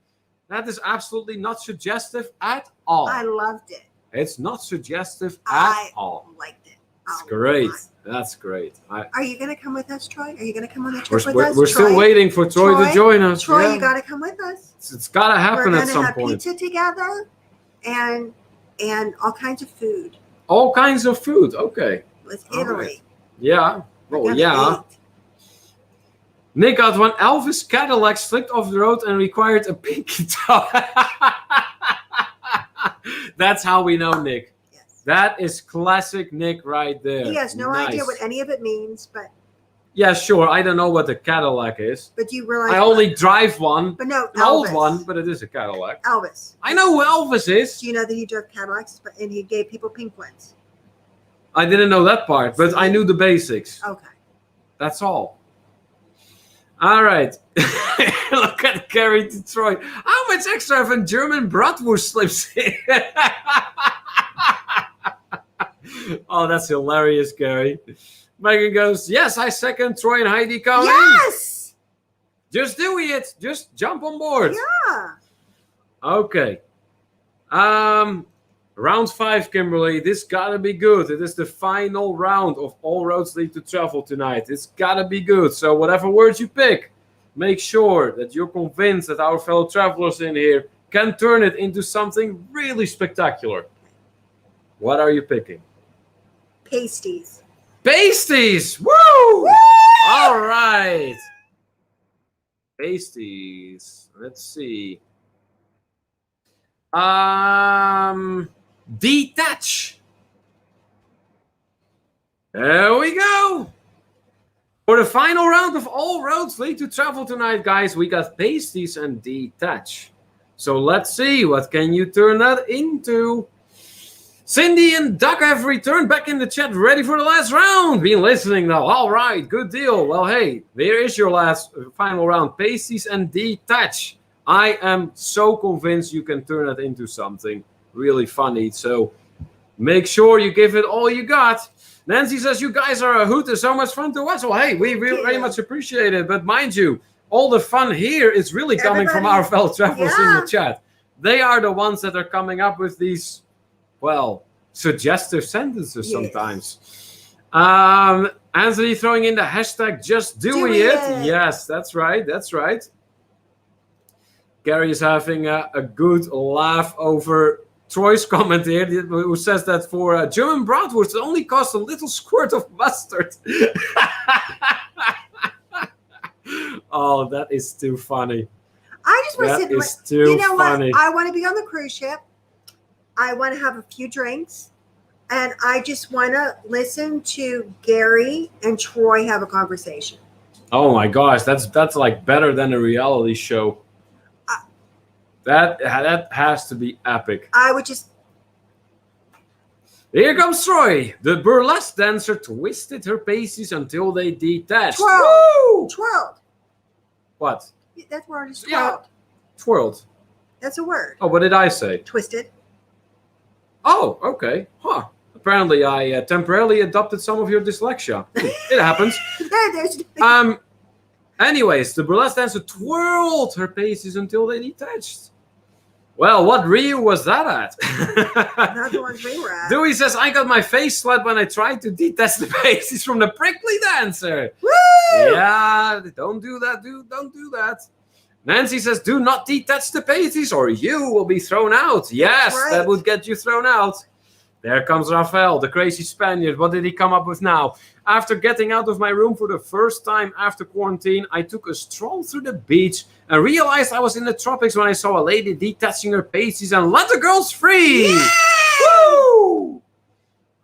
Speaker 1: That is absolutely not suggestive at all.
Speaker 2: I loved it.
Speaker 1: It's not suggestive
Speaker 2: I
Speaker 1: at all.
Speaker 2: liked it.
Speaker 1: That's
Speaker 2: Oh,
Speaker 1: great.
Speaker 2: my.
Speaker 1: That's great.
Speaker 2: Are you going to come with us, Troy? Are you going to come on the trip with
Speaker 1: We're
Speaker 2: us?
Speaker 1: still
Speaker 2: Troy?
Speaker 1: waiting for Troy to join us.
Speaker 2: Troy,
Speaker 1: Yeah.
Speaker 2: you got to come with us.
Speaker 1: It's got to
Speaker 2: We're
Speaker 1: happen
Speaker 2: going
Speaker 1: at
Speaker 2: to
Speaker 1: some
Speaker 2: have
Speaker 1: point.
Speaker 2: pizza together and all kinds of food
Speaker 1: All kinds of food. Okay.
Speaker 2: with
Speaker 1: All
Speaker 2: Italy.
Speaker 1: right. Yeah.
Speaker 2: We're
Speaker 1: Well,
Speaker 2: gonna
Speaker 1: yeah.
Speaker 2: eat.
Speaker 1: Nick got one. Elvis Cadillac slipped off the road and required a pinky toe. That's how we know Nick.
Speaker 2: Yes.
Speaker 1: That is classic Nick right there.
Speaker 2: He has no
Speaker 1: Nice.
Speaker 2: idea what any of it means, but
Speaker 1: Yeah, sure. I don't know what a Cadillac is.
Speaker 2: you realize.
Speaker 1: I only drive one.
Speaker 2: But no,
Speaker 1: An old
Speaker 2: Elvis.
Speaker 1: one, but it is a Cadillac.
Speaker 2: Elvis.
Speaker 1: I know who Elvis is.
Speaker 2: Do you know that he drove Cadillacs and he gave people pink ones?
Speaker 1: I didn't know that part, but I knew the basics.
Speaker 2: Okay.
Speaker 1: That's all. All right. Look at Gary Detroit. How much extra have a German bratwurst slips in? Oh, that's hilarious, Gary. Megan goes, yes, I second Troy and Heidi coming.
Speaker 2: Yes.
Speaker 1: Just do it. Just jump on board.
Speaker 2: Yeah.
Speaker 1: Okay. Round 5, Kimberly. This gotta be good. It is the final round of All Roads Lead to Travel tonight. It's gotta be good. So whatever words you pick, make sure that you're convinced that our fellow travelers in here can turn it into something really spectacular. What are you picking?
Speaker 2: Pasties.
Speaker 1: Pasties! Woo!
Speaker 2: Woo!
Speaker 1: All right. Pasties. Let's see. Detach. There we go. For the final round of All Roads Lead to Travel tonight, guys, we got pasties and detach. So let's see, what can you turn that into? Cindy and Doug have returned back in the chat, ready for the last round. Been listening now. All right, good deal. Well, hey, there is your last final round, pasties and detach. I am so convinced you can turn it into something really funny. So make sure you give it all you got. Nancy says, you guys are a hoot. It's so much fun to watch. Well, hey, we very much appreciate it. But mind you, all the fun here is really coming from our fellow travelers in the chat. They are the ones that are coming up with these, well, suggestive sentences sometimes. Anthony throwing in the hashtag just doing it. Yes, that's right. That's right. Gary is having a good laugh over Troy's comment here, who says that for German bratwurst, it only costs a little squirt of mustard. Oh, that is too funny.
Speaker 2: I just want to
Speaker 1: That
Speaker 2: sit.
Speaker 1: is too
Speaker 2: You know
Speaker 1: funny.
Speaker 2: what? I want to be on the cruise ship. I want to have a few drinks, and I just want to listen to Gary and Troy have a conversation.
Speaker 1: Oh my gosh, that's like better than a reality show. That has to be epic.
Speaker 2: I would just.
Speaker 1: Here comes Troy. The burlesque dancer twisted her pasties until they detached.
Speaker 2: Twirled. Twirled.
Speaker 1: What?
Speaker 2: That's word is twirled.
Speaker 1: Yeah. Twirled.
Speaker 2: That's a word.
Speaker 1: Oh, what did I say?
Speaker 2: Twisted.
Speaker 1: Oh, okay. Huh. Apparently, I temporarily adopted some of your dyslexia. It happens. Anyways, the burlesque dancer twirled her pasties until they detached. Well, what Rio was that at?
Speaker 2: Not the ones we were at.
Speaker 1: Dewey says, I got my face slapped when I tried to detach the pasties from the prickly dancer.
Speaker 2: Woo!
Speaker 1: Yeah, don't do that, dude. Don't do that. Nancy says, do not detach the pasties or you will be thrown out. Yes,
Speaker 2: right.
Speaker 1: That would get you thrown out. There comes Rafael, the crazy Spaniard. What did he come up with now? After getting out of my room for the first time after quarantine, I took a stroll through the beach and realized I was in the tropics when I saw a lady detaching her pasties and let the girls free.
Speaker 2: Yay!
Speaker 1: Woo!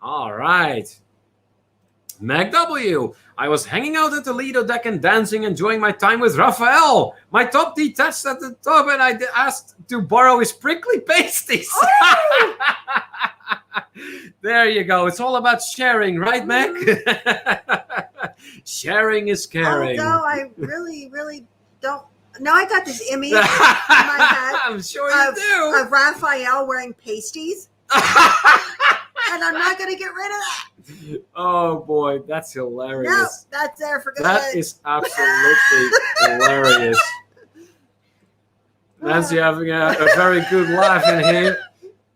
Speaker 1: All right. Meg W. I was hanging out at the Lido deck and dancing, enjoying my time with Rafael. My top detached at the top and I asked to borrow his prickly pasties.
Speaker 2: Oh!
Speaker 1: There you go. It's all about sharing, right, Meg? Sharing is caring.
Speaker 2: Oh, no, I really, really don't. Now I got this image in my head.
Speaker 1: I'm sure you do.
Speaker 2: Of Raphael wearing pasties. And I'm not going to get rid of that.
Speaker 1: Oh, boy. That's hilarious.
Speaker 2: No, that's there for good.
Speaker 1: That is absolutely hilarious. Nancy having a very good laugh in here.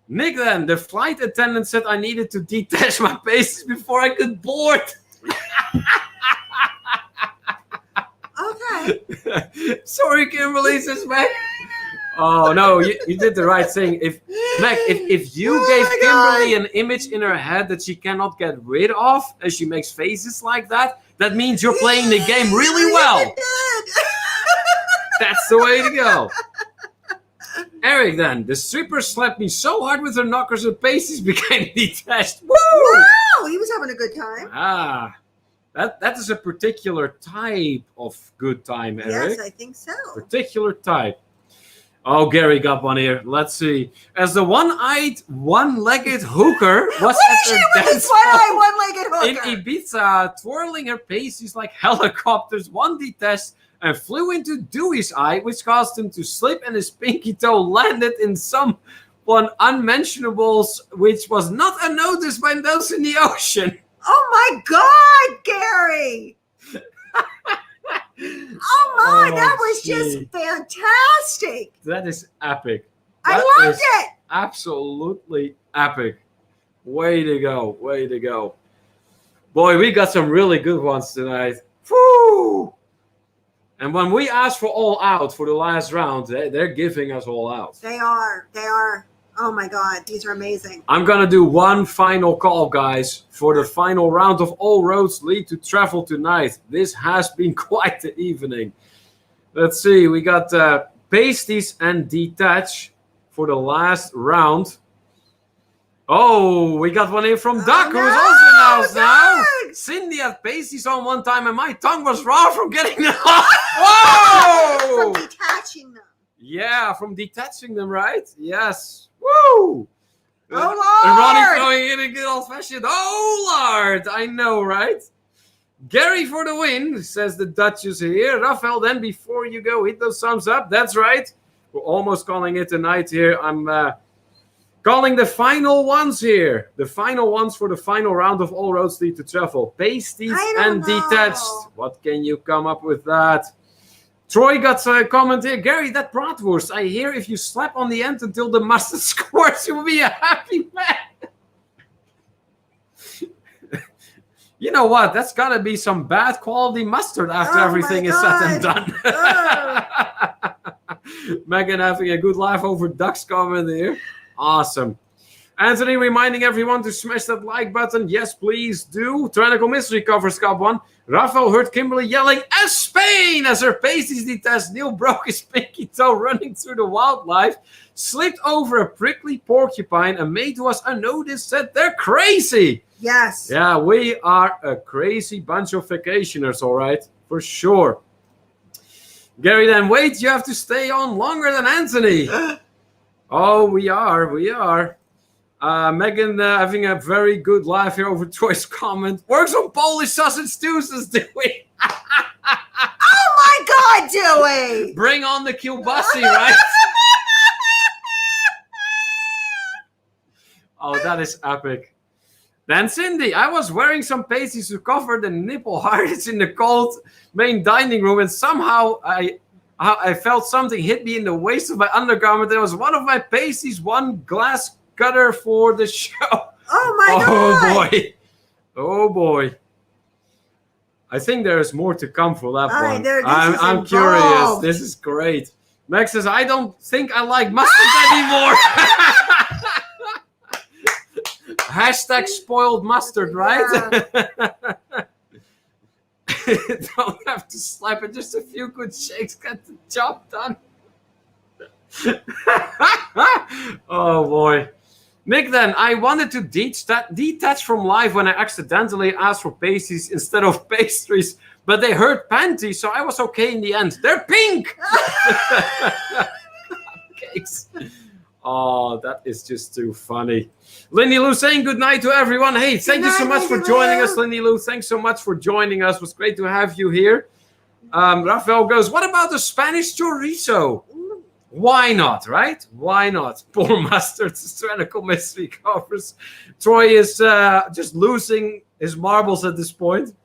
Speaker 1: Nick then, the flight attendant said I needed to detach my pasties before I could board.
Speaker 2: Okay.
Speaker 1: Sorry, Kimberly, says Meg. Oh, no, you did the right thing. If you gave Kimberly an image in her head that she cannot get rid of, and she makes faces like that, that means you're playing the game really well. That's the way to go. Eric then, the stripper slapped me so hard with her knockers her pasties became detached. Woo!
Speaker 2: Wow, he was having a good time.
Speaker 1: Ah, that is a particular type of good time, Eric.
Speaker 2: Yes, I think so.
Speaker 1: Particular type. Oh, Gary got one here. Let's see. As the one-eyed, one-legged hooker was
Speaker 2: Where
Speaker 1: at
Speaker 2: is she
Speaker 1: her
Speaker 2: with
Speaker 1: dance
Speaker 2: this one-eyed,
Speaker 1: hall
Speaker 2: one-legged
Speaker 1: in
Speaker 2: hooker?
Speaker 1: Ibiza, twirling her pasties like helicopters, one detached and flew into Dewey's eye, which caused him to slip, and his pinky toe landed in someone unmentionables, which was not unnoticed by those in the ocean.
Speaker 2: Oh my God, Gary! Oh my, that was just fantastic.
Speaker 1: That is epic.
Speaker 2: I loved it.
Speaker 1: Absolutely epic. Way to go. Way to go. Boy, we got some really good ones tonight. Woo! And when we asked for all out for the last round, they're giving us all out.
Speaker 2: They are. They are. Oh my God, these are amazing.
Speaker 1: I'm going to do one final call, guys, for the final round of All Roads Lead to Travel tonight. This has been quite the evening. Let's see. We got Pasties and Detach for the last round. Oh, we got one in from Duck, who's also in the house now. Cindy had pasties on one time, and my tongue was raw from getting them off. Whoa!
Speaker 2: From detaching them.
Speaker 1: Yeah, from detaching them, right? Yes. Woo!
Speaker 2: Oh, Lord!
Speaker 1: And Ronnie throwing in a good old-fashioned, oh, Lord! I know, right? Gary for the win, says the Duchess here. Raphael, then before you go, hit those thumbs up. That's right. We're almost calling it a night here. I'm calling the final ones here. The final ones for the final round of All Roads Lead to Travel. Pasties and Detached. What can you come up with that? Troy got a comment here. Gary, that bratwurst, I hear if you slap on the end until the mustard squirts, you will be a happy man. You know what? That's got to be some bad quality mustard after everything is said and done. Megan having a good laugh over Duck's comment here. Awesome. Anthony reminding everyone to smash that like button. Yes, please do. Tyrannical Mystery covers got one. Raphael heard Kimberly yelling, "As Spain!" as her pasties detached. Neil broke his pinky toe running through the wildlife, slipped over a prickly porcupine, and made to us unnoticed said they're crazy.
Speaker 2: Yes.
Speaker 1: Yeah, we are a crazy bunch of vacationers, all right? For sure. Gary, then wait, you have to stay on longer than Anthony. Oh, we are. Megan having a very good laugh here over Troy's comment. Works on Polish sausage Tuesdays, Dewey.
Speaker 2: Oh my God, Dewey!
Speaker 1: Bring on the kielbasi, right? Oh, that is epic. Then Cindy, I was wearing some pasties to cover the nipple hardest in the cold main dining room, and somehow I felt something hit me in the waist of my undergarment. It was one of my pasties, one glass cutter for the show.
Speaker 2: Oh my God!
Speaker 1: Oh boy! I think there is more to come for that one. I'm curious. This is great. Max says, "I don't think I like mustard anymore." Hashtag spoiled mustard, right? Yeah. Don't have to slap it. Just a few good shakes get the job done. Oh boy. Nick, then, I wanted to detach from life when I accidentally asked for pasties instead of pastries, but they heard panties, so I was okay in the end. They're pink! Cakes. Oh, that is just too funny. Lindy Lou saying good night to everyone. Hey, thank you so much for joining us, Lindy Lou. Thanks so much for joining us. It was great to have you here. Rafael goes, what about the Spanish chorizo? Why not, right? Why not? Poor mustard, tyrannical mystery covers. Troy is just losing his marbles at this point.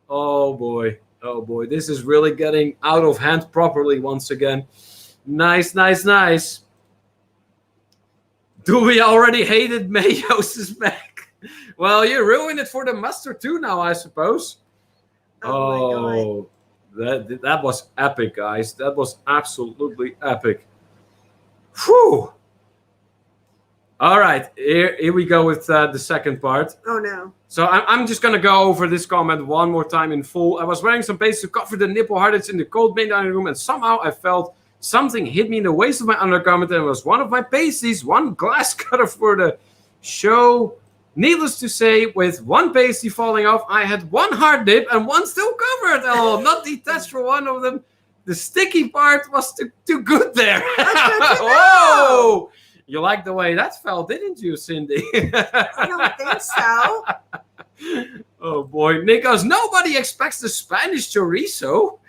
Speaker 1: Oh boy. This is really getting out of hand properly once again. Nice. Do we already hated Mayos is back? Well, you ruined it for the mustard too now, I suppose. Oh my God. That was epic, guys. That was absolutely epic. Whew. All right, here we go with the second part.
Speaker 2: Oh, no.
Speaker 1: So I'm just going to go over this comment one more time in full. I was wearing some pasties to cover the nipple hardest in the cold main dining room, and somehow I felt something hit me in the waist of my undergarment, and it was one of my pasties, one glass cutter for the show. Needless to say, with one pasty falling off, I had one hard dip and one still covered. Oh, not detached for one of them. The sticky part was too good there.
Speaker 2: Oh,
Speaker 1: you like the way that felt, didn't you, Cindy?
Speaker 2: I don't think so.
Speaker 1: Oh boy, Nick goes, nobody expects the Spanish chorizo.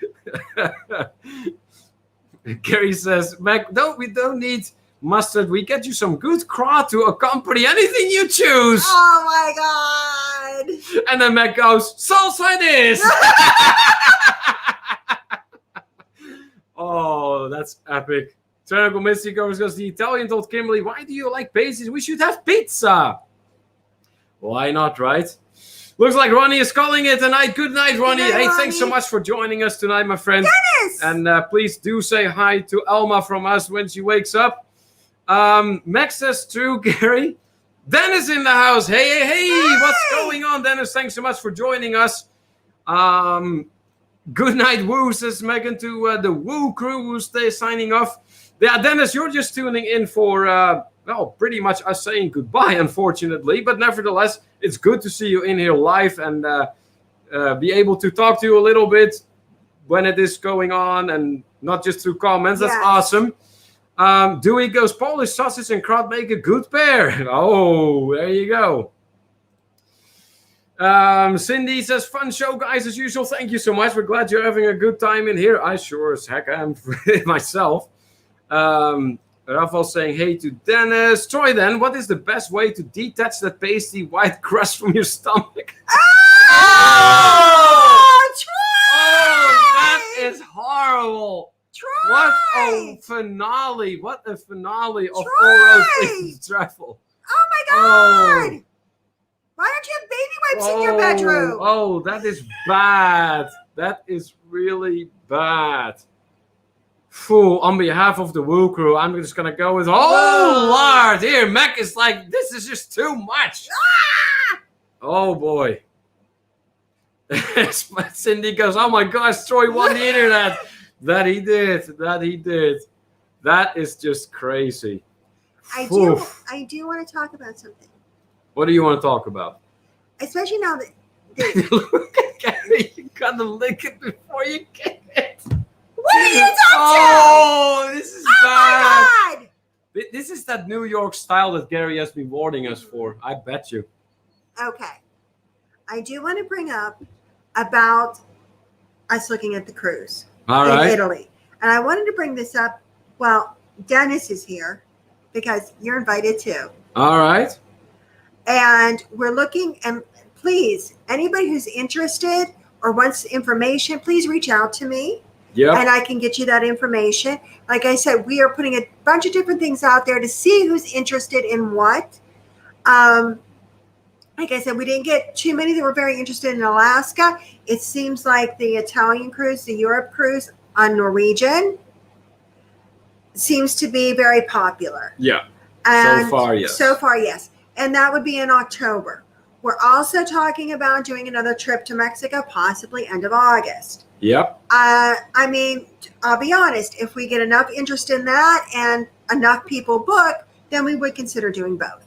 Speaker 1: Gary says, Mac, we don't need mustard. We get you some good craw to accompany anything you choose.
Speaker 2: Oh my God.
Speaker 1: And then Mac goes, salsa it is. Oh, that's epic. Terrible Misty goes, the Italian told Kimberly, why do you like pastries? We should have pizza. Why not, right? Looks like Ronnie is calling it a night. Good night, Ronnie.
Speaker 2: Good night,
Speaker 1: hey,
Speaker 2: Ronnie.
Speaker 1: Thanks so much for joining us tonight, my friend.
Speaker 2: Dennis!
Speaker 1: And please do say hi to Elma from us when she wakes up. Max says true, Gary. Dennis in the house. Hey. What's going on, Dennis? Thanks so much for joining us. Good night, Woo, says Megan to the Woo crew who's signing off. Yeah, Dennis, you're just tuning in for, pretty much us saying goodbye, unfortunately. But nevertheless, it's good to see you in here live and be able to talk to you a little bit when it is going on and not just through comments. That's awesome. Dewey goes, Polish sausage and crot make a good pair. Oh, there you go. Cindy says, fun show, guys, as usual. Thank you so much. We're glad you're having a good time in here. I sure as heck am myself. Rafael saying, hey to Dennis. Troy, then, what is the best way to detach that pasty white crust from your stomach?
Speaker 2: Oh, Troy!
Speaker 1: Oh, that is horrible.
Speaker 2: Troy!
Speaker 1: What a finale. What a finale of oral travel.
Speaker 2: Oh, my God. Why don't you have baby wipes in your bedroom?
Speaker 1: Oh, that is bad. That is really bad. Phew, on behalf of the Woo crew, I'm just going to go with, Lord. Here, Mac is like, this is just too much.
Speaker 2: Ah!
Speaker 1: Oh, boy. Cindy goes, oh, my gosh, Troy won the internet. That he did. That is just crazy.
Speaker 2: I do want to talk about something.
Speaker 1: What do you want to talk about?
Speaker 2: Especially now that...
Speaker 1: Look at Gary. You got to lick it before you get it.
Speaker 2: What are you talking
Speaker 1: Oh, this is bad.
Speaker 2: my God!
Speaker 1: This is that New York style that Gary has been warning us for. I bet you.
Speaker 2: Okay. I do want to bring up about us looking at the cruise in Italy. And I wanted to bring this up. Well, Dennis is here because you're invited too.
Speaker 1: All right.
Speaker 2: And we're looking, and please, anybody who's interested or wants information, please reach out to me.
Speaker 1: Yeah.
Speaker 2: And I can get you that information. Like I said, we are putting a bunch of different things out there to see who's interested in what. Like I said, we didn't get too many that were very interested in Alaska. It seems like the Italian cruise, the Europe cruise on Norwegian seems to be very popular.
Speaker 1: Yeah.
Speaker 2: And
Speaker 1: So far, yes.
Speaker 2: And that would be in October. We're also talking about doing another trip to Mexico, possibly end of August.
Speaker 1: Yep.
Speaker 2: I mean, I'll be honest, if we get enough interest in that and enough people book, then we would consider doing both.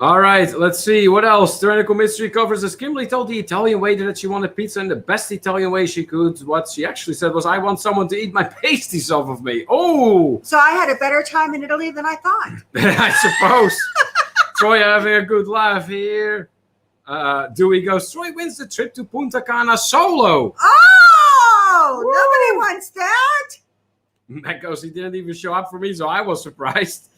Speaker 1: All right, let's see. What else? Tyrannical Mystery covers as Kimberly told the Italian waiter that she wanted pizza in the best Italian way she could. What she actually said was, I want someone to eat my pasties off of me. Oh!
Speaker 2: So I had a better time in Italy than I thought.
Speaker 1: I suppose. Troy having a good laugh here. Dewey goes, Troy wins the trip to Punta Cana solo.
Speaker 2: Oh!
Speaker 1: Woo!
Speaker 2: Nobody wants that.
Speaker 1: Matt goes, he didn't even show up for me, so I was surprised.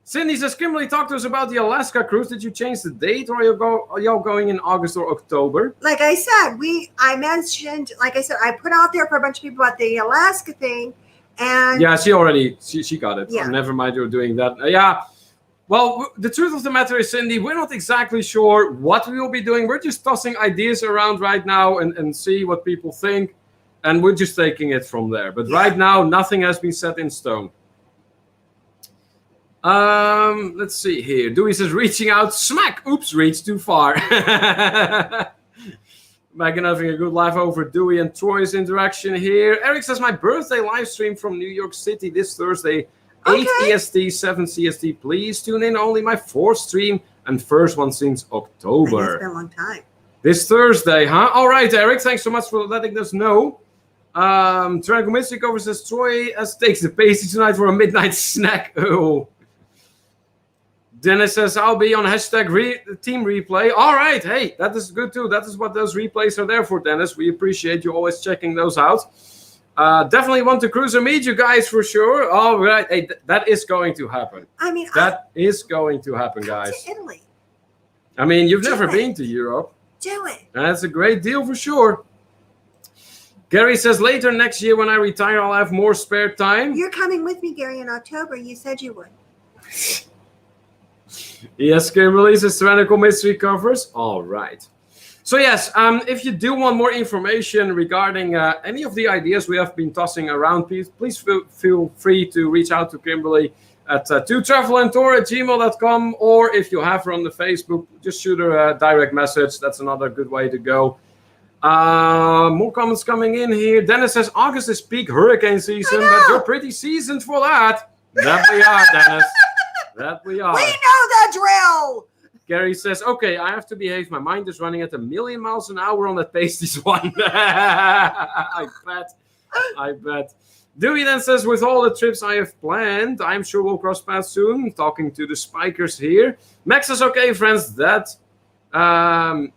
Speaker 1: Cindy says, Kimberly, talk to us about the Alaska cruise. Did you change the date, or are y'all going in August or October?
Speaker 2: Like I said, I put out there for a bunch of people about the Alaska thing, and
Speaker 1: yeah, she got it. Yeah. Oh, never mind, you're doing that. Yeah. Well, the truth of the matter is, Cindy, we're not exactly sure what we will be doing. We're just tossing ideas around right now and see what people think, and we're just taking it from there. But right now, nothing has been set in stone. Let's see here. Dewey says, reaching out, smack. Oops, reached too far. Megan having a good laugh over Dewey and Troy's interaction here. Eric says, my birthday live stream from New York City this Thursday, 8 EST, 7 CST. Please tune in. Only my fourth stream and first one since October.
Speaker 2: It's been a long time.
Speaker 1: This Thursday, huh? All right, Eric. Thanks so much for letting us know. Dragon Mystic over says Troy takes the pasty tonight for a midnight snack. Oh. Dennis says I'll be on hashtag team replay. All right, hey, that is good too. That is what those replays are there for, Dennis. We appreciate you always checking those out. Definitely want to cruise and meet you guys for sure. All right, hey, that is going to happen.
Speaker 2: I mean,
Speaker 1: that is going to happen,
Speaker 2: come
Speaker 1: guys.
Speaker 2: to Italy.
Speaker 1: I mean, you've never been to Europe.
Speaker 2: Do it.
Speaker 1: That's a great deal for sure. Gary says later next year when I retire, I'll have more spare time.
Speaker 2: You're coming with me, Gary, in October. You said you would.
Speaker 1: Yes, Kimberly says tyrannical mystery covers. All right. So yes, if you do want more information regarding any of the ideas we have been tossing around, please feel free to reach out to Kimberly at totravelandtour@gmail.com, or if you have her on the Facebook, just shoot her a direct message. That's another good way to go. More comments coming in here. Dennis says August is peak hurricane season, but you're pretty seasoned for that. That we are, Dennis. That we are.
Speaker 2: We know the drill.
Speaker 1: Gary says, okay, I have to behave. My mind is running at 1,000,000 miles an hour on that pasties one. I bet. Dewey then says, with all the trips I have planned, I'm sure we'll cross paths soon. Talking to the spikers here. Max says, okay, friends, that's you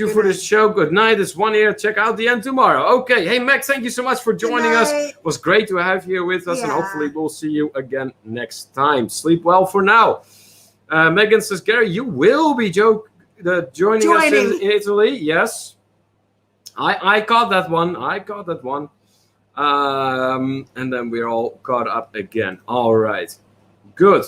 Speaker 1: for this show. Good night. It's 1 year. Check out the end tomorrow. Okay. Hey, Max, thank you so much for joining us. It was great to have you here with us, and hopefully we'll see you again next time. Sleep well for now. Megan says, Gary, you will be joining us in Italy. Yes. I caught that one. And then we're all caught up again. All right. Good.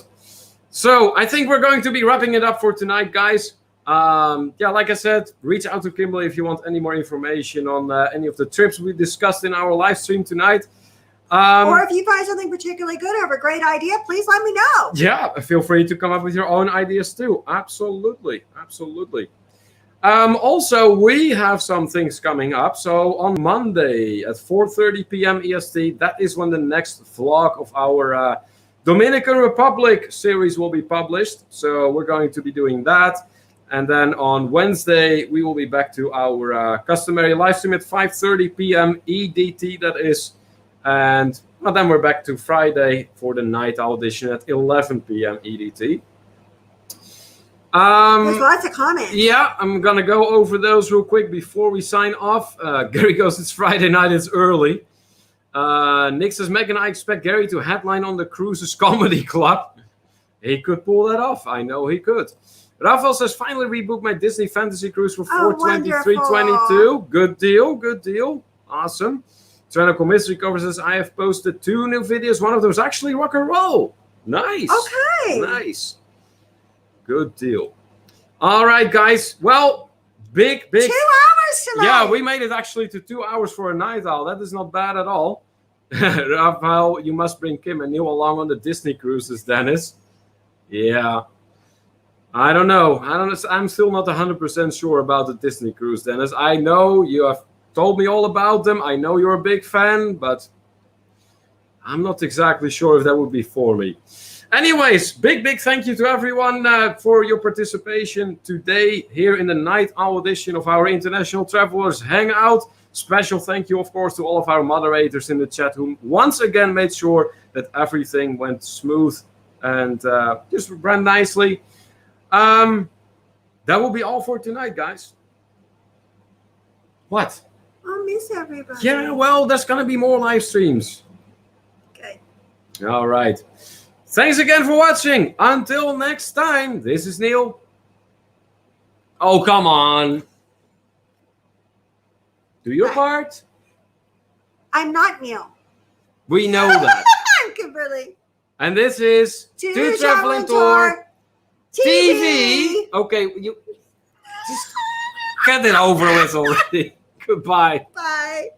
Speaker 1: So I think we're going to be wrapping it up for tonight, guys. Like I said, reach out to Kimberly if you want any more information on any of the trips we discussed in our live stream tonight.
Speaker 2: Or if you find something particularly good or have a great idea, please let me know.
Speaker 1: Yeah, feel free to come up with your own ideas too. Absolutely. Also, we have some things coming up. So on Monday at 4:30 p.m. EST, that is when the next vlog of our Dominican Republic series will be published. So we're going to be doing that. And then on Wednesday, we will be back to our customary live stream at 5:30 p.m. EDT, that is. And then we're back to Friday for the night audition at 11 p.m. EDT.
Speaker 2: There's lots of comments.
Speaker 1: Yeah, I'm going to go over those real quick before we sign off. Gary goes, it's Friday night, it's early. Nick says, Meg and I expect Gary to headline on the Cruises Comedy Club. He could pull that off. I know he could. Rafael says, finally rebooked my Disney Fantasy Cruise for 4/23/22. Good deal. Awesome. Tyrannical Mystery Cover says, I have posted 2 new videos. One of those actually rock and roll. Nice.
Speaker 2: Okay.
Speaker 1: Nice. Good deal. All right, guys. Well, big.
Speaker 2: 2 hours tonight.
Speaker 1: Yeah, we made it actually to 2 hours for a night owl. That is not bad at all. Rafael, you must bring Kim and Neil along on the Disney cruises, Dennis. Yeah. I don't know. I'm still not 100% sure about the Disney cruise, Dennis. I know you have told me all about them. I know you're a big fan, but I'm not exactly sure if that would be for me. Anyways, big thank you to everyone for your participation today here in the Night Owl edition of our International Travelers Hangout. Special thank you, of course, to all of our moderators in the chat who once again made sure that everything went smooth and just ran nicely. That will be all for tonight, guys. What?
Speaker 2: I'll miss everybody.
Speaker 1: Yeah, well, there's going to be more live streams.
Speaker 2: Okay.
Speaker 1: All right. Thanks again for watching. Until next time, this is Neil. Oh, come on. Do your part.
Speaker 2: I'm not Neil.
Speaker 1: We know that.
Speaker 2: I'm Kimberly.
Speaker 1: And this is
Speaker 2: To Traveling Tour TV.
Speaker 1: Okay, you just get it over with already. Goodbye.
Speaker 2: Bye.